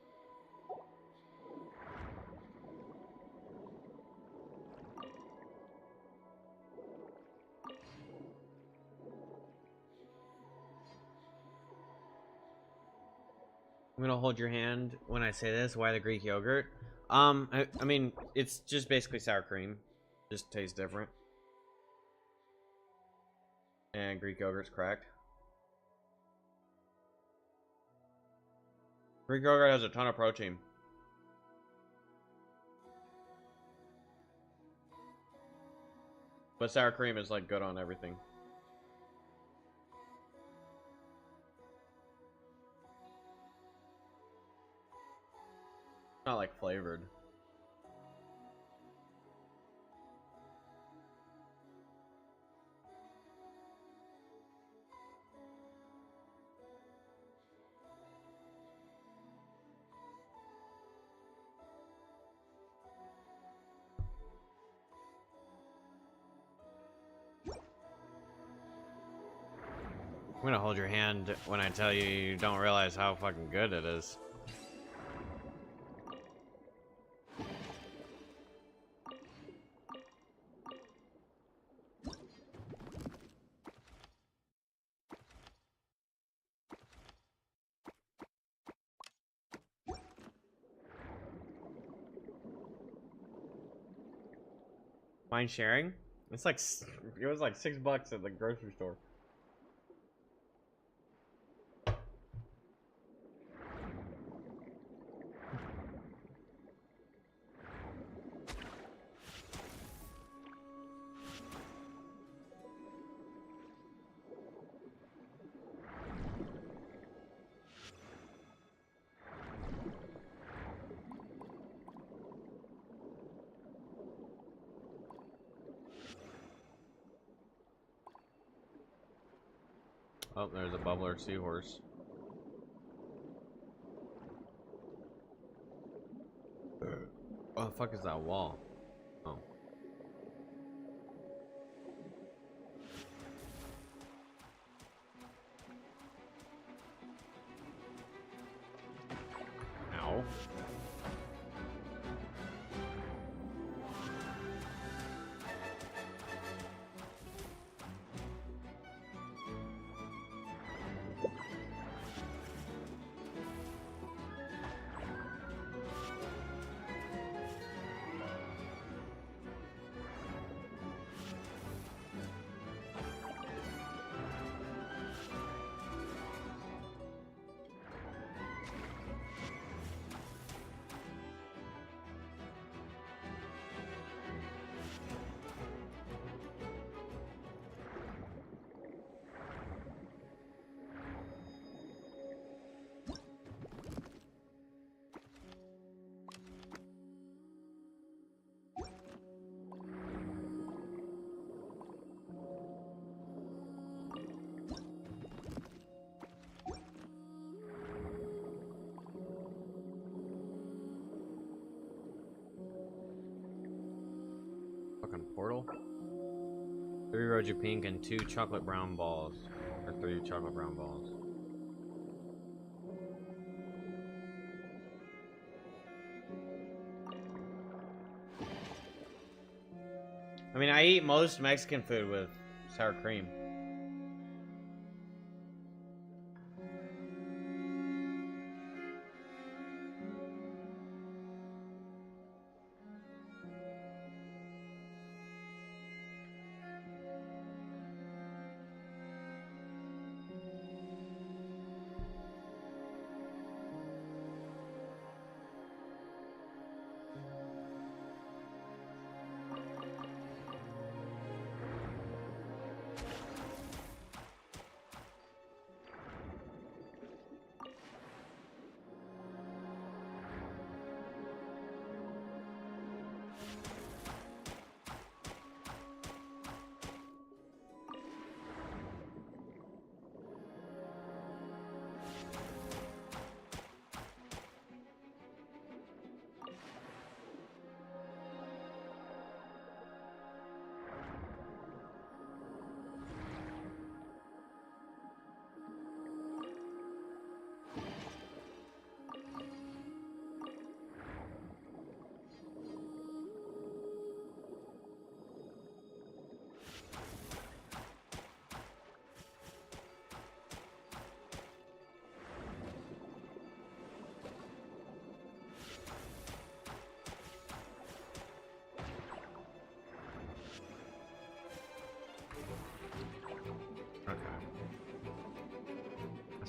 I'm gonna hold your hand when I say this. Why the Greek yogurt? I mean, it's just basically sour cream, just tastes different. And Greek yogurt's cracked. Greek yogurt has a ton of protein. But sour cream is like good on everything. Not like flavored. I'm gonna hold your hand when I tell you you don't realize how fucking good it is. Mind sharing? It's like, it was like $6 at the grocery store. Oh, there's a bubbler seahorse. What the fuck is that wall? Oh. Ow. Fucking portal. 3 rosy pink and 2 chocolate brown balls. Or 3 chocolate brown balls. I mean, I eat most Mexican food with sour cream.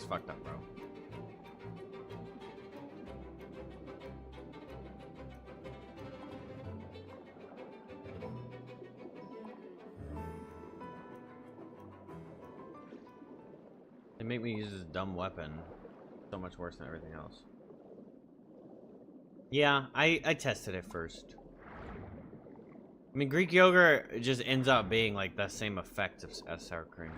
fucked up, bro. They make me use this dumb weapon. So much worse than everything else. Yeah, I tested it first. I mean, Greek yogurt just ends up being like the same effect as sour cream.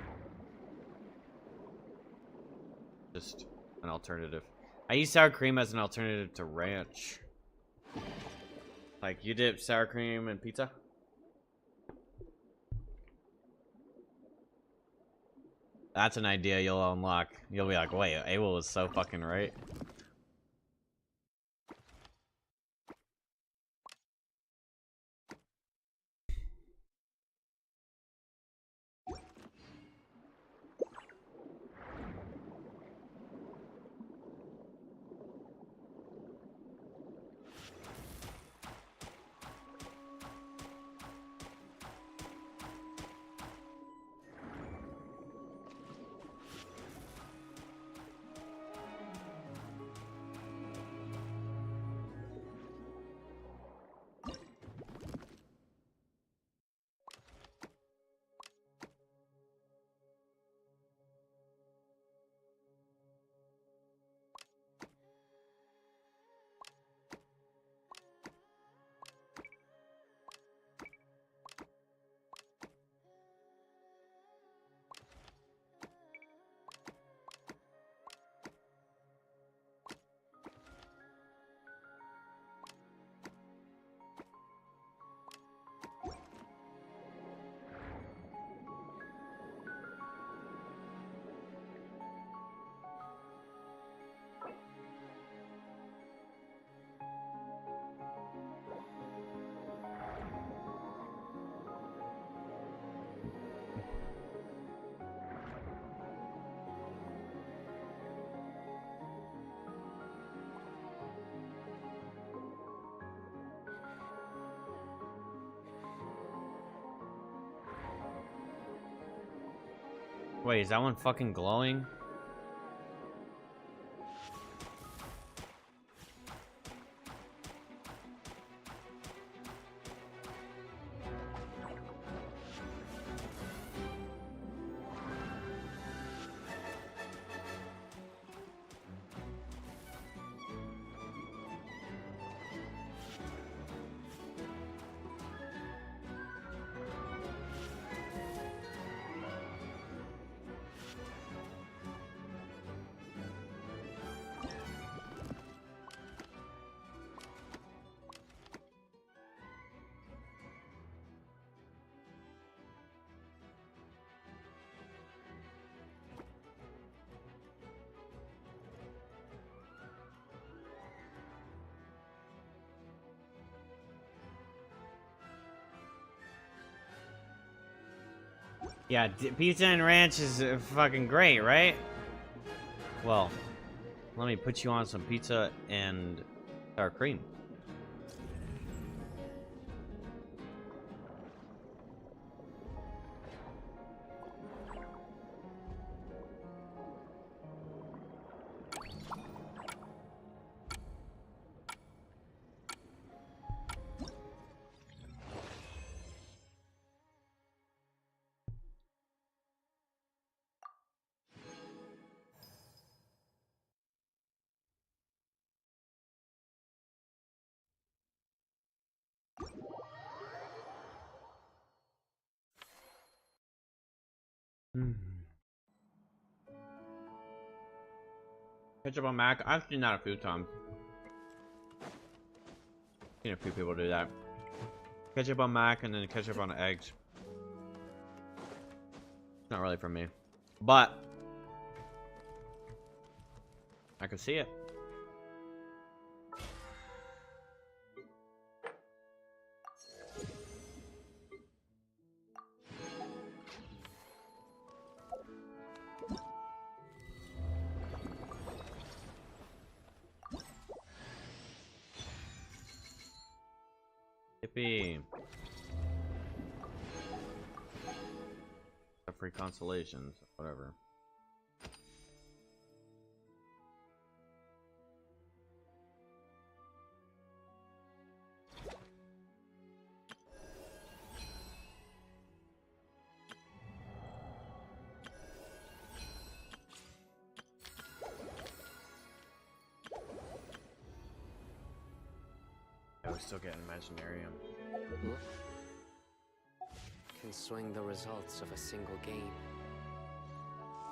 Just an alternative. I use sour cream as an alternative to ranch. Like, you dip sour cream in pizza? That's an idea you'll unlock. You'll be like, wait, Abel was so fucking right. Wait, is that one fucking glowing? Yeah, pizza and ranch is fucking great, right? Well, let me put you on some pizza and sour cream. Ketchup on mac. I've seen that a few times. Seen a few people do that. Ketchup on mac and then ketchup on eggs. It's not really for me, but I can see it. Yippee. Free constellations, whatever. I was still getting Imaginarium. Can swing the results of a single game,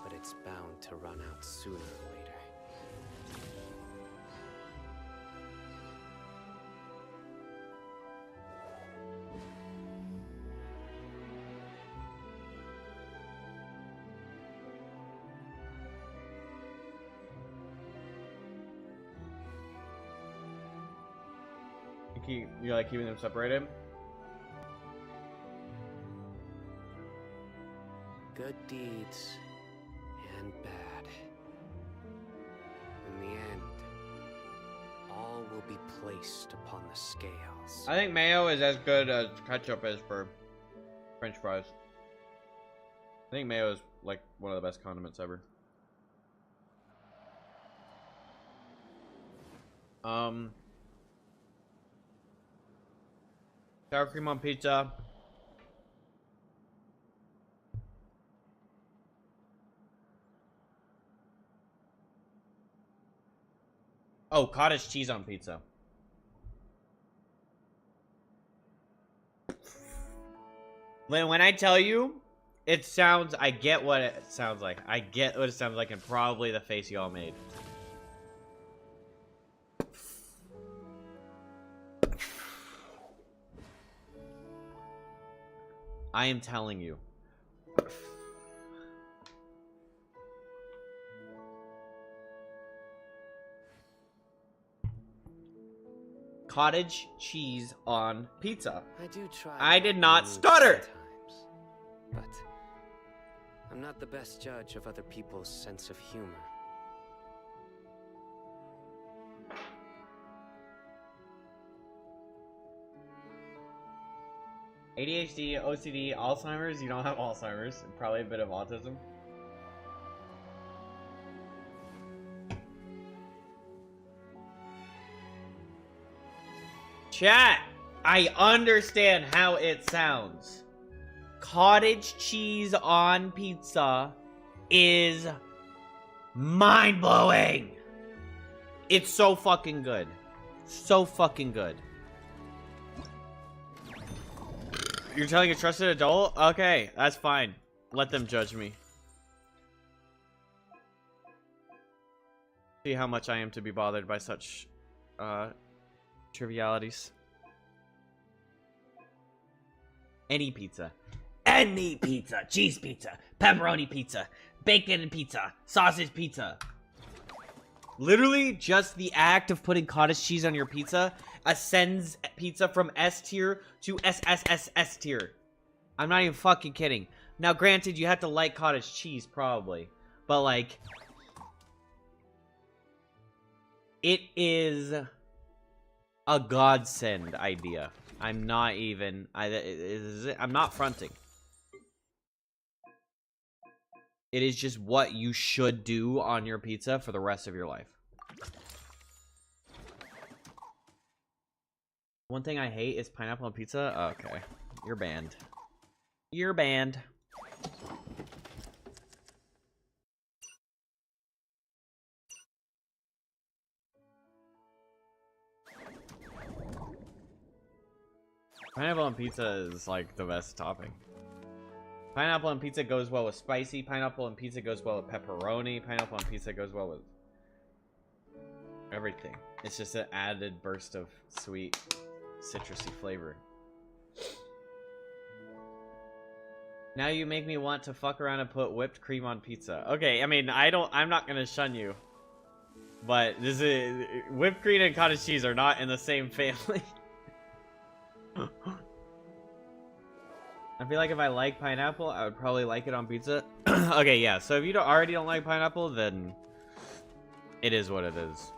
but it's bound to run out sooner or later. You like keeping them separated? Good deeds and bad. In the end, all will be placed upon the scales. I think mayo is as good as ketchup is for French fries. I think mayo is like one of the best condiments ever. Sour cream on pizza. Oh, cottage cheese on pizza. When I tell you, it sounds, I get what it sounds like. I get what it sounds like, and probably the face y'all made. I am telling you. Cottage cheese on pizza. I do try. I did not to stutter! sometimes, but I'm not the best judge of other people's sense of humor. ADHD, OCD, Alzheimer's. You don't have Alzheimer's. Probably a bit of autism. Chat, I understand how it sounds. Cottage cheese on pizza is mind-blowing. It's so fucking good. So fucking good. You're telling a trusted adult? Okay, that's fine. Let them judge me. See how much I am to be bothered by such trivialities. Any pizza. Any pizza. Cheese pizza. Pepperoni pizza. Bacon pizza. Sausage pizza. Literally, just the act of putting cottage cheese on your pizza ascends pizza from S tier to SSSS tier. I'm not even fucking kidding. Now, granted, you have to like cottage cheese, probably. But, like, it is a godsend idea. I'm not even... I'm not fronting. It is just what you should do on your pizza for the rest of your life. One thing I hate is pineapple on pizza. Okay. You're banned. You're banned. Pineapple on pizza is like the best topping. Pineapple on pizza goes well with spicy. Pineapple on pizza goes well with pepperoni. Pineapple on pizza goes well with everything. It's just an added burst of sweet, citrusy flavor. Now you make me want to fuck around and put whipped cream on pizza. Okay, I mean, I'm not gonna shun you. But this is... whipped cream and cottage cheese are not in the same family. I feel like if I like pineapple, I would probably like it on pizza. Okay, yeah, so if you already don't like pineapple, then it is what it is.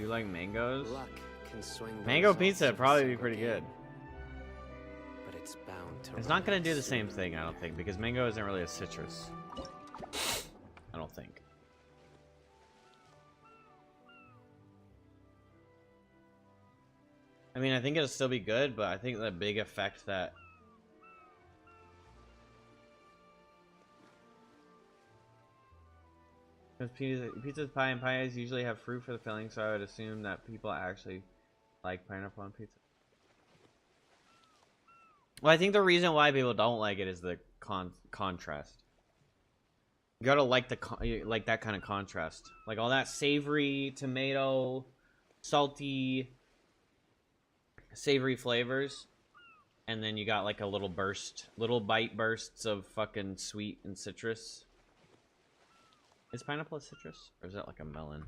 You like mangoes? Luck can swing the Mango results pizza would of a probably be single pretty good. game, but it's bound to It's run not gonna do the its same soon. thing, I don't think, because mango isn't really a citrus. I don't think. I mean, I think it'll still be good, but I think the big effect that... Because pizzas, pie, and pies usually have fruit for the filling, so I would assume that people actually like pineapple on pizza. Well, I think the reason why people don't like it is the contrast. You gotta like like that kind of contrast, like all that savory tomato, salty, savory flavors, and then you got like a little bite bursts of fucking sweet and citrus. Is pineapple a citrus, or is that like a melon?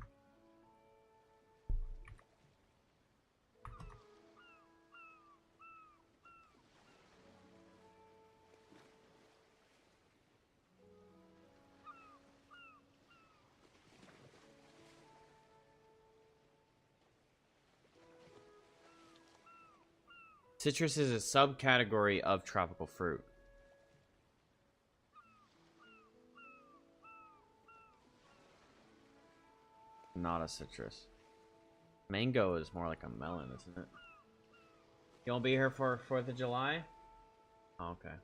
Citrus is a subcategory of tropical fruit. Not a citrus. Mango is more like a melon, isn't it? You won't be here for 4th of July? Oh, okay.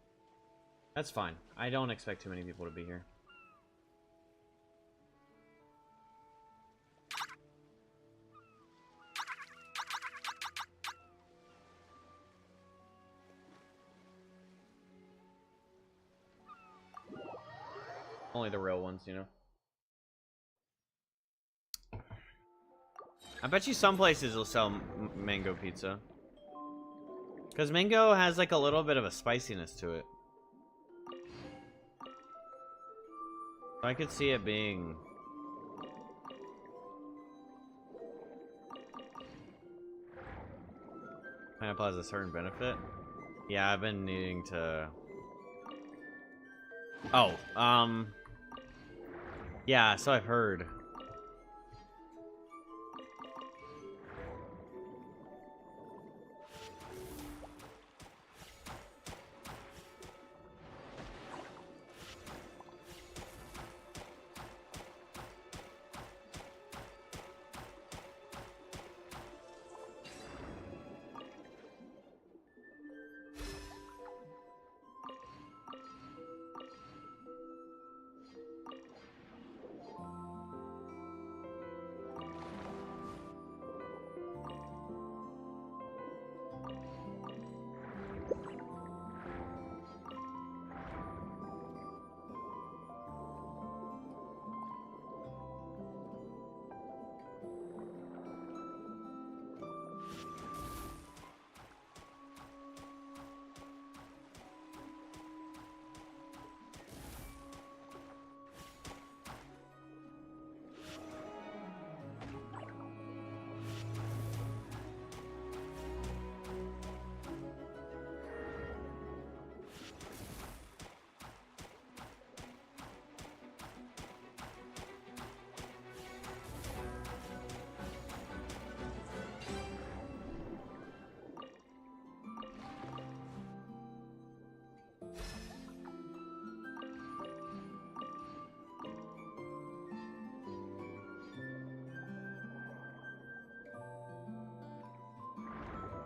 That's fine. I don't expect too many people to be here. Only the real ones, you know. I bet you some places will sell mango pizza. Because mango has like a little bit of a spiciness to it. I could see it being... Pineapple has a certain benefit. Yeah, I've been needing to... Oh, yeah, so I've heard.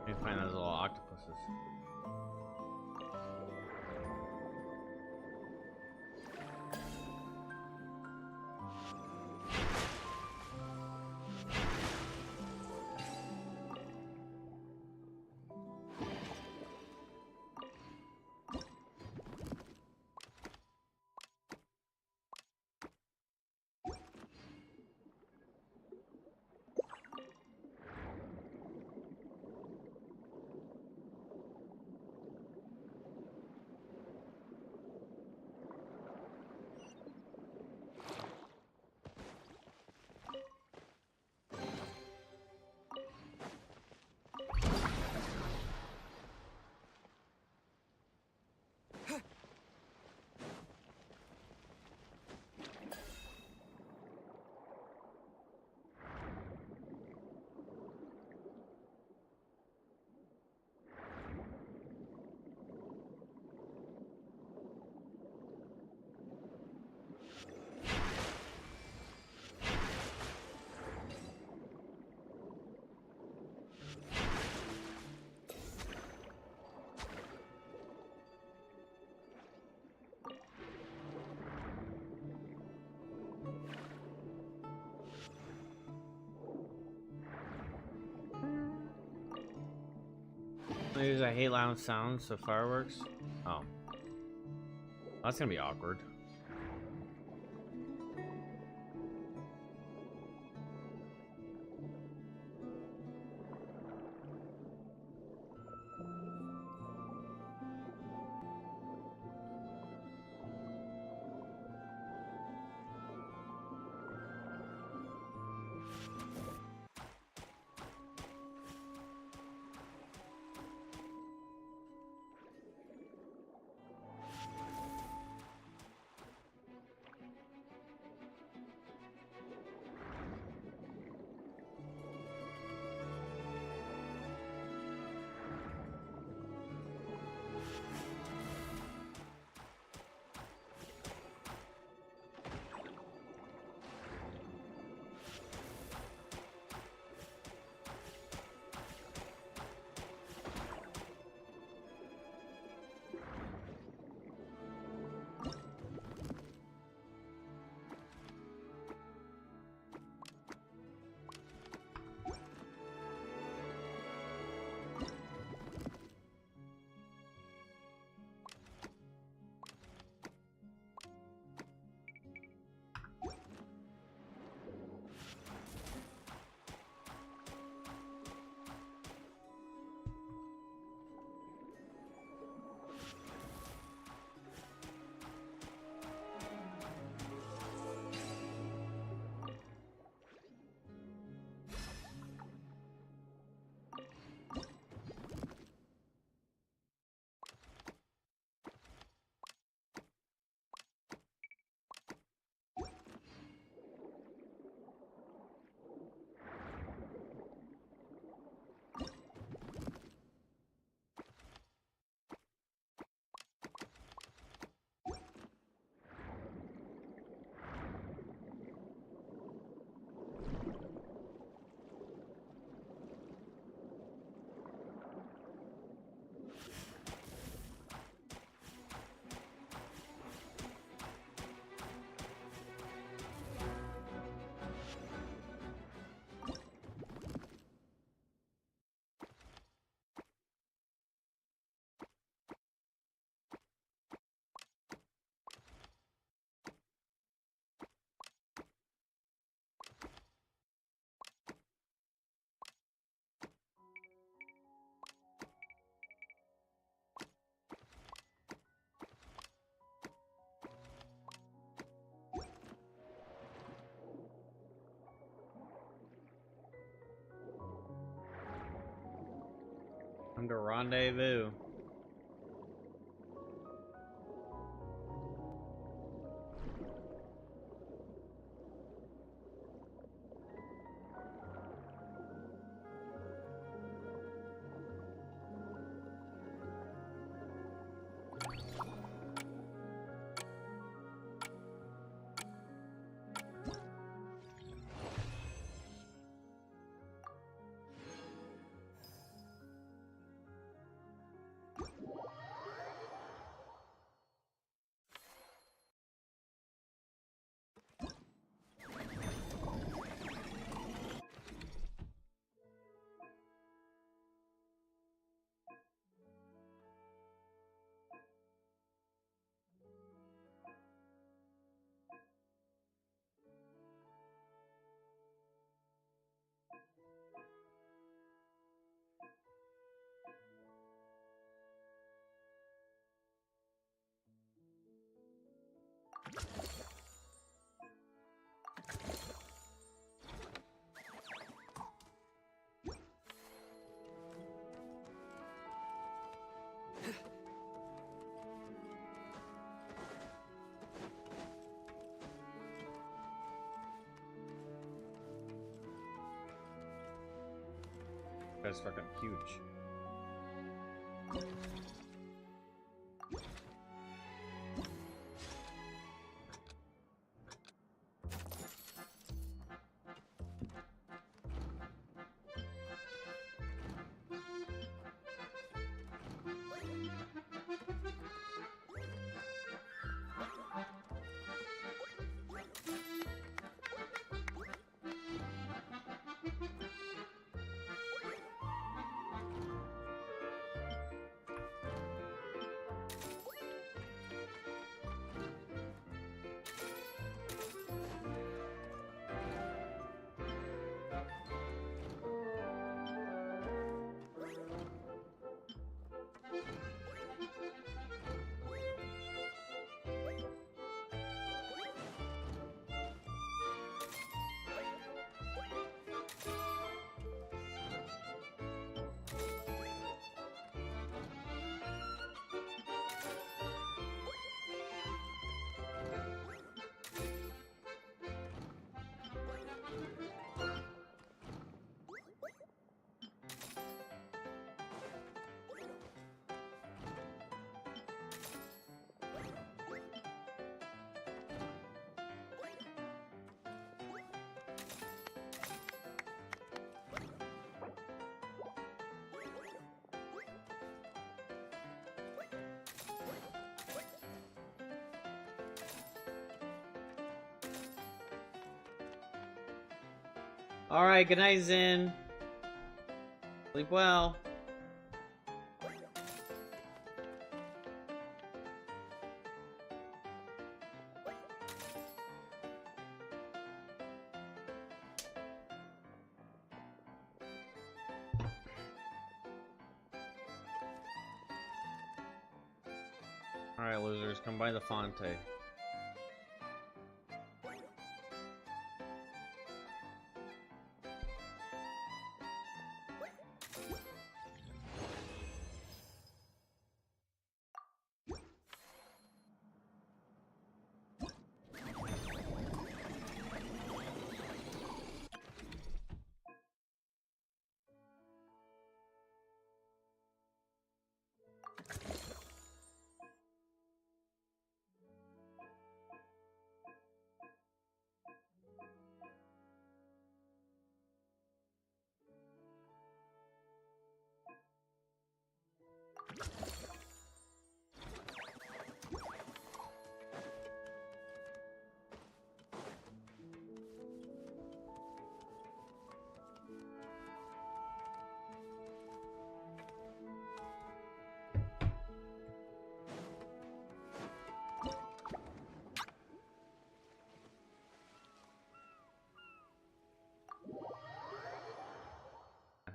Let me find those little octopuses. Because I hate loud sounds, so fireworks. Oh. That's gonna be awkward. Time to rendezvous. That's fucking huge. Alright, good night, Zin. Sleep well. Alright, losers, come by the Fonte.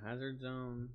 Hazard zone.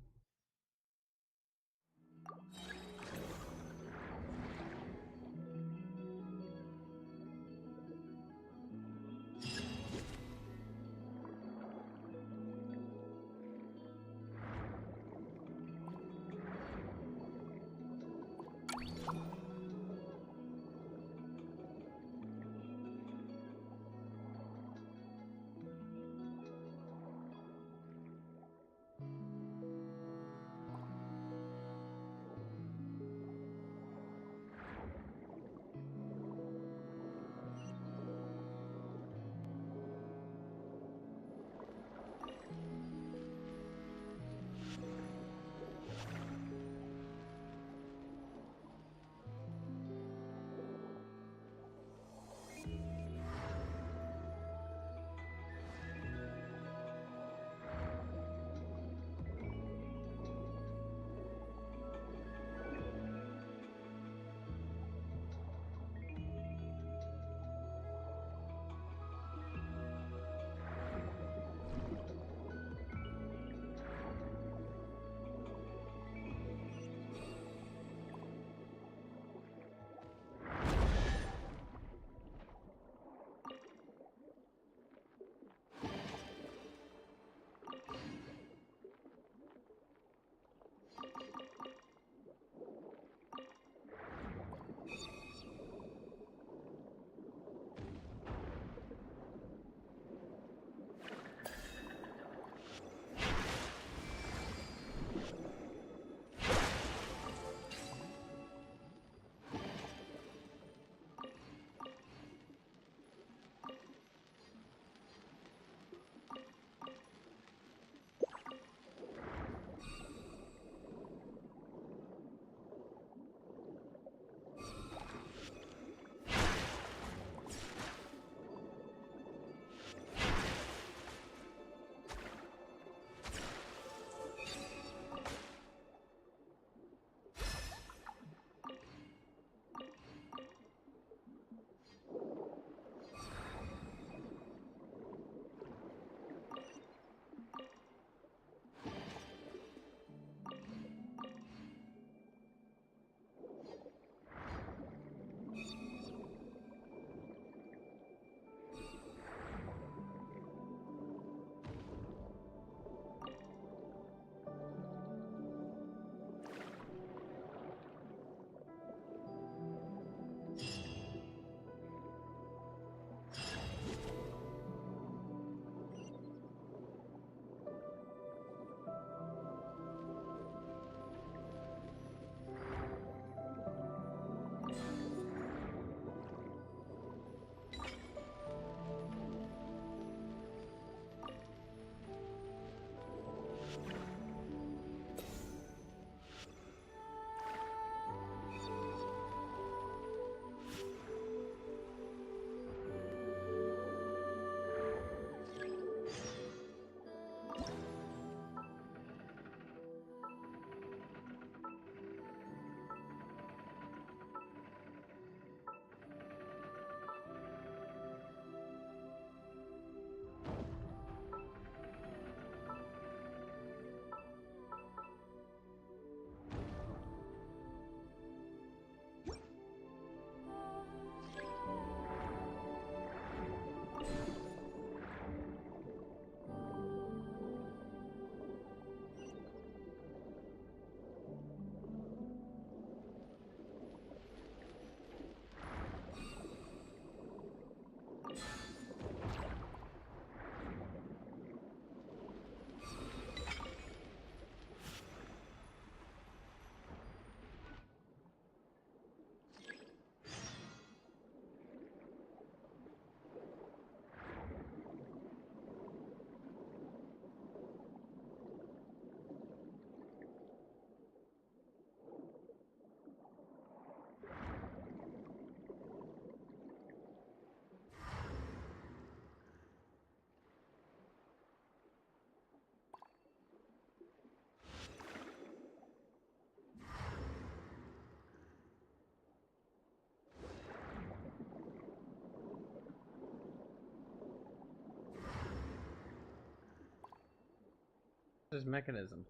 this mechanism?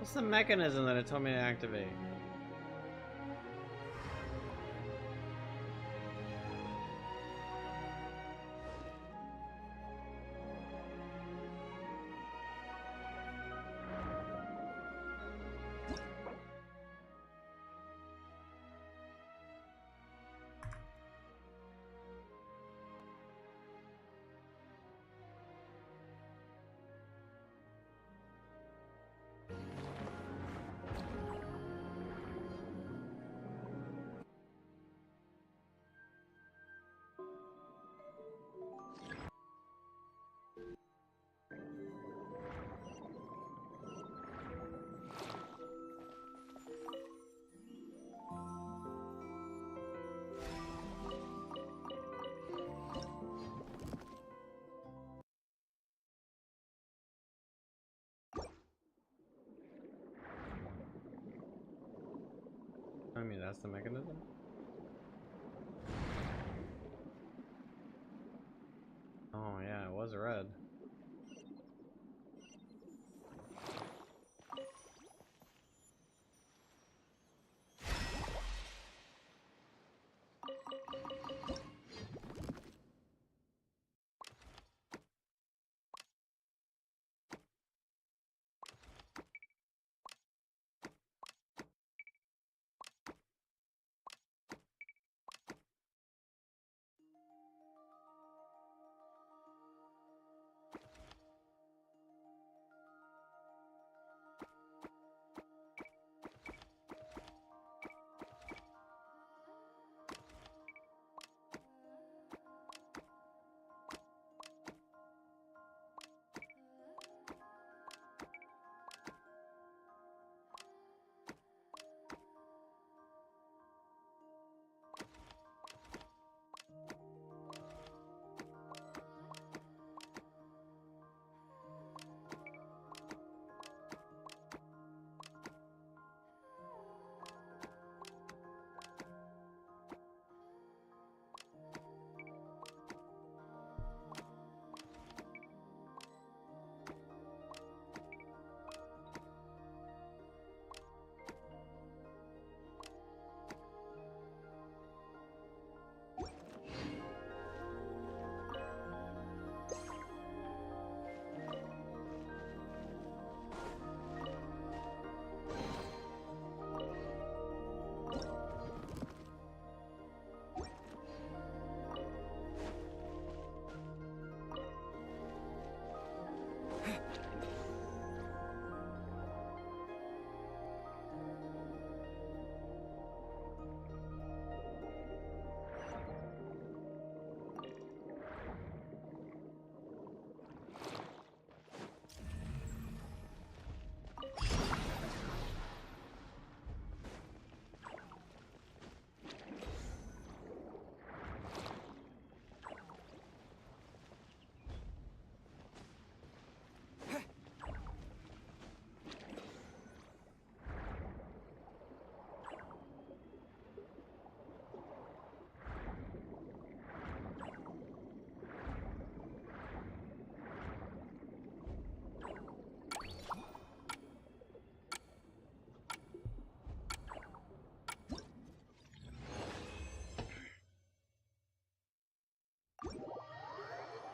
What's the mechanism that it told me to activate? I mean, that's the mechanism? Oh yeah, it was red.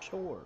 Sure.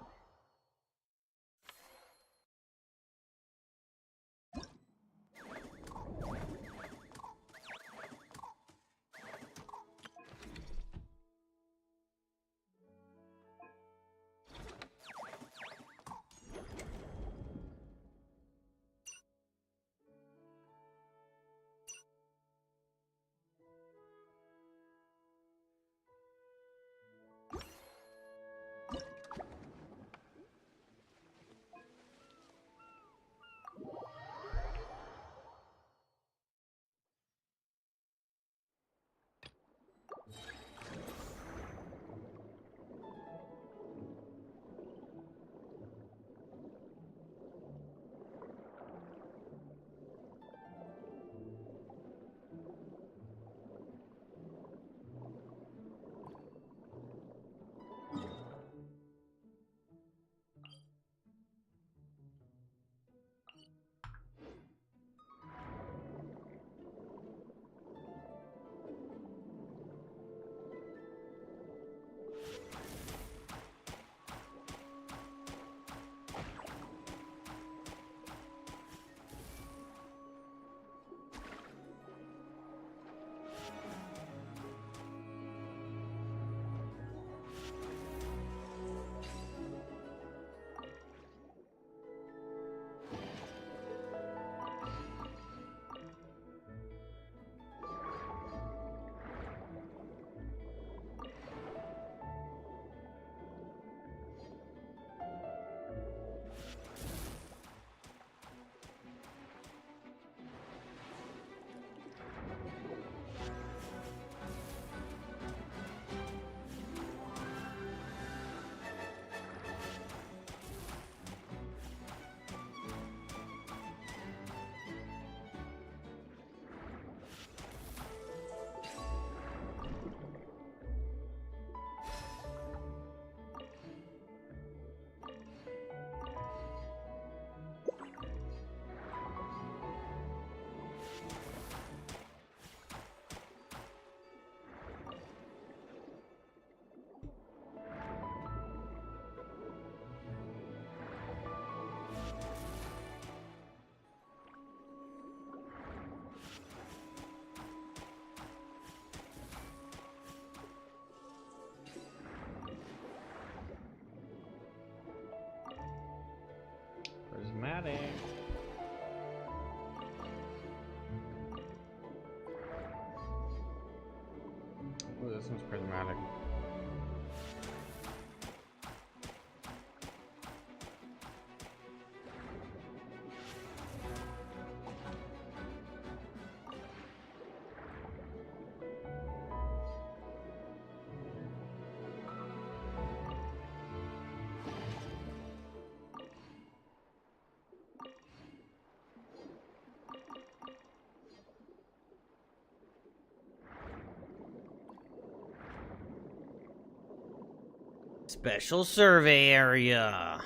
this one's prismatic. Special survey area.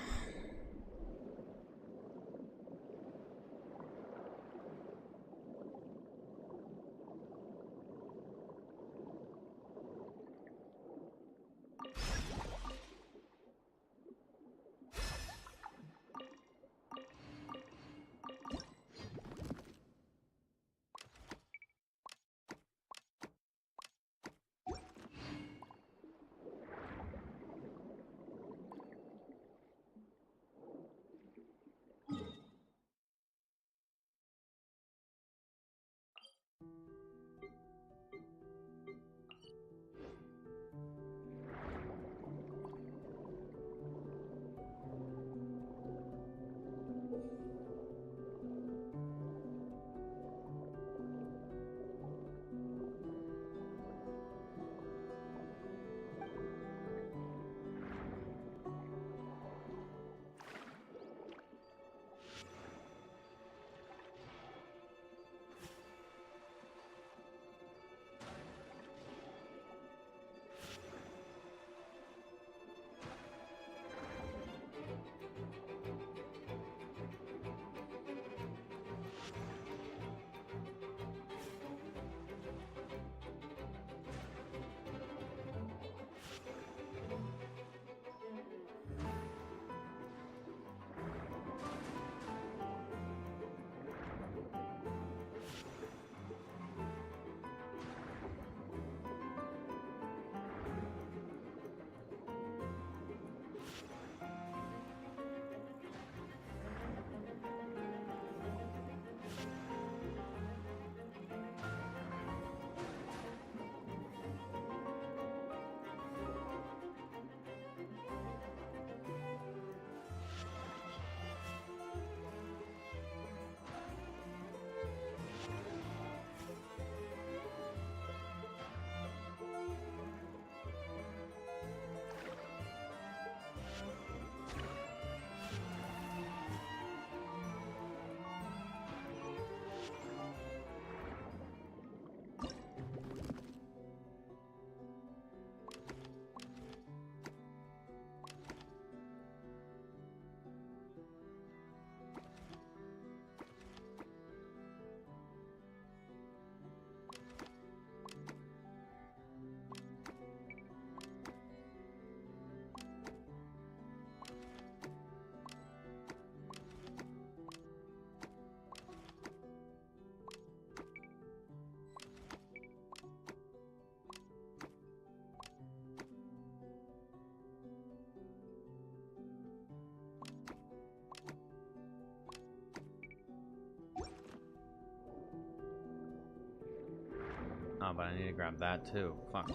Oh, but I need to grab that too. Fuck.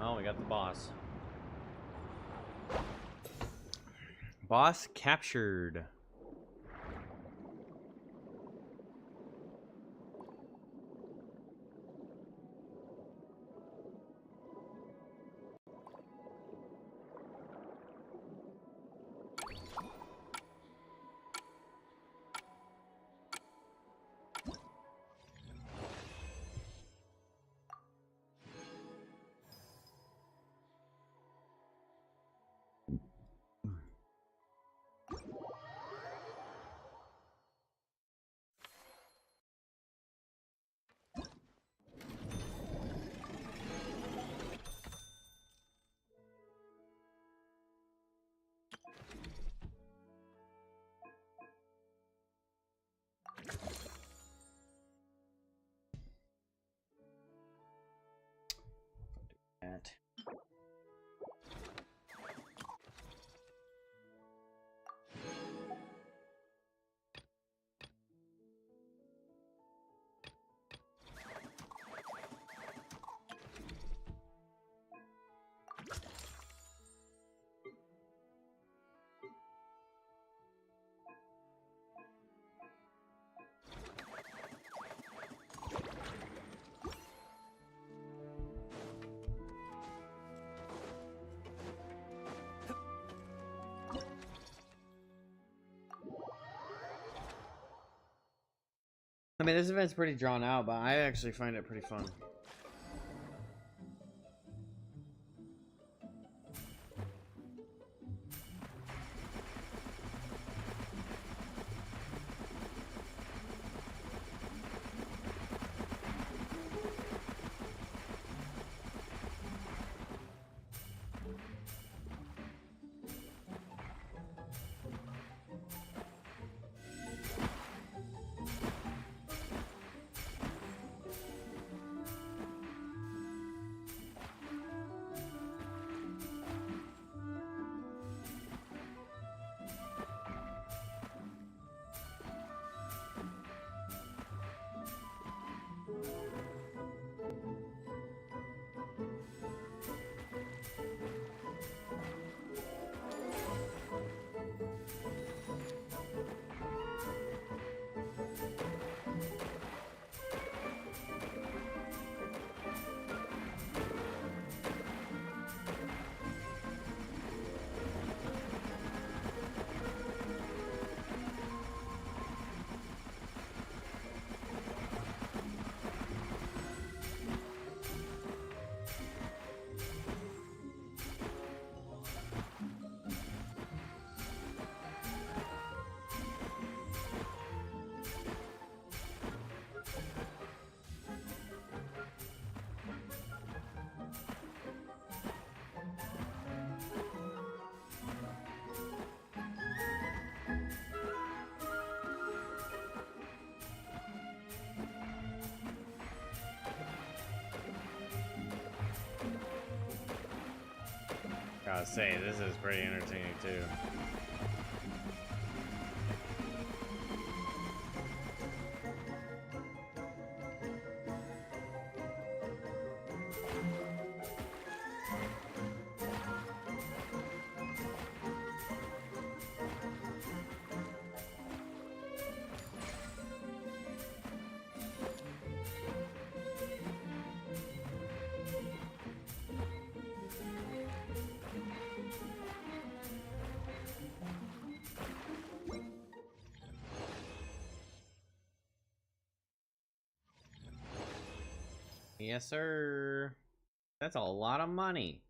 Oh, we got the boss. Boss captured. mean, this event's pretty drawn out, but I actually find it pretty fun. Gotta say, this is pretty entertaining too. Yes, sir. That's a lot of money.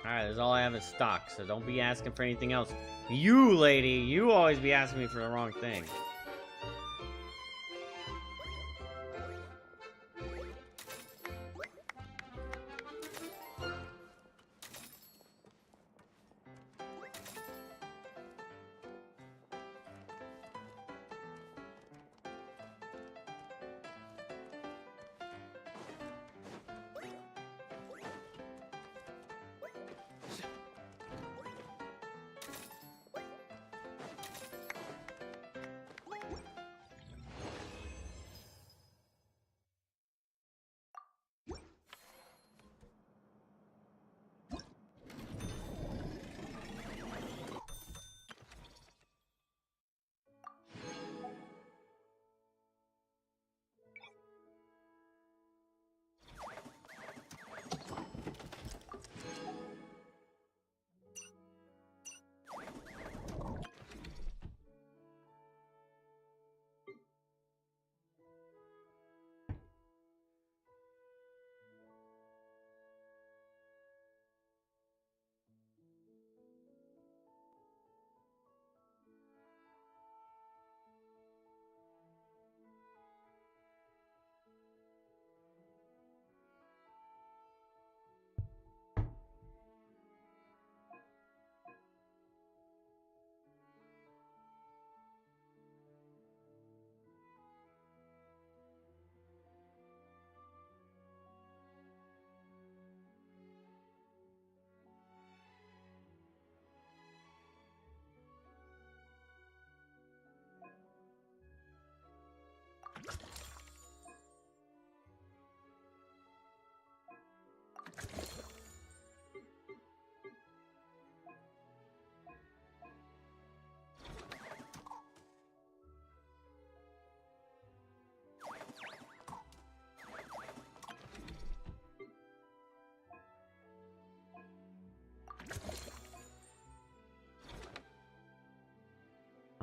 Alright, that's all I have in stock, so don't be asking for anything else. You, lady, you always be asking me for the wrong thing.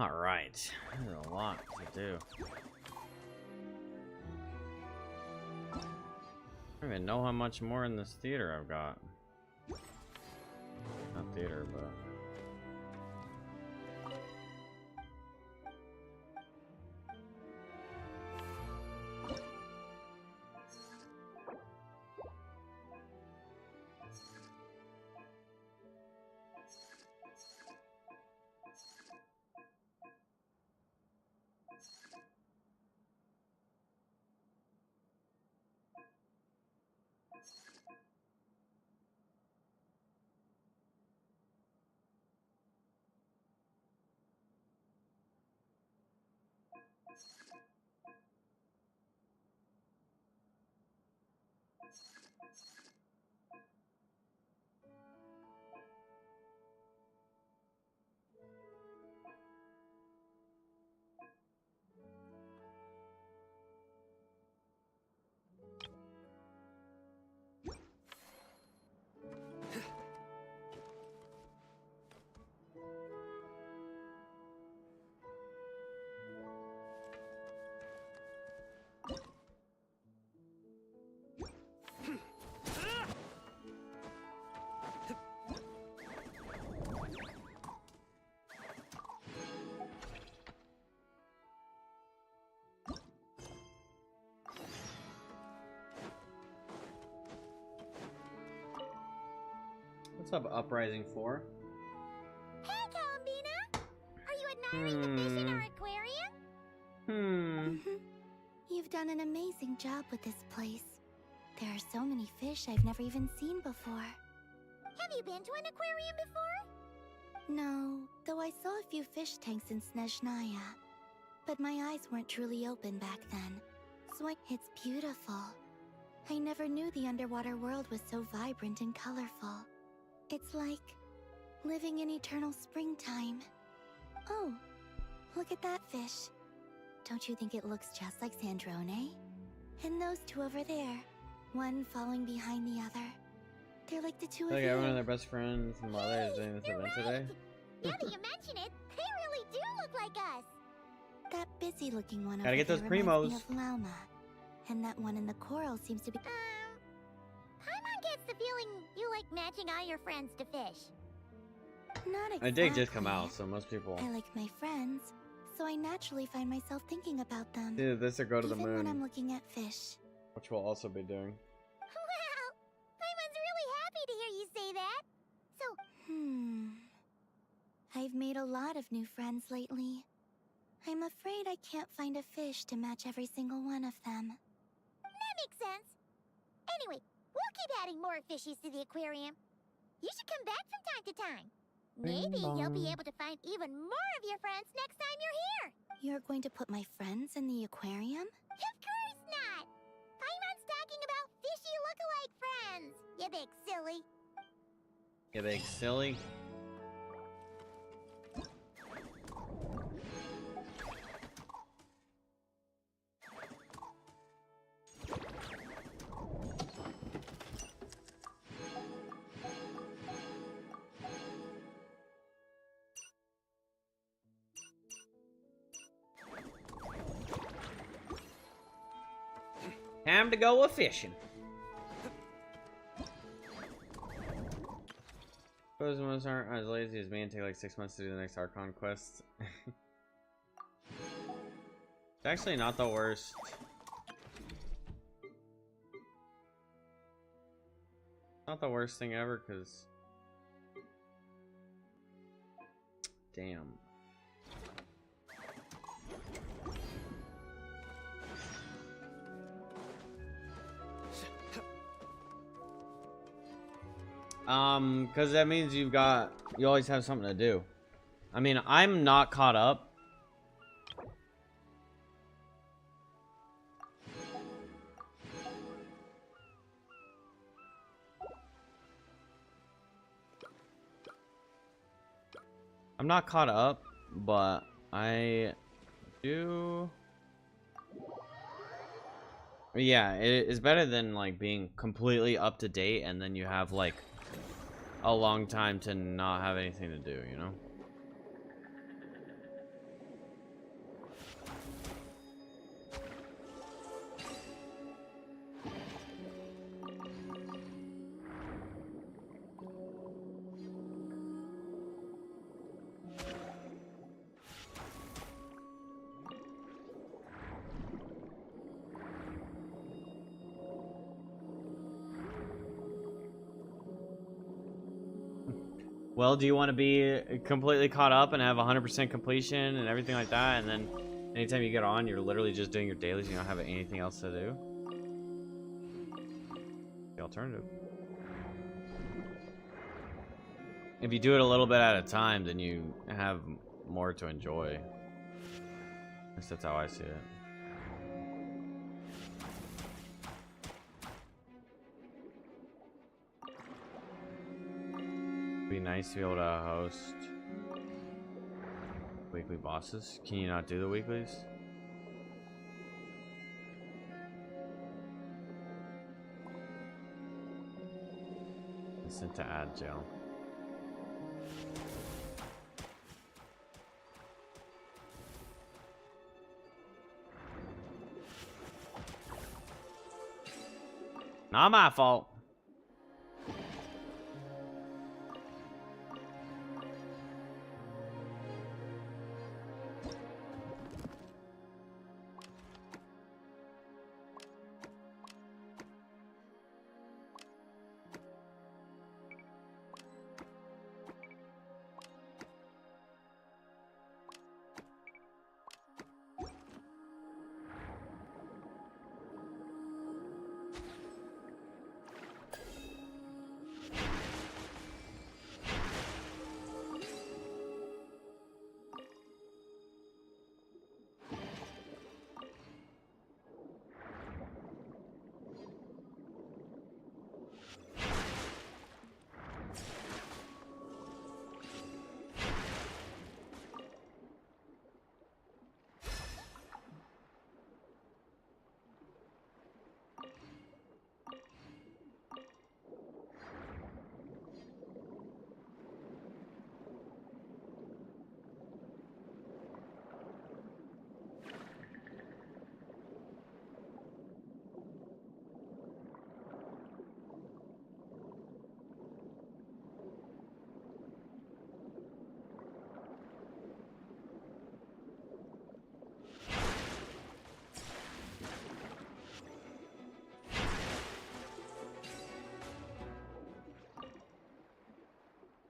Alright. There's a lot to do. I don't even know how much more in this theater I've got. Not theater, but... What's up, Uprising 4? Hey, Columbina! Are you admiring the fish in our aquarium? You've done an amazing job with this place. There are so many fish I've never even seen before. Have you been to an aquarium before? No, though I saw a few fish tanks in Snezhnaya. But my eyes weren't truly open back then. It's beautiful. I never knew the underwater world was so vibrant and colorful. It's like living in eternal springtime. Oh, look at that fish. Don't you think it looks just like Sandrone? And those two over there, one following behind the other. They're like the two of Like you. everyone and their best friends and mother is doing this You're event right. today. Now that you mention it, they really do look like us. That busy-looking one over Gotta get there those reminds me primos. of Lauma. And that one in the coral seems to be... Paimon gets the feeling you like matching all your friends to fish. Not exactly. I did just come out, so most people I like my friends, so I naturally find myself thinking about them. either this or go to the Even when I'm moon, looking at fish. which we'll also be doing. Wow! Paimon's really happy to hear you say that. So, I've made a lot of new friends lately. I'm afraid I can't find a fish to match every single one of them. that makes sense. Anyway, we'll keep adding more fishies to the aquarium. You should come back from time to time. Maybe you'll be able to find even more of your friends next time you're here. You're going to put my friends in the aquarium? Of course not. Paimon's talking about fishy look-alike friends. You big silly. You big silly. Time to go a-fishing. Those ones aren't as lazy as me and take like 6 months to do the next Archon quest. It's actually not the worst. Not the worst thing ever, cause damn. Cause that means you always have something to do. I mean, I'm not caught up. I'm not caught up, but I do. Yeah, it is better than like being completely up to date and then you have like a long time to not have anything to do, you know? Well, do you want to be completely caught up and have 100% completion and everything like that, and then anytime you get on, you're literally just doing your dailies, you don't have anything else to do? The alternative. If you do it a little bit at a time, then you have more to enjoy. At least that's how I see it. Be nice to be able to host weekly bosses. Can you not do the weeklies? Sent to ad jail. Not my fault.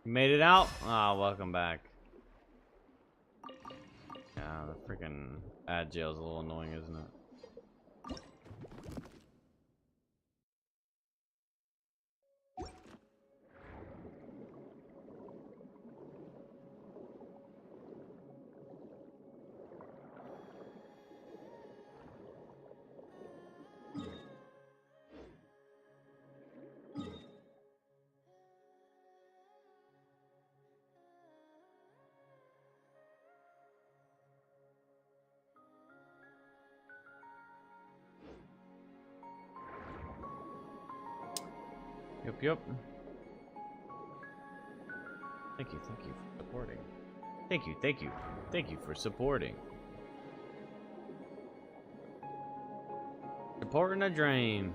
You made it out? Ah, welcome back. Yeah, the freaking ad jail's a little annoying, isn't it? Yep. Thank you for supporting. Thank you for supporting. Supporting a dream.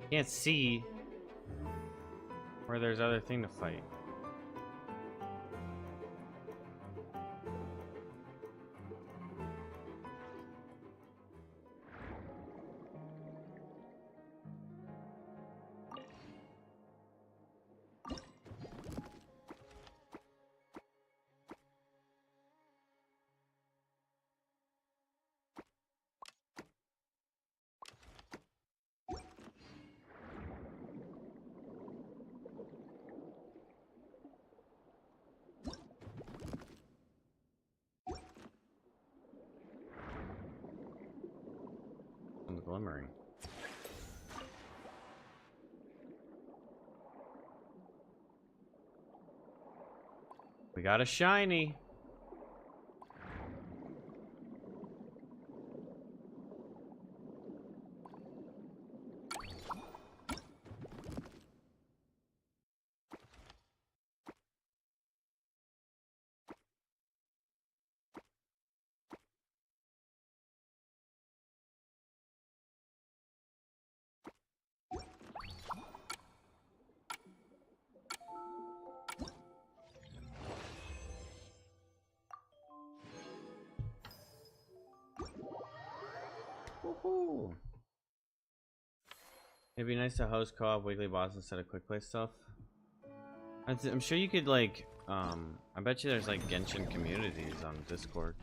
Can't see where there's other thing to fight. glimmering. We got a shiny. Woohoo! It'd be nice to host co-op weekly boss instead of quick play stuff. I'm sure you could like, I bet you there's like Genshin communities on Discord.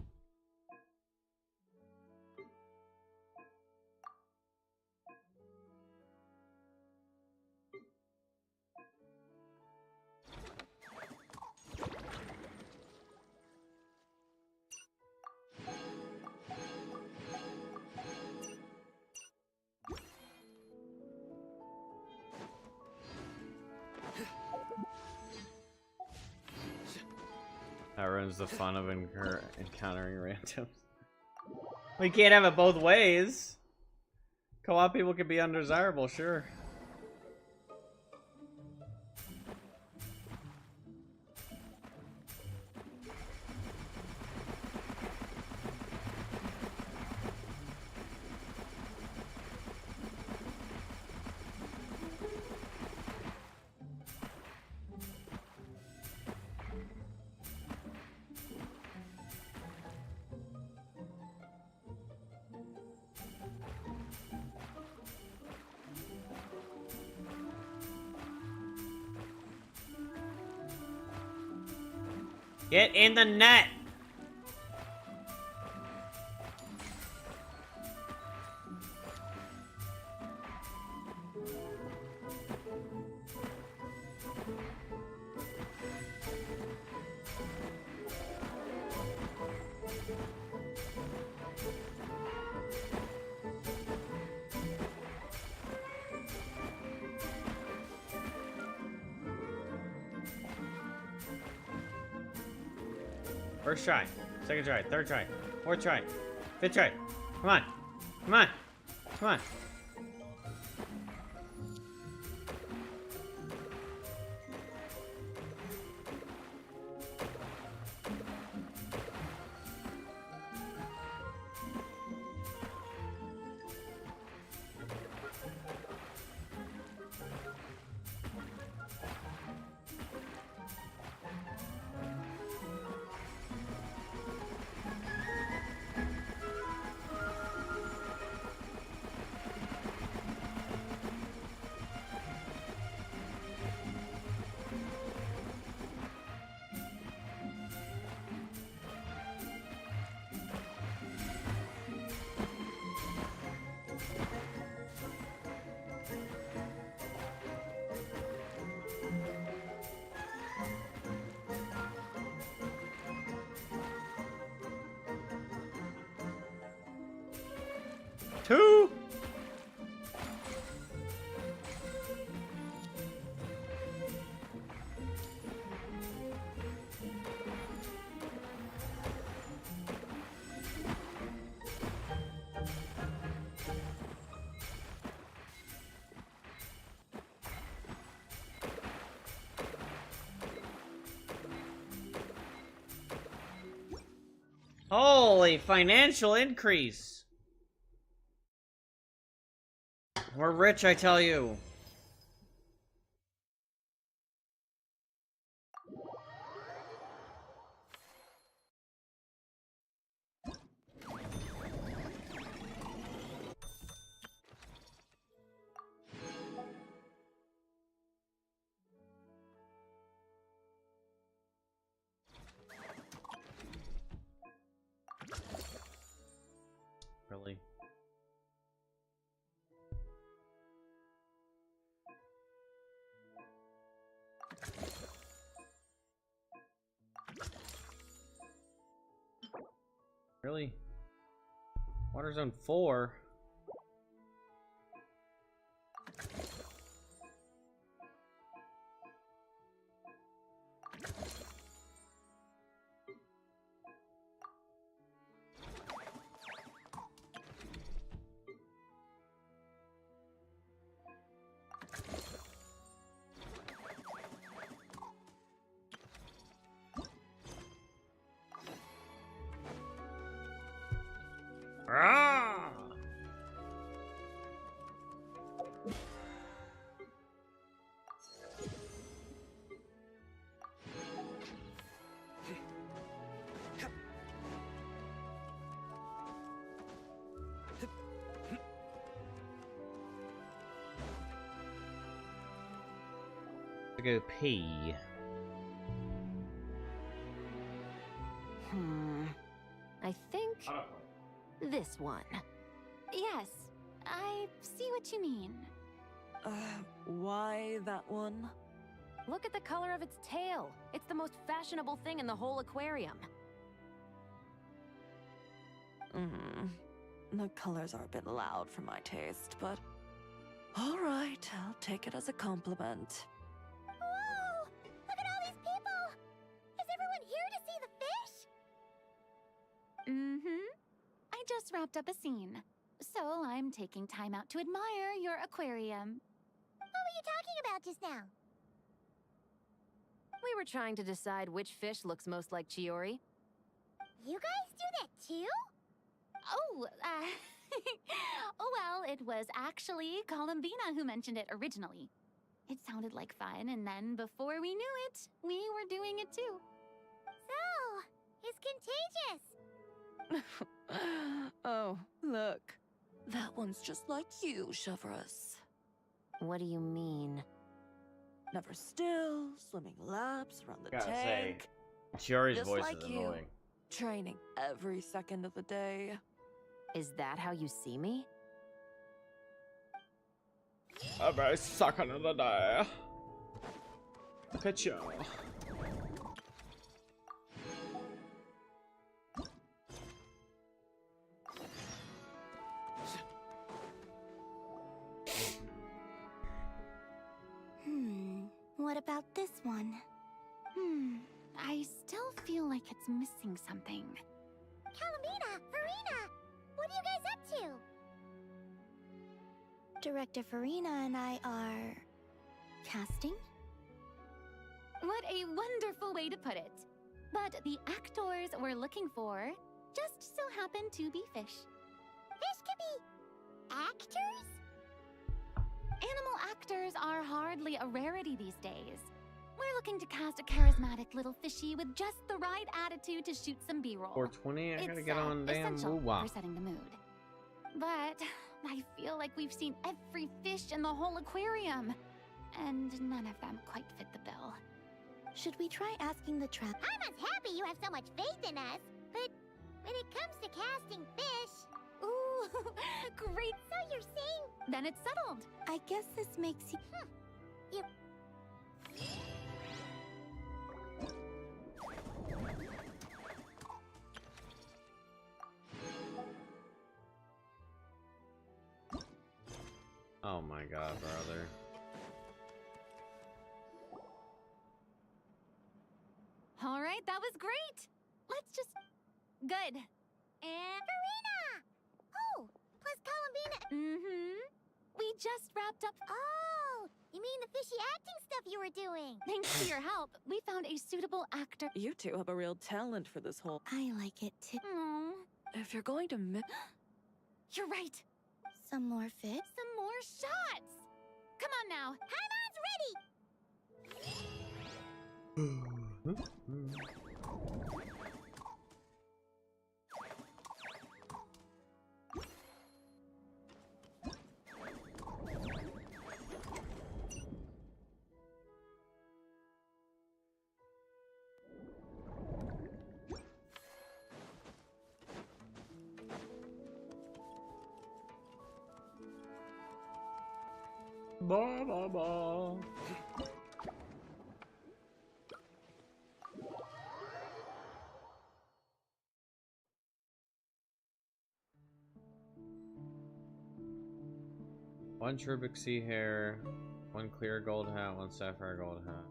That ruins the fun of encountering randoms. We can't have it both ways. Co-op people can be undesirable, sure. Get in the net! First try, second try, third try, fourth try, fifth try. Come on, come on, come on. Two. Holy financial increase. We're rich, I tell you. Really? Really? Water Zone 4? go pee. I think this one. Yes, I see what you mean. Why that one? Look at the color of its tail. It's the most fashionable thing in the whole aquarium. The colors are a bit loud for my taste, but all right, I'll take it as a compliment. Whoa! Look at all these people! Is everyone here to see the fish? Mm-hmm. I just wrapped up a scene, so I'm taking time out to admire your aquarium. What were you talking about just now? We were trying to decide which fish looks most like Chiori. You guys do that too? Oh, oh well, it was actually Columbina who mentioned it originally. It sounded like fun, and then before we knew it, we were doing it too. So, it's contagious. Oh, look. That one's just like you, Chevreuse. What do you mean? Never still, swimming laps around the Gotta say, tank. Chiori's Just voice like is you. annoying. Training every second of the day. Is that how you see me? Every second of the day. Look at you. What about this one? I still feel like it's missing something. Calamina, Farina, what are you guys up to? Director Farina and I are... casting? What a wonderful way to put it. But the actors we're looking for just so happen to be fish. Fish could be actors? Animal actors are hardly a rarity these days. We're looking to cast a charismatic little fishy with just the right attitude to shoot some B-roll. 420, I gotta It's get on damn essential woo-wah. for setting the mood. But I feel like we've seen every fish in the whole aquarium, and none of them quite fit the bill. Should we try asking the trap? I'm as happy you have so much faith in us, but when it comes to casting fish... Ooh, great. So you're saying... Then it's settled. I guess this makes you... You... Oh my god, brother. All right, that was great. Let's just... Good. And Farina! Oh, plus Columbina... Mm-hmm. We just wrapped up... Oh, you mean the fishy acting stuff you were doing? Thanks to your help, we found a suitable actor. You two have a real talent for this whole... I like it too. Aww. If you're going to You're right. Some more fish? Some more shots! Come on now. Haimon's ready! Ba ba ba. One cherubic sea hare, one clear gold hat, one sapphire gold hat.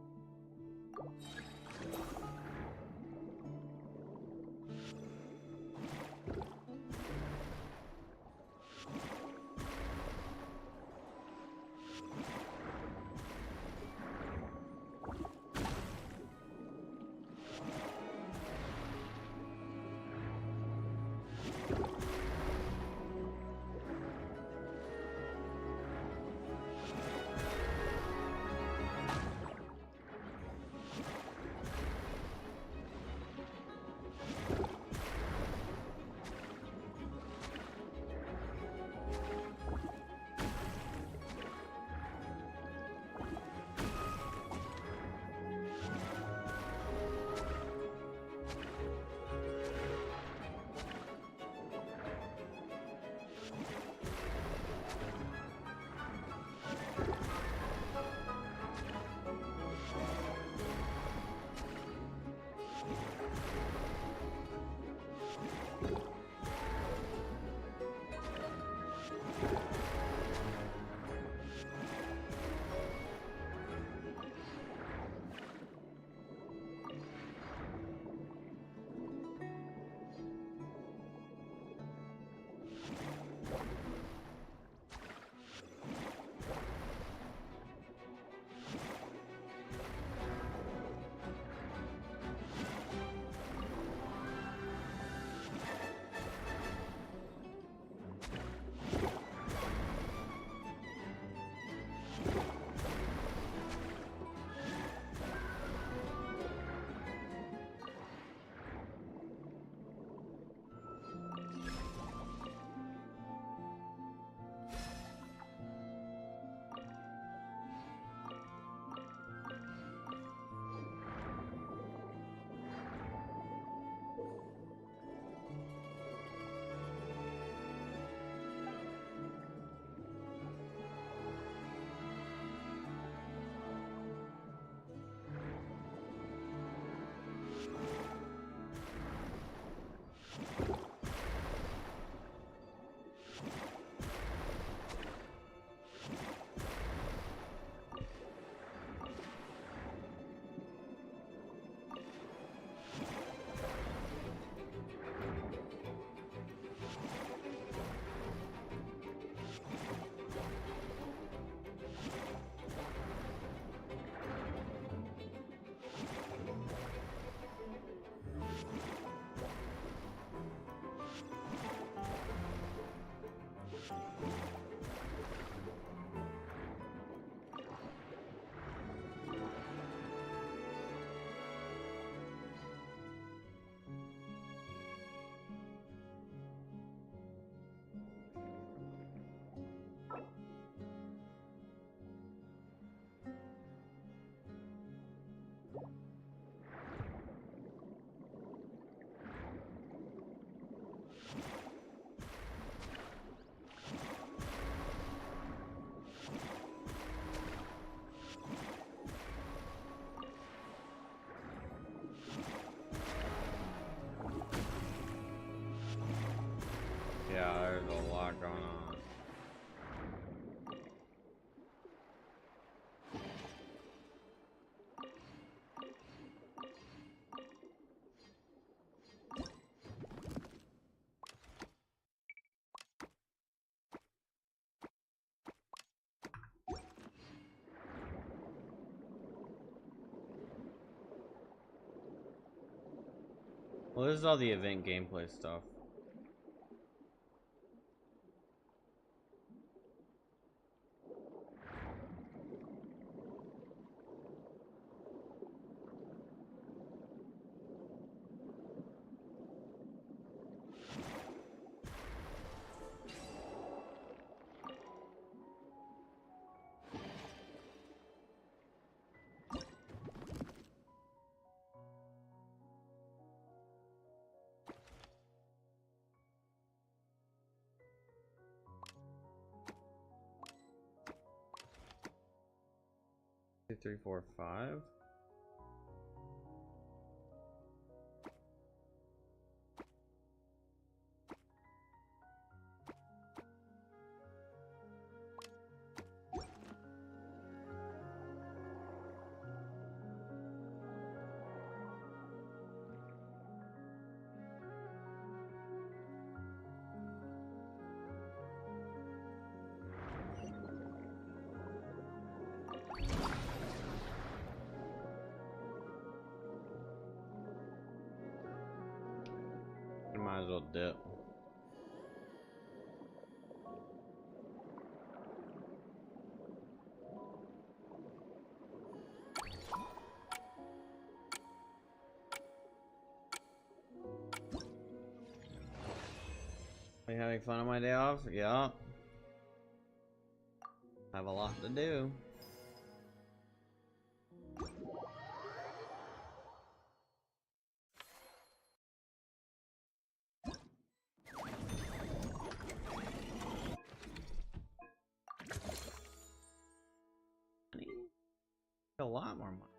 Yeah, there's a lot going on. Well, this is all the event gameplay stuff. Two, three, four, five. You might as well dip. Are you having fun on my day off? Yeah. I have a lot to do. A lot more money.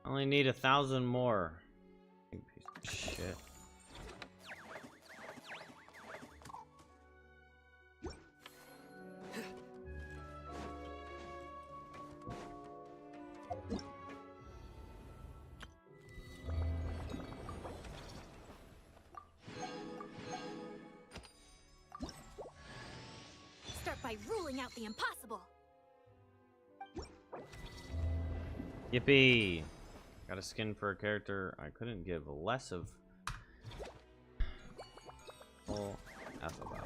I only need 1,000 more. You piece of shit. Start by ruling out the impossible. Yippee! Got a skin for a character I couldn't give less of. Full F about.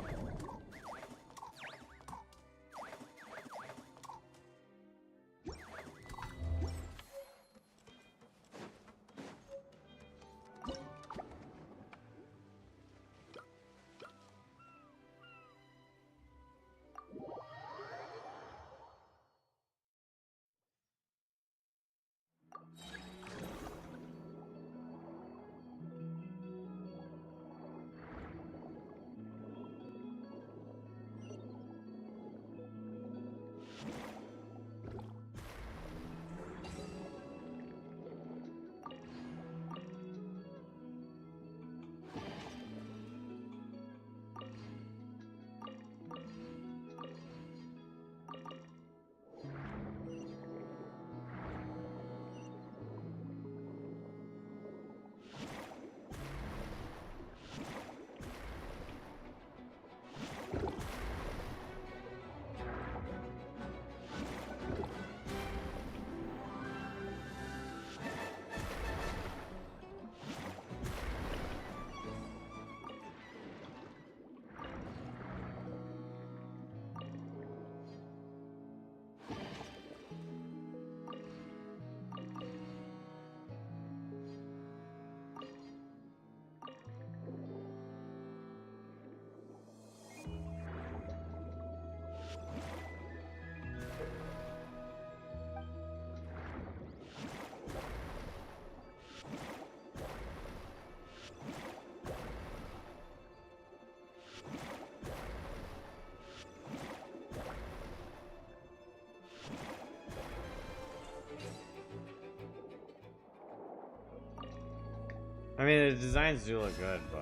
I mean, the designs do look good, but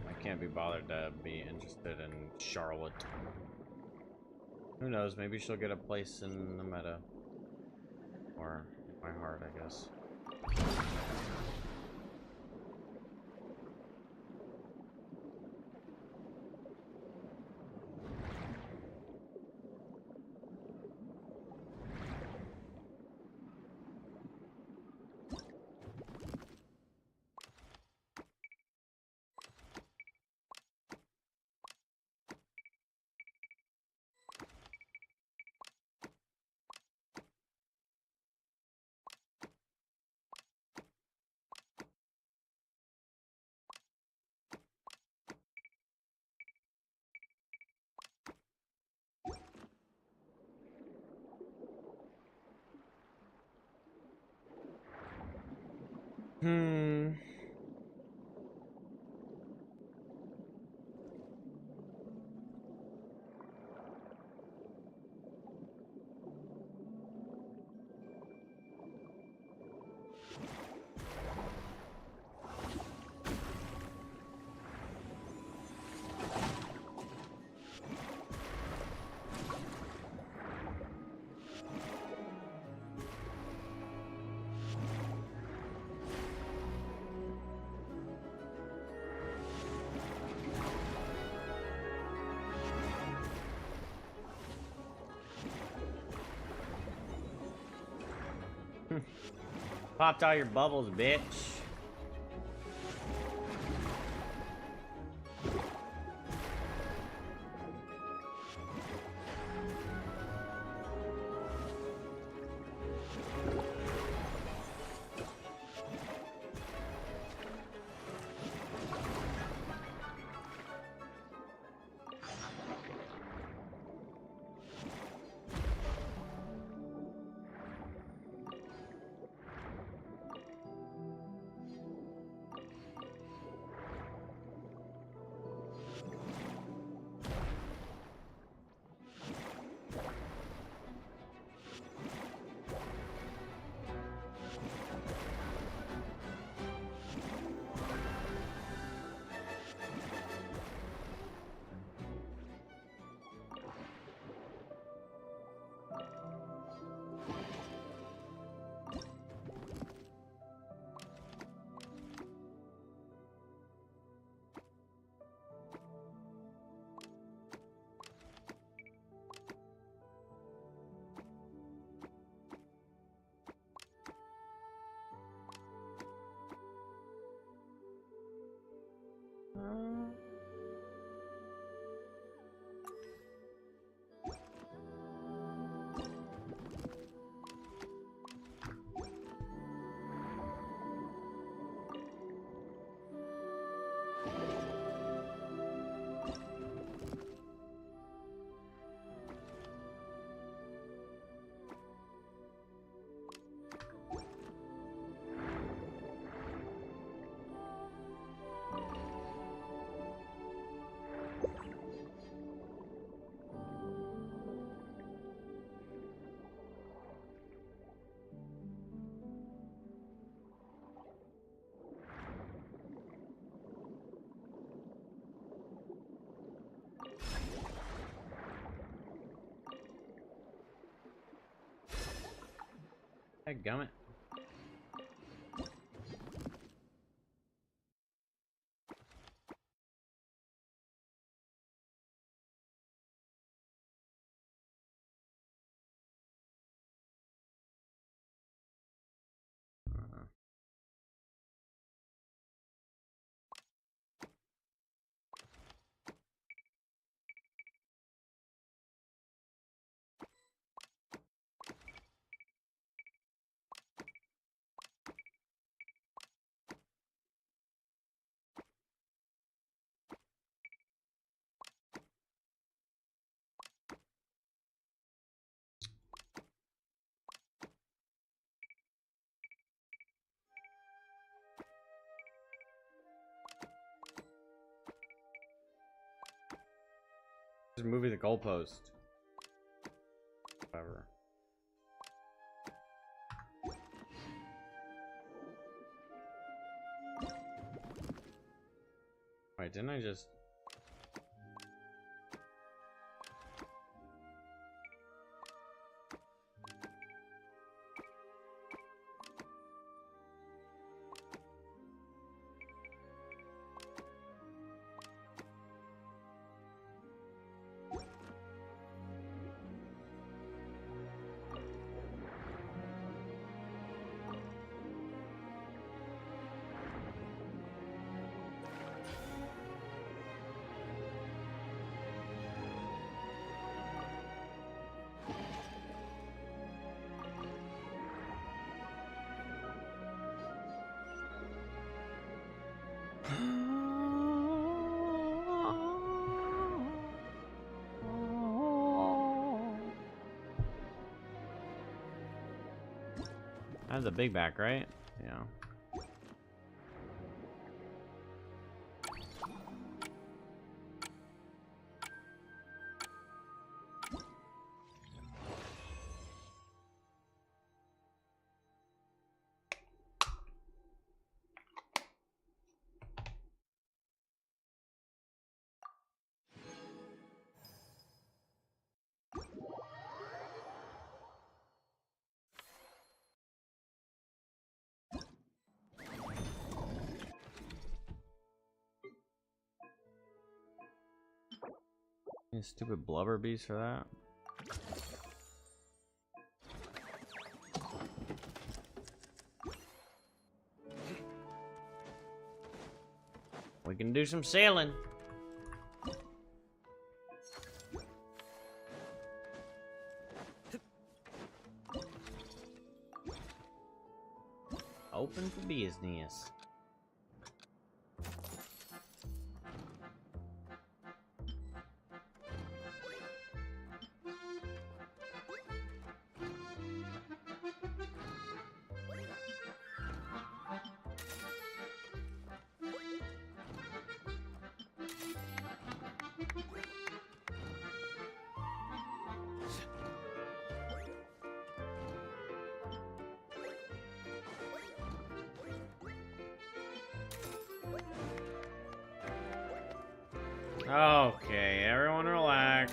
I can't be bothered to be interested in Charlotte. Who knows? Maybe she'll get a place in the meta. Or my heart, I guess. Popped all your bubbles, bitch. Dadgummit. Just moving the goalpost. Whatever. Wait, didn't I just... That's a big back, right? Yeah. You stupid blubber beast for that. We can do some sailing. Open for business. Okay, everyone relax.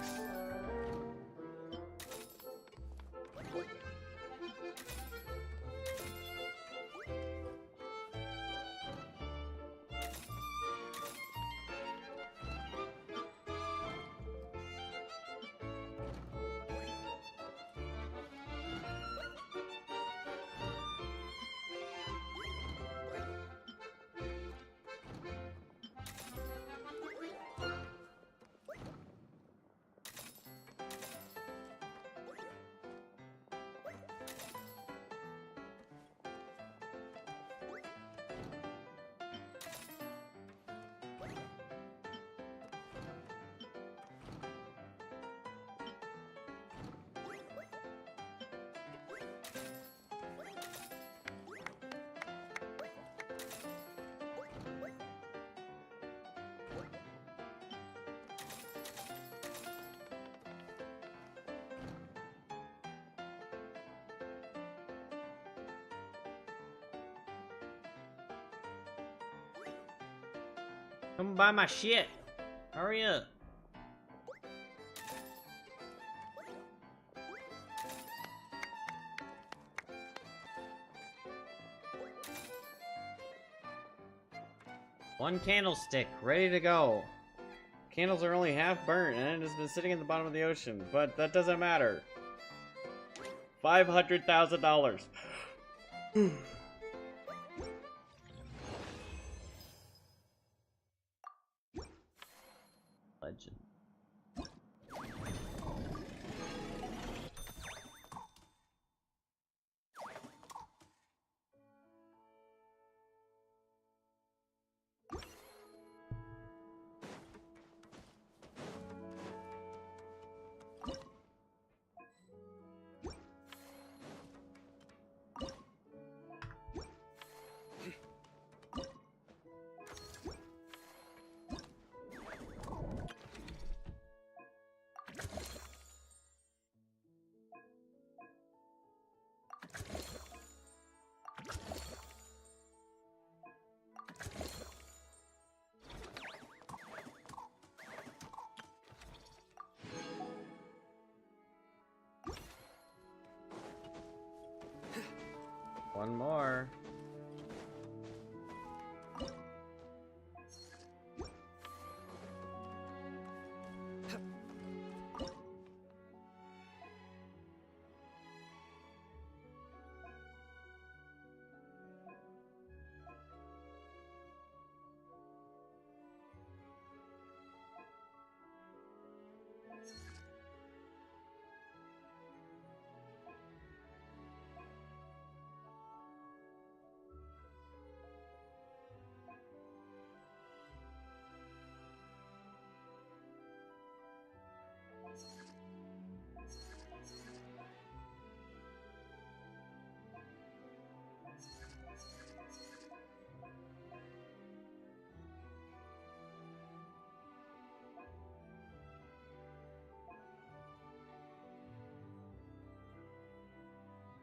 Come buy my shit. Hurry up. One candlestick, ready to go. Candles are only half burnt and it has been sitting in the bottom of the ocean, but that doesn't matter. $500,000. Legend. One more.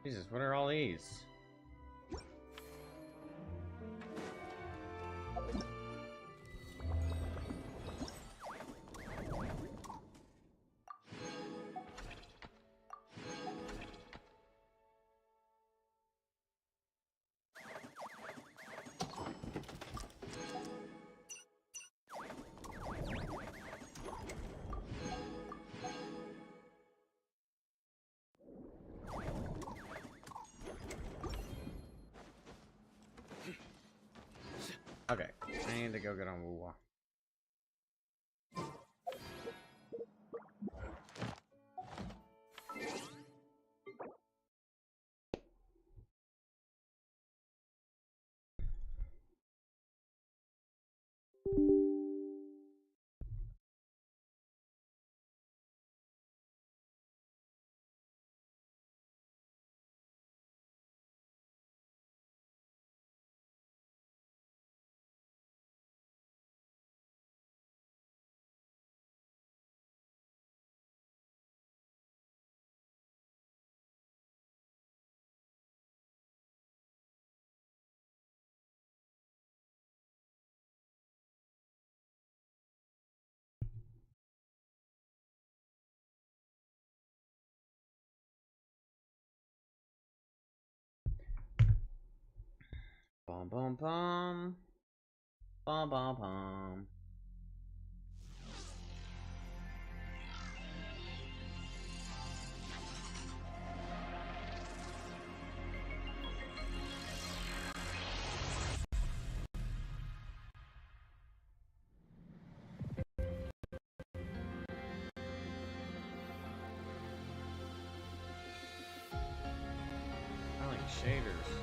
Jesus, what are all these? Okay, I need to go get on Woo-Wah. Bum bum bum. Bum bum bum. I like shaders.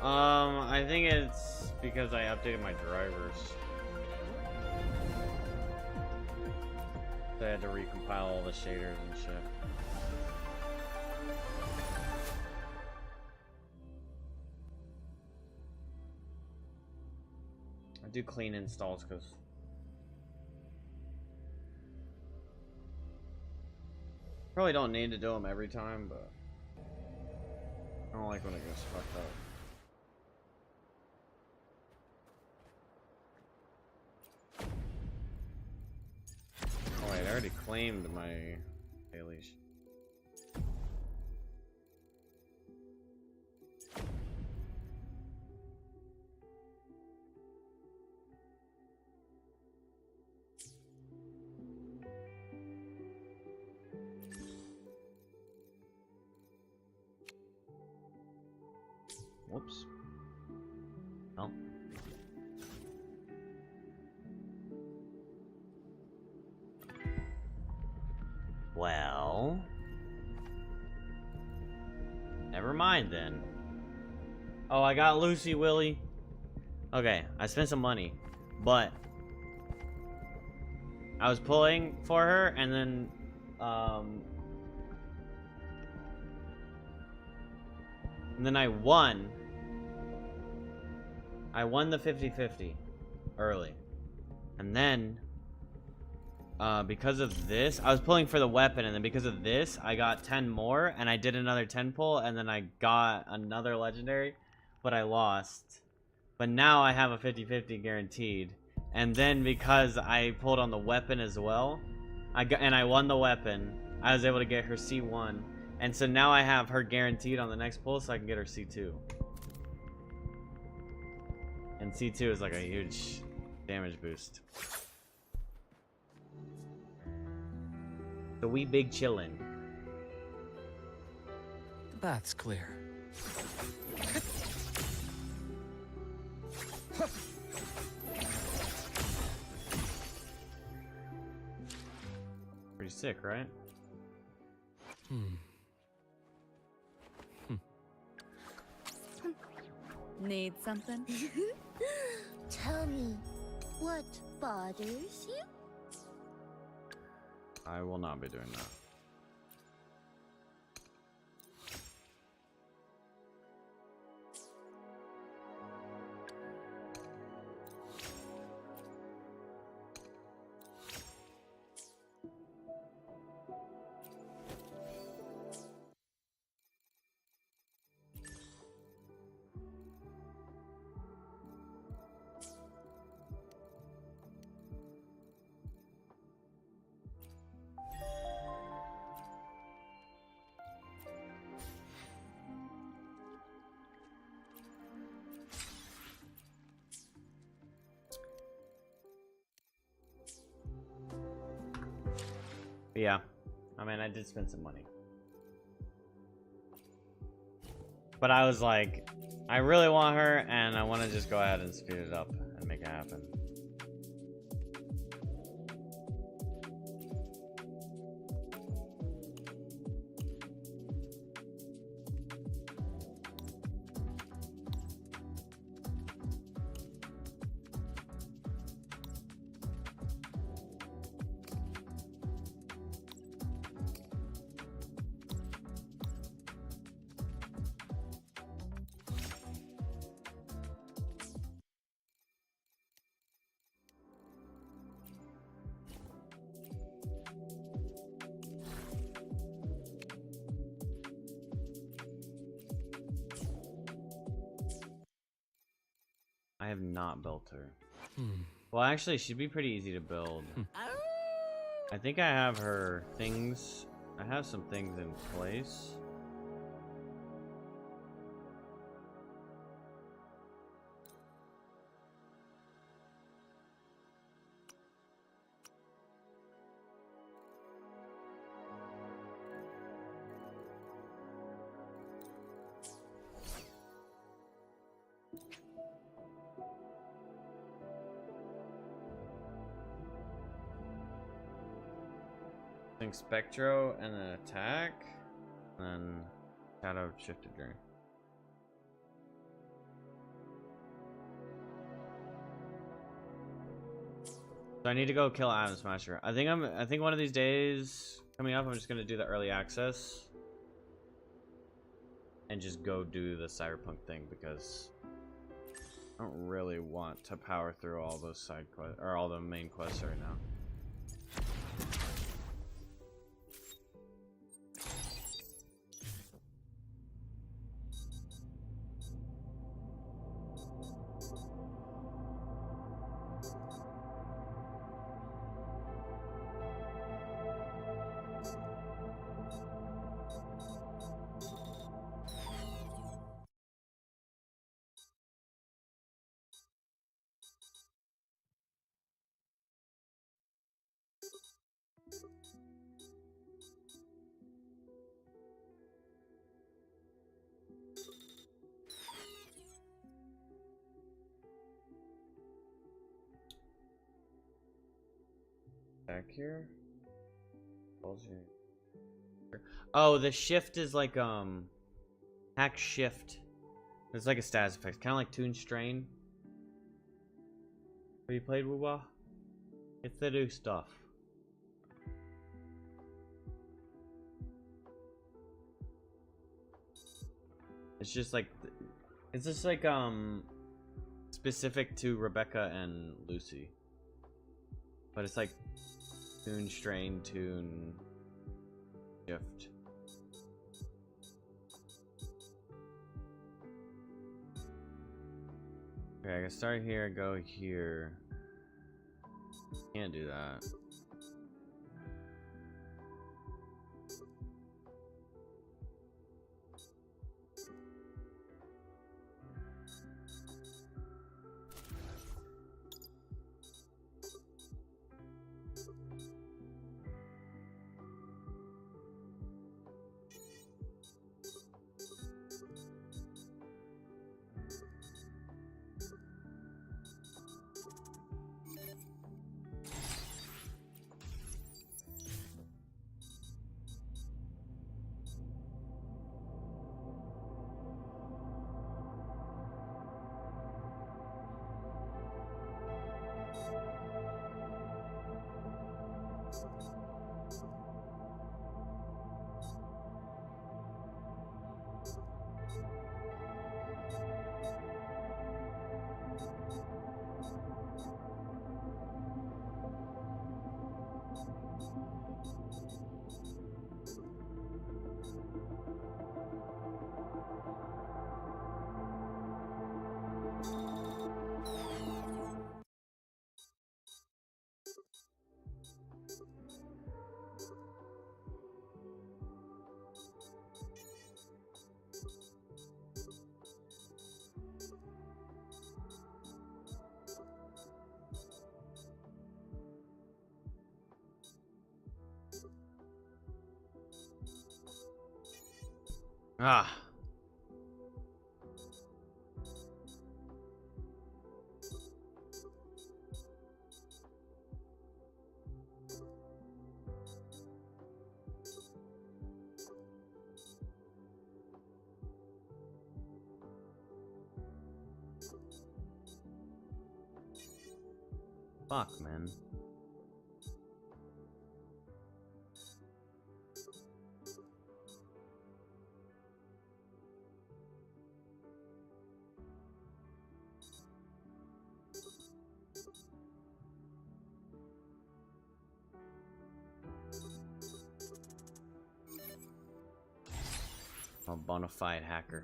I think it's because I updated my drivers. So I had to recompile all the shaders and shit. I do clean installs because probably don't need to do them every time, but I don't like when it gets fucked up. Oh wait, I already claimed my daily. Whoops. Oh. Well, never mind then. Oh, I got Lucy Willie. Okay, I spent some money, but I was pulling for her, and then I won. I won the 50-50 early, and then because of this, I was pulling for the weapon, and then because of this, I got 10 more, and I did another 10 pull, and then I got another legendary, but I lost. But now I have a 50-50 guaranteed, and then because I pulled on the weapon as well, I won the weapon, I was able to get her C1, and so now I have her guaranteed on the next pull, so I can get her C2. And C2 is like a huge damage boost. So we big chillin'. That's clear. Pretty sick, right? Need something? Tell me, what bothers you? I will not be doing that. But yeah, I mean, I did spend some money. But I was like, I really want her, and I want to just go ahead and speed it up and make it happen. I have not built her. Well, actually, she'd be pretty easy to build. I think I have her things. I have some things in place. I think Spectro and an attack, and then Shadow Shifted Drain. So I need to go kill Atom Smasher. I think one of these days coming up, I'm just gonna do the early access and just go do the Cyberpunk thing because I don't really want to power through all those side quests or all the main quests right now. Back here. Oh, the shift is like hack shift. It's like a status effect, kind of like Toon Strain. Have you played Wuwa? It's the new stuff. It's just like specific to Rebecca and Lucy. But it's like Toon Strain, Toon Shift. Okay, I can start here, go here. Can't do that. Ah. Fuck, man. I'm a bona fide hacker.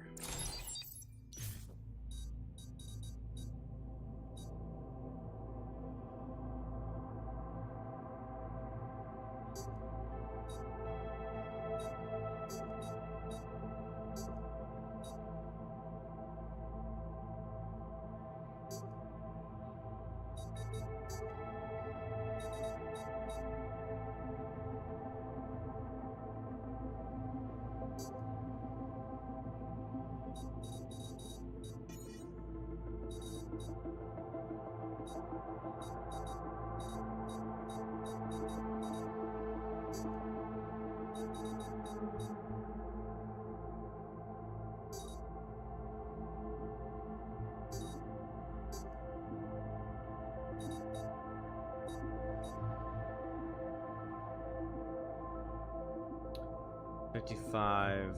55.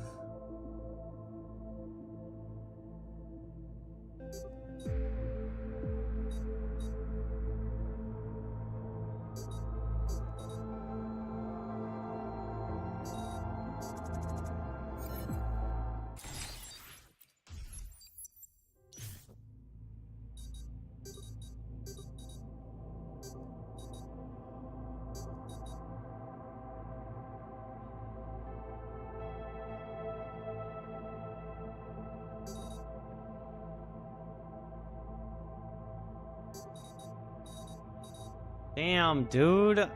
Damn, dude.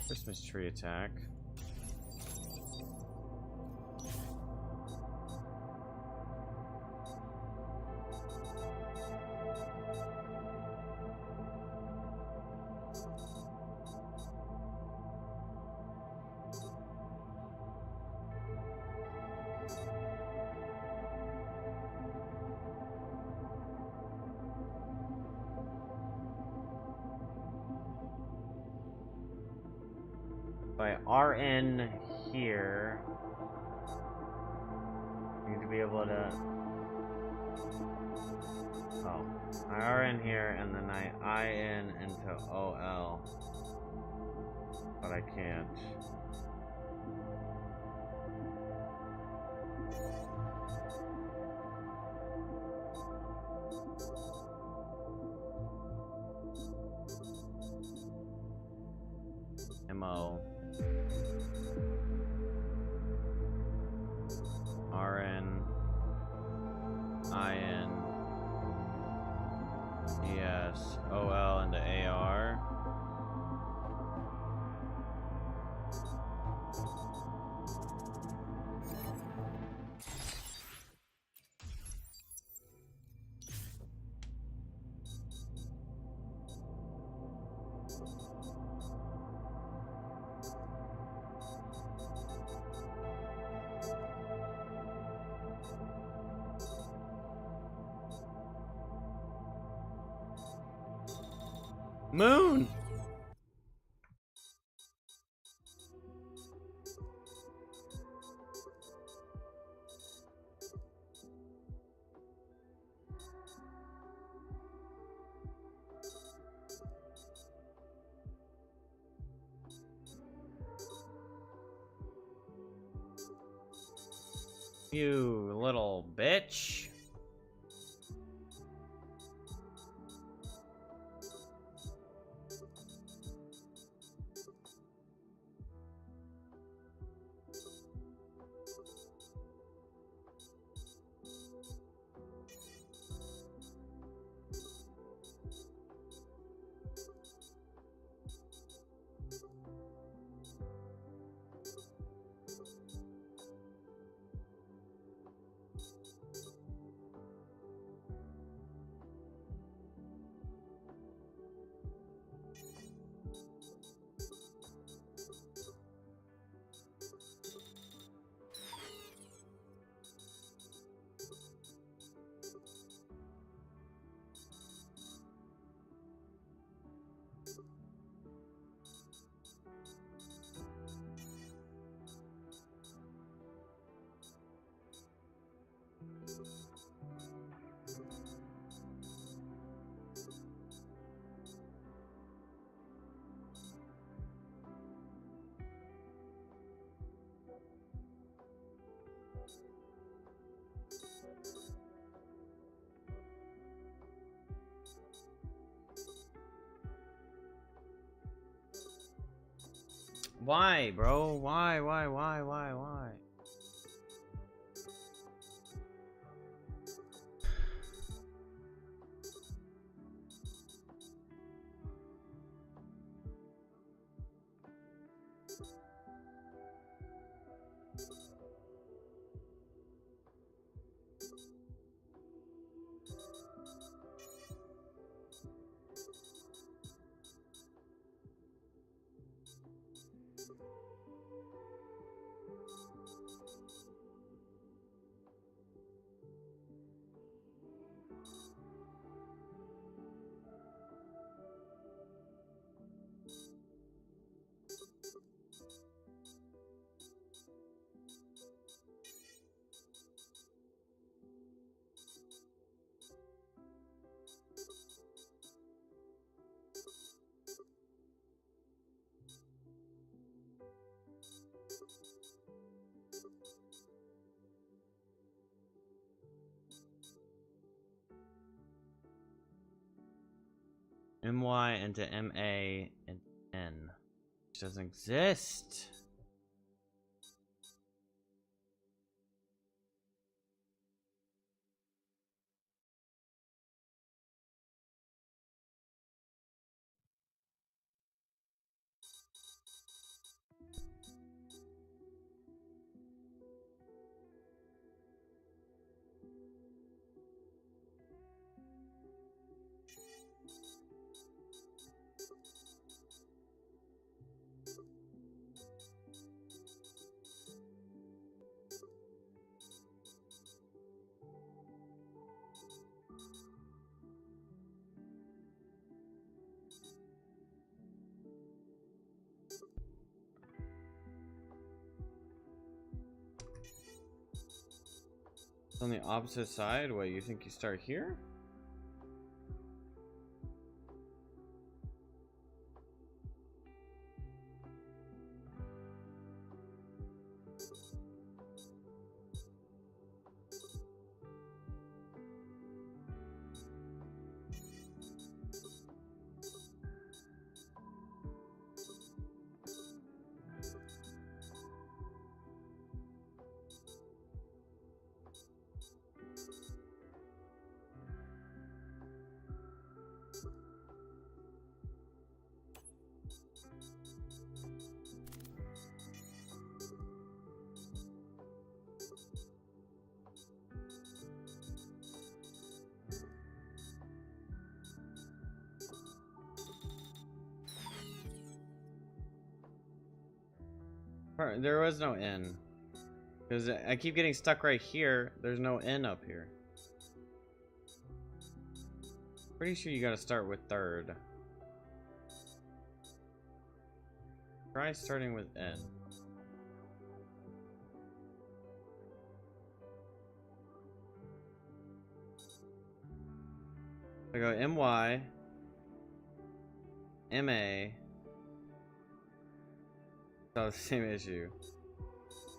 Christmas tree attack. By RN here, you need to be able to. Oh, I RN here and then I IN into OL, but I can't. MO. RN, IN, ES, OL into AR. Moon! You little bitch. Why, bro? Why? MY into MA and N. Which doesn't exist. On the opposite side, what, you think you start here? There was no N. Because I keep getting stuck right here. There's no N up here. Pretty sure you gotta start with third. Try starting with N. I go MY, MA. So the same issue.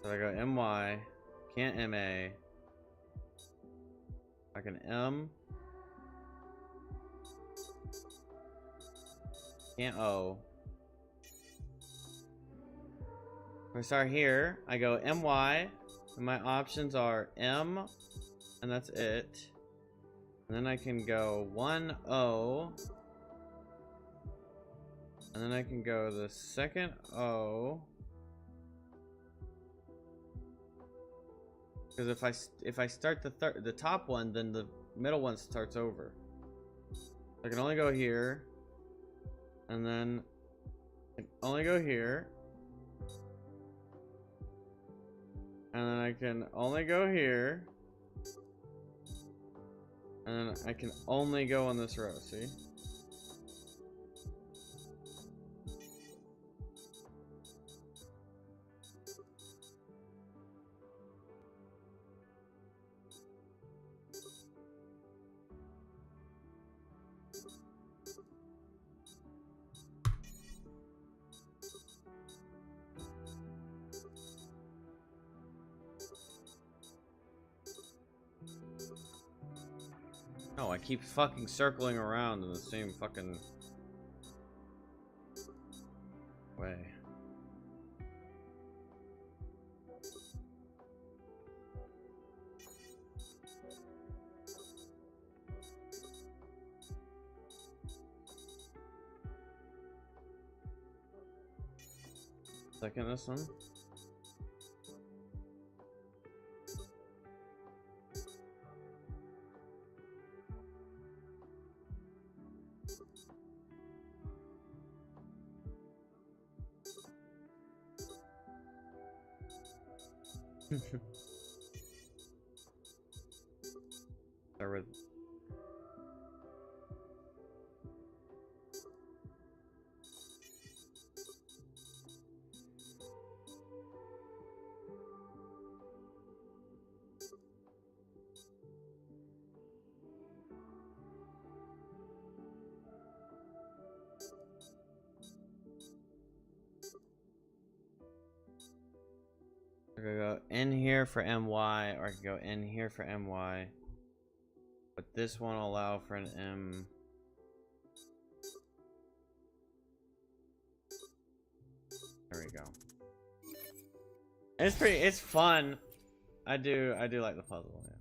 So I go MY, can't MA. I can M. Can't O. If I start here, I go MY, and my options are M, and that's it. And then I can go 1 O. And then I can go the second O. Because if I start the top one, then the middle one starts over. I can only go here, and then I can only go here, and then I can only go here, and then I can only go on this row. See? No, I keep fucking circling around in the same fucking way. Second this one. Start with I could go in here for MY, or I could go in here for MY. But this won't allow for an M. There we go. It's pretty. It's fun. I do like the puzzle. Yeah.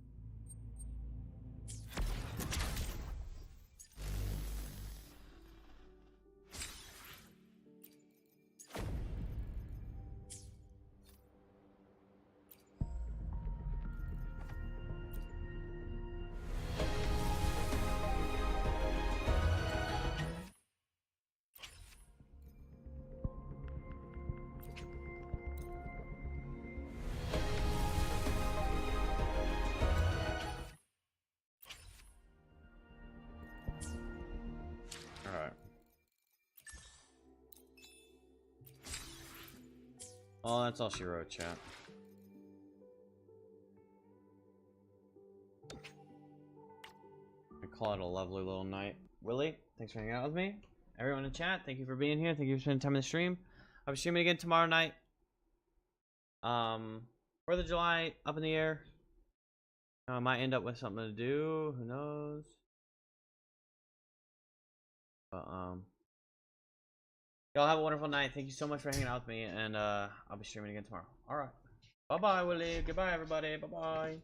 Alright. Well, that's all she wrote, chat. I call it a lovely little night. Willie, thanks for hanging out with me. Everyone in chat, thank you for being here. Thank you for spending time in the stream. I'll be streaming again tomorrow night. 4th of July, up in the air. I might end up with something to do. Who knows? But, y'all have a wonderful night. Thank you so much for hanging out with me, and I'll be streaming again tomorrow. All right. Bye-bye, Willie. Goodbye, everybody. Bye-bye.